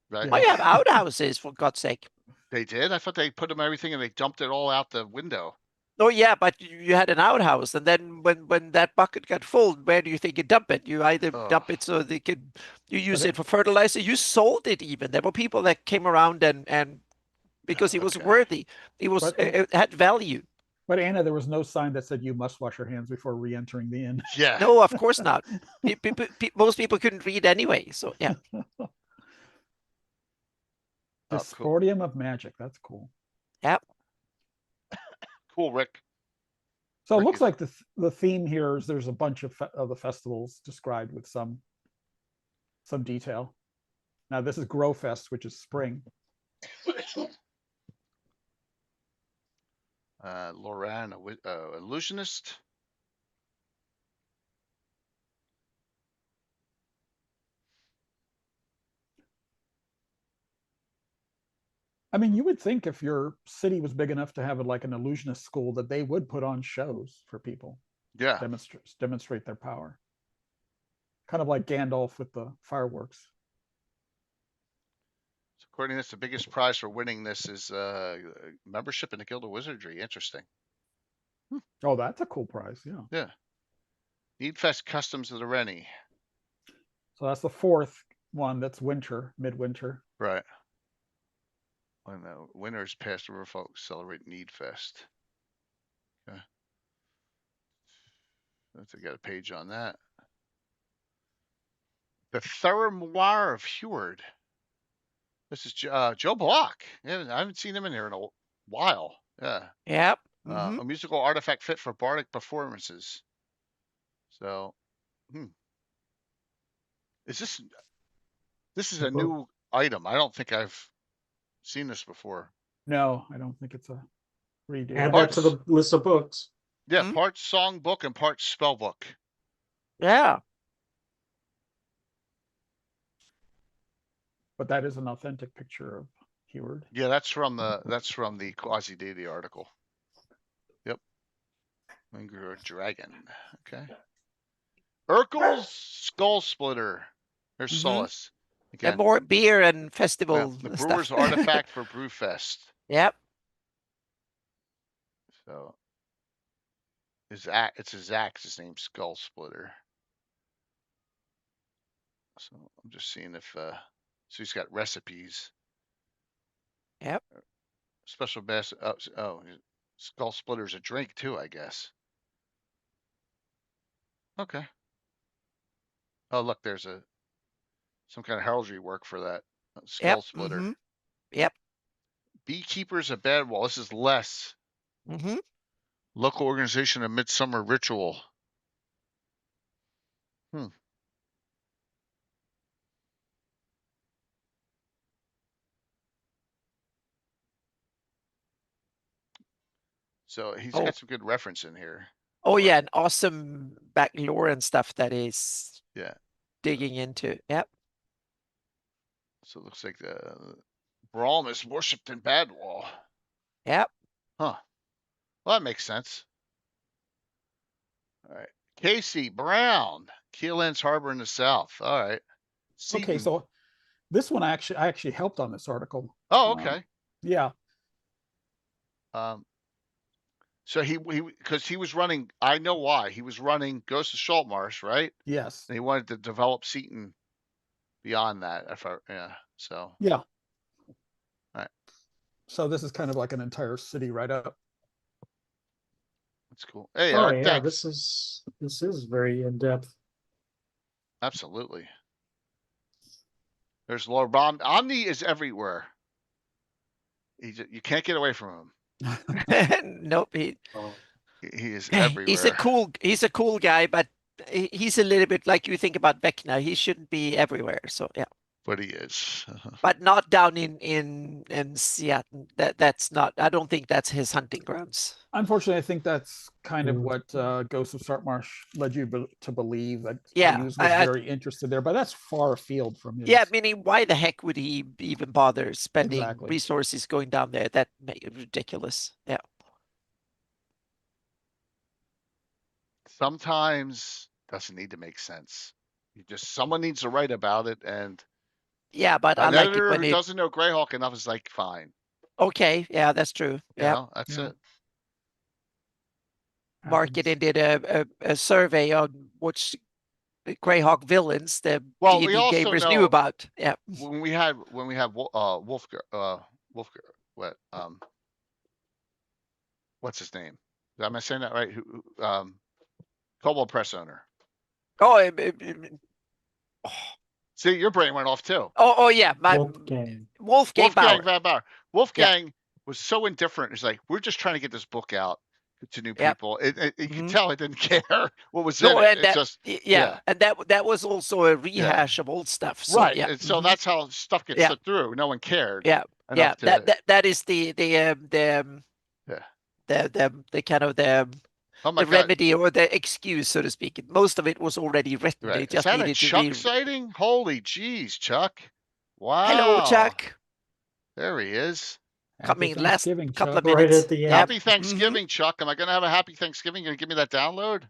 B: Right?
A: Oh, you have outhouses, for God's sake.
B: They did? I thought they put them everything and they dumped it all out the window.
A: Oh yeah, but you had an outhouse, and then when that bucket got full, where do you think you dump it? You either dump it so they could, you use it for fertilizer. You sold it even. There were people that came around and because it was worthy, it had value.
F: But Anna, there was no sign that said you must wash your hands before re-entering the inn.
B: Yeah.
A: No, of course not. Most people couldn't read anyway, so yeah.
F: Disportium of Magic. That's cool.
A: Yep.
B: Cool, Rick.
F: So it looks like the theme here is there's a bunch of the festivals described with some detail. Now this is Growfest, which is spring.
B: Loran, illusionist.
F: I mean, you would think if your city was big enough to have like an illusionist school that they would put on shows for people.
B: Yeah.
F: Demonstrate their power. Kind of like Gandalf with the fireworks.
B: So according to this, the biggest prize for winning this is membership in the Guild of Wizardry. Interesting.
F: Oh, that's a cool prize. Yeah.
B: Yeah. Needfest Customs of the Rennie.
F: So that's the fourth one. That's winter, midwinter.
B: Right. When the winners past river folks celebrate Needfest. Okay. Let's got a page on that. The Thorough Memoir of Heward. This is Joe Block. Yeah, I haven't seen him in here in a while. Yeah.
A: Yep.
B: A musical artifact fit for bardic performances. So, is this is a new item? I don't think I've seen this before.
F: No, I don't think it's a redo.
E: Add that to the list of books.
B: Yeah, part song book and part spell book.
A: Yeah.
F: But that is an authentic picture of Heward.
B: Yeah, that's from the Quasi Deity article. Yep. Linger Dragon. Okay. Urkel's Skull Splitter. There's Solace.
A: Again. And more beer and festival.
B: The Brewer's Artifact for Brewfest.
A: Yep.
B: So it's his axe, his name's Skull Splitter. So I'm just seeing if so he's got recipes.
A: Yep.
B: Special best Skull Splitter's a drink too, I guess. Okay. Oh look, there's some kind of heraldry work for that Skull Splitter.
A: Yep.
B: Beekeepers of Badwall. This is less. Local organization of Midsummer Ritual. So he's got some good reference in here.
A: Oh yeah, an awesome back lore and stuff that is digging into. Yep.
B: So it looks like Braum is worshipped in Badwall.
A: Yep.
B: Huh. Well, that makes sense. All right. Casey Brown, Keelands Harbor in the south. All right.
F: Seton. Okay, so this one I actually helped on this article.
B: Oh, okay.
F: Yeah.
B: So because he was running, I know why. He was running Ghost of Saltmarsh, right?
F: Yes.
B: And he wanted to develop Seton beyond that. So.
F: Yeah.
B: All right.
F: So this is kind of like an entire city right up.
B: That's cool. Hey,
E: yeah, this is very in depth.
B: Absolutely. There's Lord Omni is everywhere. You can't get away from
A: Nope.
B: him. He is everywhere.
A: He's a cool guy, but he's a little bit like you think about Vecna. He shouldn't be everywhere. So yeah.
B: But he is.
A: But not down in Seattle. That's not. I don't think that's his hunting grounds.
F: Unfortunately, I think that's kind of what Ghost of Sartmarsh led you to believe, that Hughes was very interested there, but that's far afield from his.
A: Yeah, meaning why the heck would he even bother spending resources going down there? That made it ridiculous. Yeah.
B: Sometimes doesn't need to make sense. Someone needs to write about it, and
A: yeah, but
B: an editor who doesn't know Greyhawk enough is like, fine.
A: Okay, yeah, that's true. Yeah,
B: that's it.
A: Marketing did a survey on which Greyhawk villains the
B: D&D
A: gamers knew about. Yeah.
B: When we have Wolf, what what's his name? Am I saying that right? Who Cobalt Press owner.
A: Oh,
B: see, your brain went off too.
A: Oh yeah, Wolfgang
B: Bauer. Wolfgang was so indifferent. It's like, we're just trying to get this book out to new people. You can tell it didn't care what was in it.
A: It's just and that was also a rehash of old stuff. So,
B: right, and so that's how stuff gets slipped through. No one cared.
A: Yeah. That is the kind of the remedy or the excuse, so to speak. Most of it was already written.
B: Right.
A: They just
B: is that
A: needed
B: a Chuck sighting? Holy jeez, Chuck! Wow.
A: Hello, Chuck.
B: There he is.
A: Coming last couple of minutes.
E: Right at the end.
B: Happy Thanksgiving, Chuck. Am I going to have a happy Thanksgiving? You going to give me that download?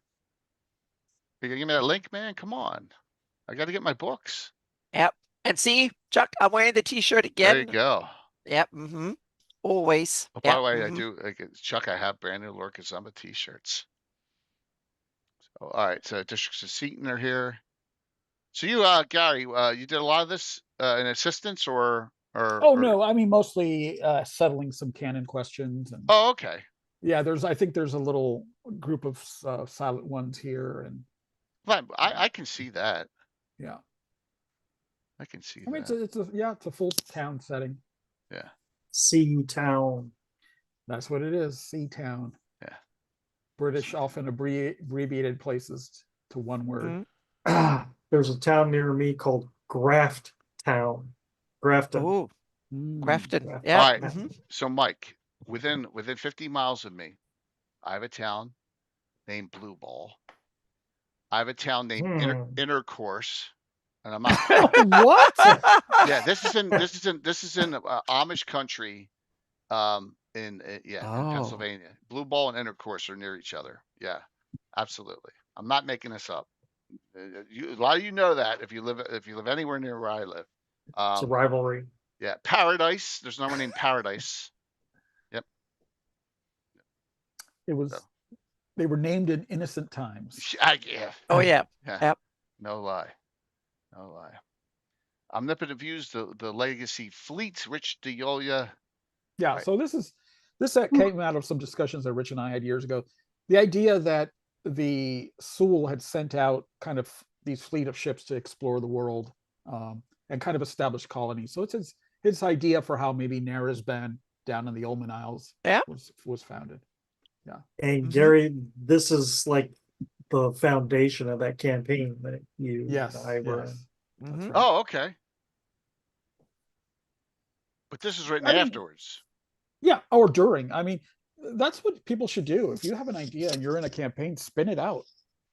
B: You going to give me that link, man? Come on. I got to get my books.
A: Yep. And see, Chuck, I'm wearing the T-shirt again.
B: There you go.
A: Yep. Always.
B: Oh, by the way, I do, Chuck, I have brand new Lorca Zumba T-shirts. So, all right. So Districts of Seaton are here. So you, Gary, you did a lot of this in assistance or?
F: No, I mean, mostly settling some canon questions. And,
B: okay.
F: Yeah, I think there's a little group of silent ones here, and
B: I can see that.
F: Yeah,
B: I can see.
F: I mean, it's a full town setting.
B: Yeah,
E: Sea Town.
F: That's what it is. Sea Town.
B: Yeah,
F: British often abbreviated places to one word.
E: There's a town near me called Graft Town. Grafton.
A: Oh, Grafton. Yeah.
B: All right. So, Mike, within 50 miles of me, I have a town named Blue Ball. I have a town named Intercourse, and I'm not.
F: What?
B: Yeah, this is in Amish country, in Pennsylvania. Blue Ball and Intercourse are near each other. Yeah, absolutely. I'm not making this up. A lot of you know that if you live anywhere near where I live.
E: It's a rivalry.
B: Yeah, Paradise. There's no one named Paradise. Yep.
F: It was. So. They were named in innocent times.
B: Yeah.
A: Oh yeah.
B: Yep. No lie. Omnipotent Views, the Legacy Fleet, Rich DeYolia.
F: Yeah. Right. So this came out of some discussions that Rich and I had years ago. The idea that the Sewell had sent out kind of these fleet of ships to explore the world. And kind of established colonies. So it's his idea for how maybe Narisban down in the Ulman Isles was founded. Yeah.
E: And Gary, this is like the foundation of that campaign that you and I were in.
B: Right. Oh, okay. But this is written afterwards.
F: Yeah, or during. I mean, that's what people should do. If you have an idea and you're in a campaign, spin it out.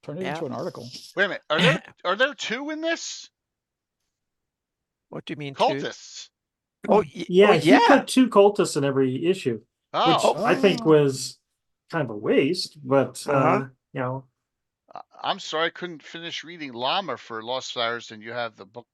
F: Turn it into an article.
B: Wait a minute. Are there two in this?
A: What do you mean?
B: Cultists.
E: He put 2 cultists in every issue, which I think was kind of a waste. But you know,
B: I'm sorry I couldn't finish reading Llama for Lost Thurston. You have the book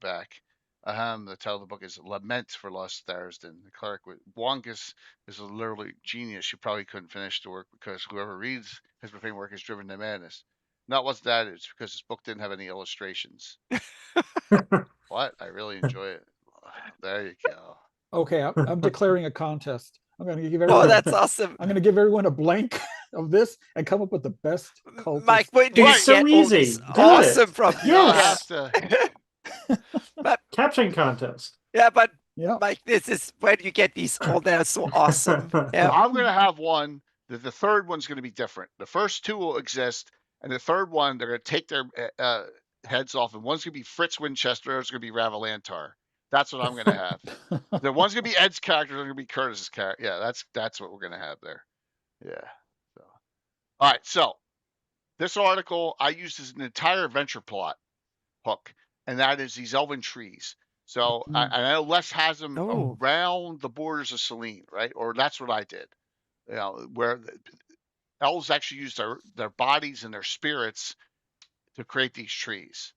B: back. The title of the book is Lament for Lost Thurston. The cleric Wongus is literally genius. You probably couldn't finish the work because whoever reads his profane work is driven to madness. Not what's that? It's because this book didn't have any illustrations. What? I really enjoy it. There you go.
F: Okay, I'm declaring a contest. I'm going to give everyone.
A: Oh, that's awesome.
F: I'm going to give everyone a blank of this and come up with the best cultist.
A: Mike, wait, do
E: it's so easy.
A: Awesome from
E: yes. Caption contest.
A: Yeah, but
F: Yeah.
A: Mike, this is where you get these. Oh, they're so awesome. Yeah.
B: I'm going to have one. The third one's going to be different. The first two will exist, and the third one, they're going to take their heads off, and one's going to be Fritz Winchester, the other's going to be Ravalantar. That's what I'm going to have. The one's going to be Ed's character, the going to be Curtis's character. Yeah, that's what we're going to have there. Yeah. So, all right. So this article I used as an entire adventure plot hook, and that is these elven trees. So I know Les has them around the borders of Selene, right? Or that's what I did. You know, where elves actually use their bodies and their spirits to create these trees.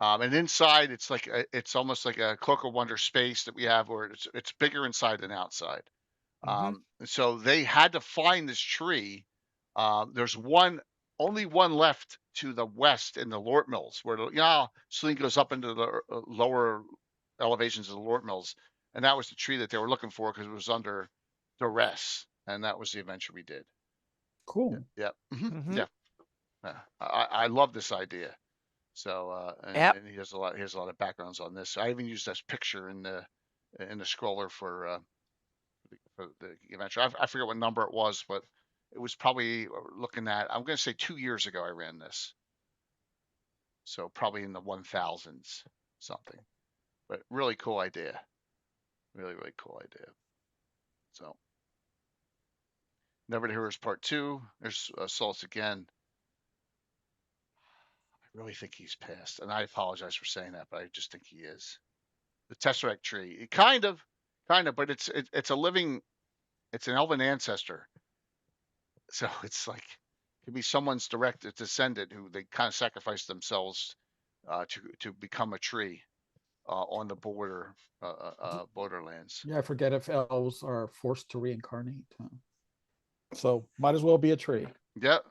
B: And inside, it's almost like a Cloak of Wonder space that we have, where it's bigger inside than outside. So they had to find this tree. There's only one left to the west in the Lort Mills, where Selene goes up into the lower elevations of the Lort Mills, and that was the tree that they were looking for because it was under duress, and that was the adventure we did.
F: Cool.
B: Yeah. Yeah. I love this idea. So and he has a lot of backgrounds on this. I even used this picture in the scroller for the adventure. I forget what number it was, but it was probably looking at, I'm going to say 2 years ago I ran this. So probably in the 1000s something. But really cool idea. Really, really cool idea. So Never to Heroes Part 2. There's Solus again. I really think he's past, and I apologize for saying that, but I just think he is. The Tesseract tree, kind of, but it's a living, it's an elven ancestor, so it's like it could be someone's direct descendant who they kind of sacrificed themselves to become a tree on the borderlands.
F: Yeah, I forget if elves are forced to reincarnate, so might as well be a tree.
B: Yep.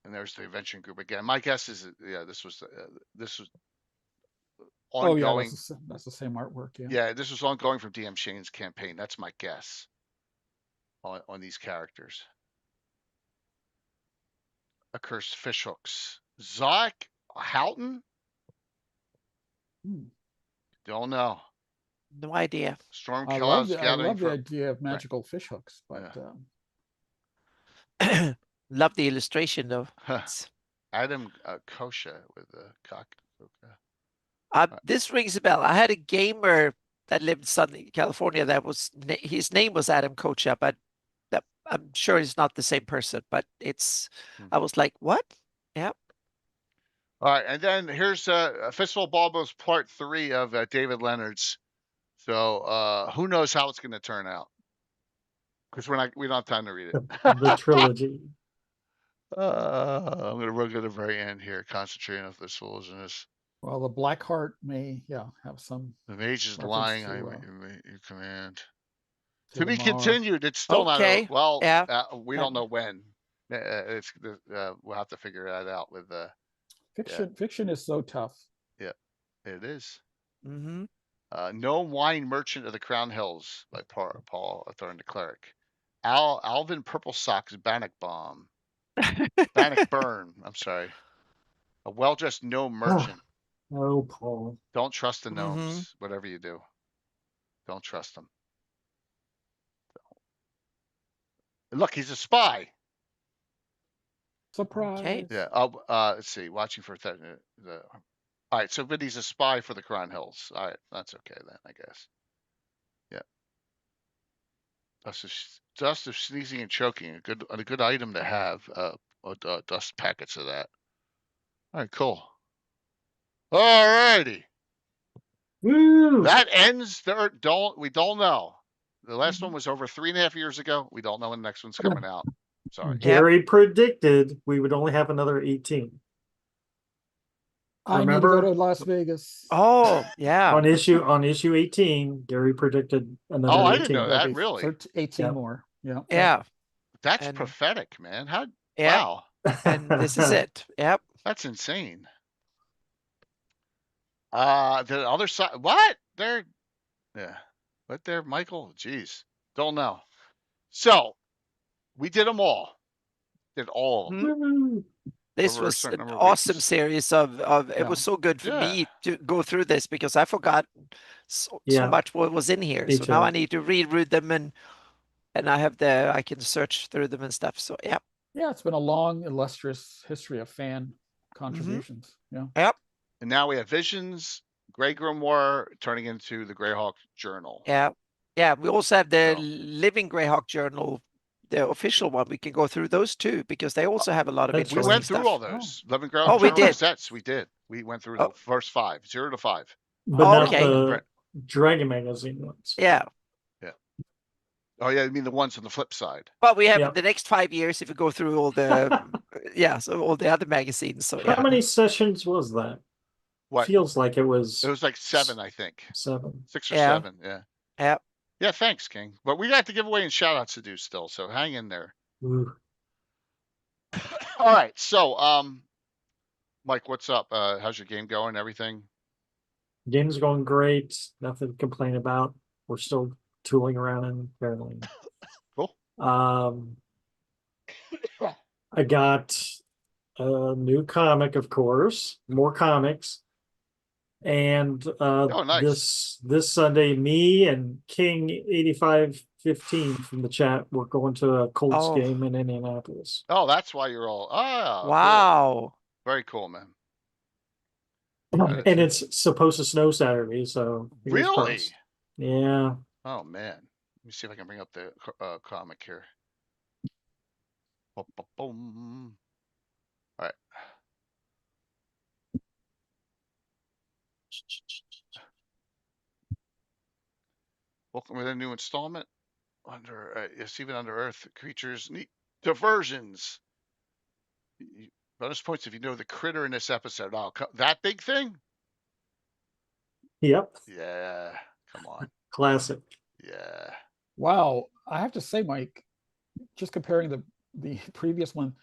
B: And there's the Invention Group again. My guess is, this was ongoing.
F: Oh yeah, that's the same artwork. Yeah.
B: Yeah, this was ongoing from DM Shane's campaign. That's my guess on these characters. Accursed Fishhooks. Zach Houghton? Don't know.
A: No idea.
B: Storm
F: I love the idea of magical fishhooks, but
A: love the illustration though.
B: Adam Kosha with the cock.
A: This rings a bell. I had a gamer that lived in Southern California that was his name was Adam Kosha, but I'm sure it's not the same person. But I was like, what? Yeah.
B: All right, and then here's Fistful of Balbos Part 3 of David Leonard's. So who knows how it's going to turn out? Because we don't have time to read it.
E: The trilogy.
B: I'm going to go to the very end here, concentrating on Fistful, isn't this?
F: Well, the Blackheart may have some.
B: The mage is lying. Your command. To be continued. It's still not. Well, we don't know when. We'll have to figure that out with
F: fiction. Fiction is so tough.
B: Yeah, it is. No Wine Merchant of the Crown Hills by Paul Thorne the Cleric. Alvin Purple Socks Bannock Bomb. Bannock Burn. I'm sorry. A well-dressed gnome merchant.
E: Oh, Paul.
B: Don't trust the gnomes, whatever you do. Don't trust them. Look, he's a spy.
F: Surprise.
A: Okay.
B: Yeah. Let's see. Watching for all right. So, but he's a spy for the Crown Hills. All right. That's okay then, I guess. Yeah. Dust of sneezing and choking. A good item to have. Dust packets of that. All right. Cool. All righty.
E: Woo!
B: That ends there. We don't know. The last one was over 3.5 years ago. We don't know when the next one's coming out. Sorry.
E: Gary predicted we would only have another 18.
F: I need to go to Las Vegas.
A: Oh, yeah.
E: On issue 18, Gary predicted another 18.
B: I didn't know that, really.
F: 18 more. Yeah.
A: Yeah.
B: That's prophetic, man.
A: Wow. And this is it. Yep.
B: That's insane. The other side, what? What there, Michael? Jeez. Don't know. So, we did them all. Did all of them.
A: This
B: over a
A: was
B: certain
A: an
B: number of
A: awesome
B: weeks.
A: series of it
F: Yeah.
A: was so good for
B: Yeah.
A: me to go through this because I forgot so
E: Yeah.
A: much what was in here.
E: Me
A: So now
E: too.
A: I need to reread them and I can search through them and stuff. So yeah.
F: Yeah, it's been a long, illustrious history of fan contributions. Yeah.
A: Yep.
B: And now we have Visions, Grey Grimoire turning into the GREYHAWK Journal.
A: Yeah. Yeah. We also have the
B: So-
A: Living GREYHAWK Journal, the official one. We can go through those too because they also have a lot of
E: That's
B: We
A: interesting
B: went through
A: stuff.
B: all those. Living Greyhawk
A: Oh, we
B: Journal
A: did.
B: cassettes. We did. We went through
A: Oh.
B: the first 5, 0 to 5.
E: But not
A: Okay.
E: the Dragon magazine ones.
A: Yeah.
B: Oh yeah, I mean the ones on the flip side.
A: But we have
E: Yeah.
A: the next 5 years if we go through all the so all the other magazines. So
E: How
A: yeah.
E: many sessions was that?
B: What?
E: Feels like it was
B: It was like 7, I think.
E: 7.
B: 6 or
A: Yeah.
B: 7. Yeah.
A: Yeah.
B: Yeah. Thanks, King. But we got to give away and shout outs to do still. So hang in there.
E: Ooh.
B: All right. So, Mike, what's up? How's your game going? Everything?
E: Game's going great. Nothing to complain about. We're still tooling around in Fairlane.
B: Cool.
E: I got a new comic, of course, more comics. And
B: Oh, nice.
E: this Sunday, me and King 8515 from the chat, we're going to a Colts
A: Oh.
E: game in Indianapolis.
B: Oh, that's why you're all. Cool.
A: Wow.
B: Very cool, man.
E: And it's supposed to snow Saturday, so fingers
B: Really?
E: crossed. Yeah.
B: Oh man. Let me see if I can bring up the comic here. Boom. All right. Welcome to the new installment. Yes, even under Earth, creatures need diversions. Bonus points if you know the critter in this episode. Oh, that big thing?
E: Yep.
B: Yeah. Come on.
E: Classic.
B: Yeah.
F: Wow. I have to say, Mike, just comparing the previous one,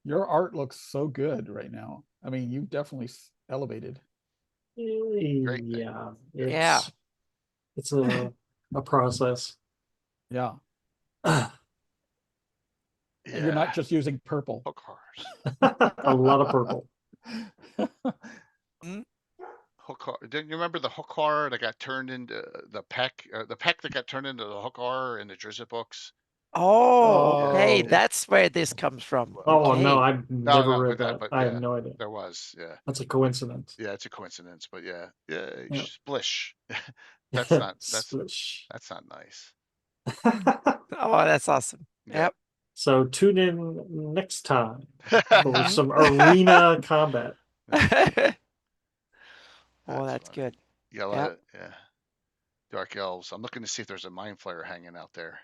F: your art looks so good right now. I mean, you definitely elevated.
B: Great.
E: Yeah.
A: Yeah.
E: It's a process.
F: Yeah.
B: Yeah.
F: And you're not just using purple.
B: Hook horrors.
E: A lot of purple.
B: Hook horror. Didn't you remember the hook horror that got turned into the peck that got turned into the hook horror in the Drizzt books?
A: Oh,
F: Oh.
A: okay. That's where this comes from.
E: Oh
A: Okay.
E: no, I've never read that. I have no idea.
B: There was, yeah.
E: That's a coincidence.
B: Yeah, it's a coincidence, but yeah.
E: Yeah.
B: Splish. That's not
E: Splish.
B: that's not nice.
A: Oh, that's awesome.
B: Yeah.
A: Yep.
E: So tune in next time for some arena combat.
A: Oh, that's
B: funny.
A: good.
B: You got a lot of, yeah. Dark elves. I'm looking to see if there's a mind flayer hanging out there.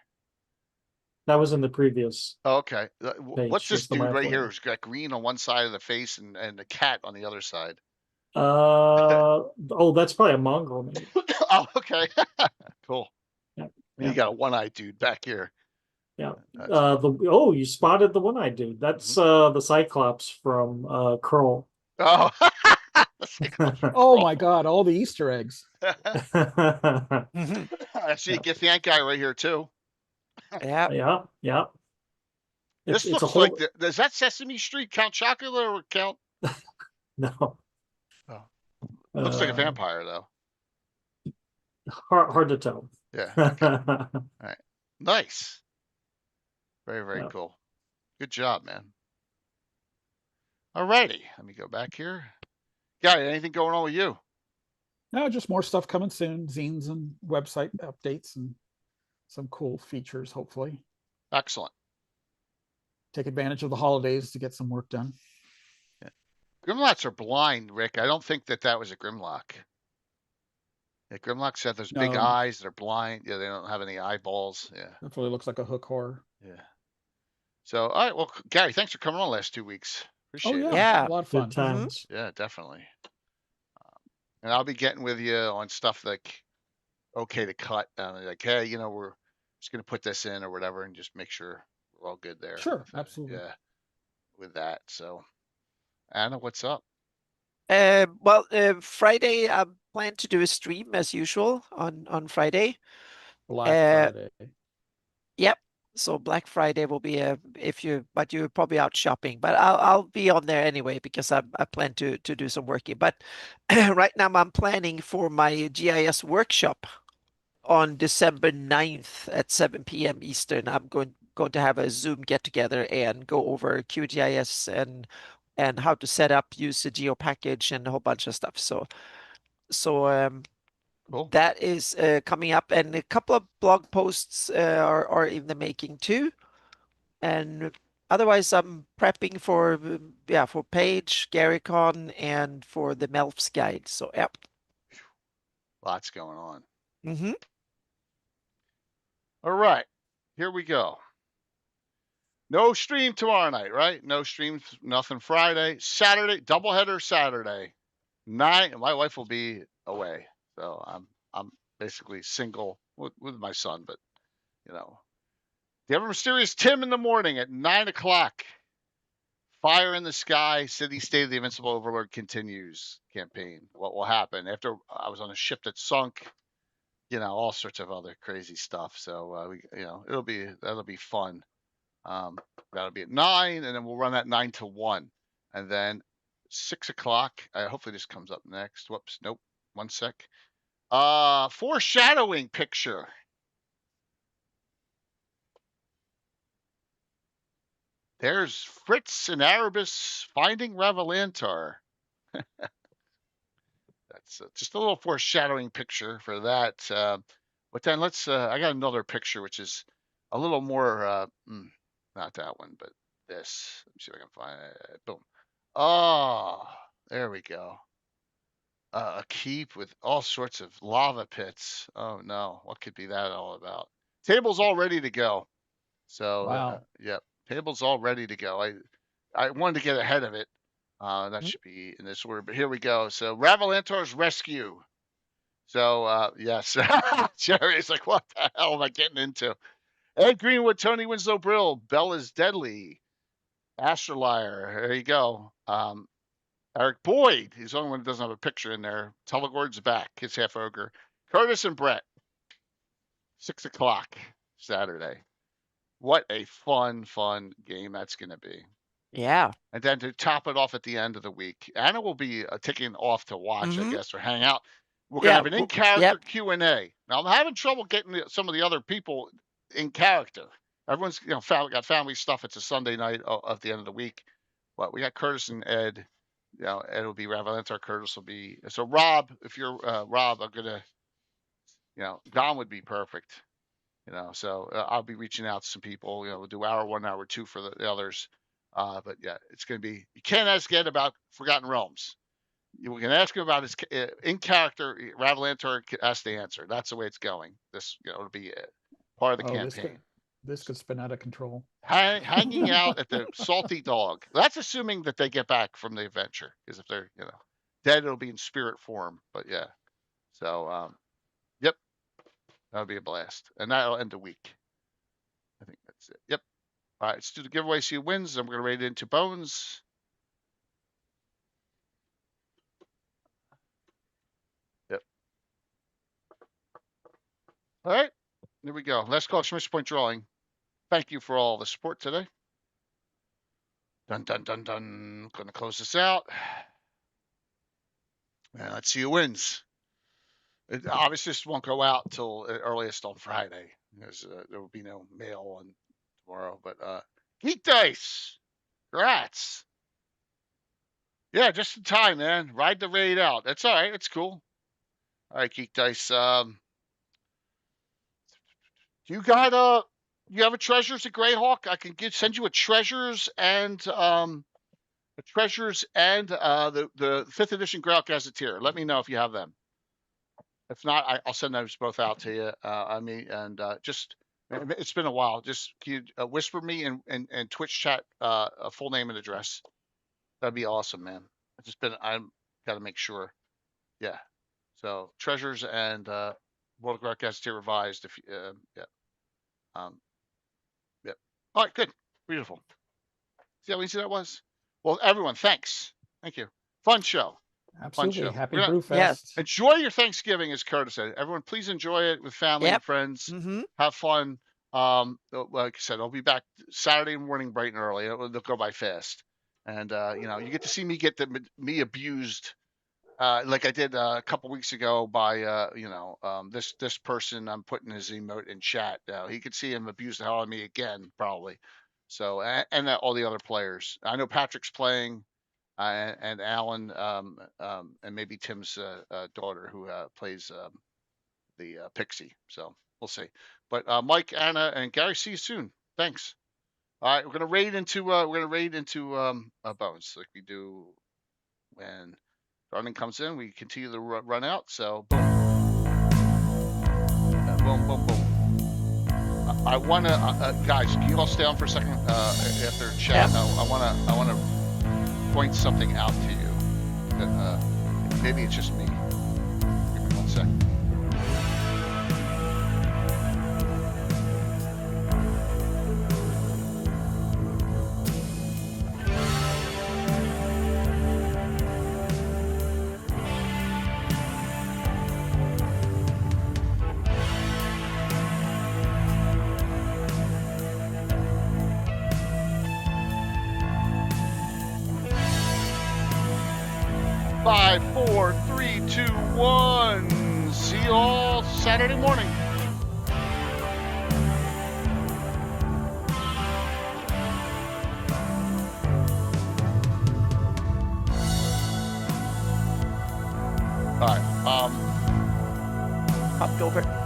E: That was in the previous.
B: Oh, okay. What's this
E: just the
B: dude
E: mind
B: right here
E: flayer.
B: who's got green on one side of the face and a cat on the other side?
E: Oh, that's probably a mongrel, maybe.
B: Oh, okay. Cool.
E: Yeah.
B: You got a one-eyed dude back here.
E: Yeah.
B: That's
E: You spotted the one-eyed dude. That's the Cyclops from Curl.
B: Oh.
F: Oh my God! All the Easter eggs.
B: I see Githyank guy right here too.
A: Yeah.
E: Yeah.
B: This looks like is that Sesame Street Count Chocula or Count?
E: No.
B: Oh. Looks like a vampire though.
E: Hard to tell.
B: Yeah. Okay. All right. Nice. Very cool. Good job, man. All righty. Let me go back here. Got anything going on with you?
F: No, just more stuff coming soon. Zines and website updates and some cool features, hopefully.
B: Excellent.
F: Take advantage of the holidays to get some work done.
B: Yeah. Grimlocks are blind, Rick. I don't think that was a Grimlock. Yeah, Grimlock said there's big eyes. They're blind. Yeah, they don't have any eyeballs. Yeah.
F: That really looks like a hook horror.
B: Yeah. So, all right. Well, Gary, thanks for coming on the last 2 weeks. Appreciate it.
A: Yeah.
F: A lot of fun.
E: Good times.
B: Yeah, definitely. And I'll be getting with you on stuff like okay to cut. Like, hey, we're just going to put this in or whatever and just make sure we're all good there.
F: Sure, absolutely.
B: Yeah, with that. So, Anna, what's up?
A: Friday, I plan to do a stream as usual on Friday.
F: Black Friday.
A: Yep. So Black Friday will be but you're probably out shopping. But I'll be on there anyway because I plan to do some working. But right now I'm planning for my GIS workshop on December 9th at 7 p.m. Eastern. I'm going to have a Zoom get together and go over QGIS and how to set up, use the geo package and a whole bunch of stuff. So
B: Cool.
A: that is coming up, and a couple of blog posts are in the making too. And otherwise, I'm prepping for for Page, GaryCon, and for the Melf's Guide. So yep.
B: Lots going on.
A: Mm-hmm.
B: All right, here we go. No stream tomorrow night, right? No stream, nothing Friday. Saturday, doubleheader Saturday. 9. My wife will be away, so I'm basically single with my son. But you know, the ever mysterious Tim in the morning at 9 o'clock. Fire in the Sky, City State of the Invincible Overlord continues campaign. What will happen after I was on a ship that sunk? You know, all sorts of other crazy stuff. So that'll be fun. That'll be at 9, and then we'll run that 9 to 1, and then 6 o'clock. Hopefully this comes up next. Whoops, nope. 1 sec. Foreshadowing picture. There's Fritz and Erebus finding Revelantar. That's just a little foreshadowing picture for that. But then let's. I got another picture which is a little more. Not that one, but this. Let me see if I can find it. Boom. Oh, there we go. A keep with all sorts of lava pits. Oh no, what could be that all about? Table's all ready to go. So
F: Wow.
B: yep, table's all ready to go. I wanted to get ahead of it. That should be in this order, but here we go. So Ravalantar's rescue. So yes, Jerry's like, what the hell am I getting into? Ed Greenwood, Tony Winslow Brill, Bella's Deadly, Astrolier. There you go. Eric Boyd, he's the only one who doesn't have a picture in there. Telegord's back, his half ogre. Curtis and Brett, 6 o'clock Saturday. What a fun game that's going to be.
A: Yeah.
B: And then to top it off at the end of the week, Anna will be taking off to watch, I guess, or hang out. We're going to have an in-character Q&A. Now, I'm having trouble getting some of the other people in character. Everyone's got family stuff. It's a Sunday night at the end of the week. But we got Curtis and Ed. Ed will be Ravalantar. Curtis will be. So Rob, if you're Rob, I'm going to, Don would be perfect. So I'll be reaching out to some people. We'll do hour 1, hour 2 for the others. But yeah, it's going to be. You can't ask Ed about Forgotten Realms. You can ask him about his in character. Ravalantar has to answer. That's the way it's going. This, it'll be part of the campaign.
F: This could spin out of control.
B: Hanging out at the Salty Dog. That's assuming that they get back from the adventure. Because if they're, dead, it'll be in spirit form. But yeah. So, yep. That'll be a blast. And that'll end the week. I think that's it. Yep. All right, let's do the giveaway. See who wins. I'm going to rate it into bones. Yep. All right. There we go. Last call, exclamation point drawing. Thank you for all the support today. Dun, dun, dun, dun. Going to close this out. And let's see who wins. Obviously, this won't go out till earliest on Friday. Because there will be no mail on tomorrow. But Geek Dice. Congrats. Yeah, just in time, man. Ride the raid out. That's all right. It's cool. All right, Geek Dice. You have a treasures at GREYHAWK? I can send you a treasures and the 5th edition GREYHAWK Gazetteer. Let me know if you have them. If not, I'll send those both out to you. Just it's been a while. Just can you whisper me and Twitch chat a full name and address. That'd be awesome, man. I'm got to make sure. Yeah. So treasures and World of GREYHAWK Gazetteer revised. If yeah. Yep. All right, good. Beautiful. See how easy that was? Well, everyone, thanks. Thank you. Fun show.
F: Absolutely.
B: Fun show.
F: Happy Brewfest.
B: Enjoy your Thanksgiving, as Curtis said. Everyone, please enjoy it with family and friends.
A: Mm-hmm.
B: Have fun. Like I said, I'll be back Saturday morning bright and early. They'll go by fast, and you get to see me get me abused. Like I did a couple weeks ago by this person. I'm putting his emote in chat. He could see him abuse the hell out of me again, probably. So and all the other players. I know Patrick's playing, and Alan, and maybe Tim's daughter who plays the Pixie. So we'll see. But Mike, Anna, and Gary, see you soon. Thanks. All right, we're gonna raid into Bones like we do when Darling comes in. We continue the run out. So boom, boom, boom, boom. I wanna guys, can you all stay on for a second after chat?
A: Yeah.
B: I wanna point something out to you. Maybe it's just me. Give me 1 second. Five, 4, 3, 2, 1. See you all Saturday morning. All right.
A: Popped over.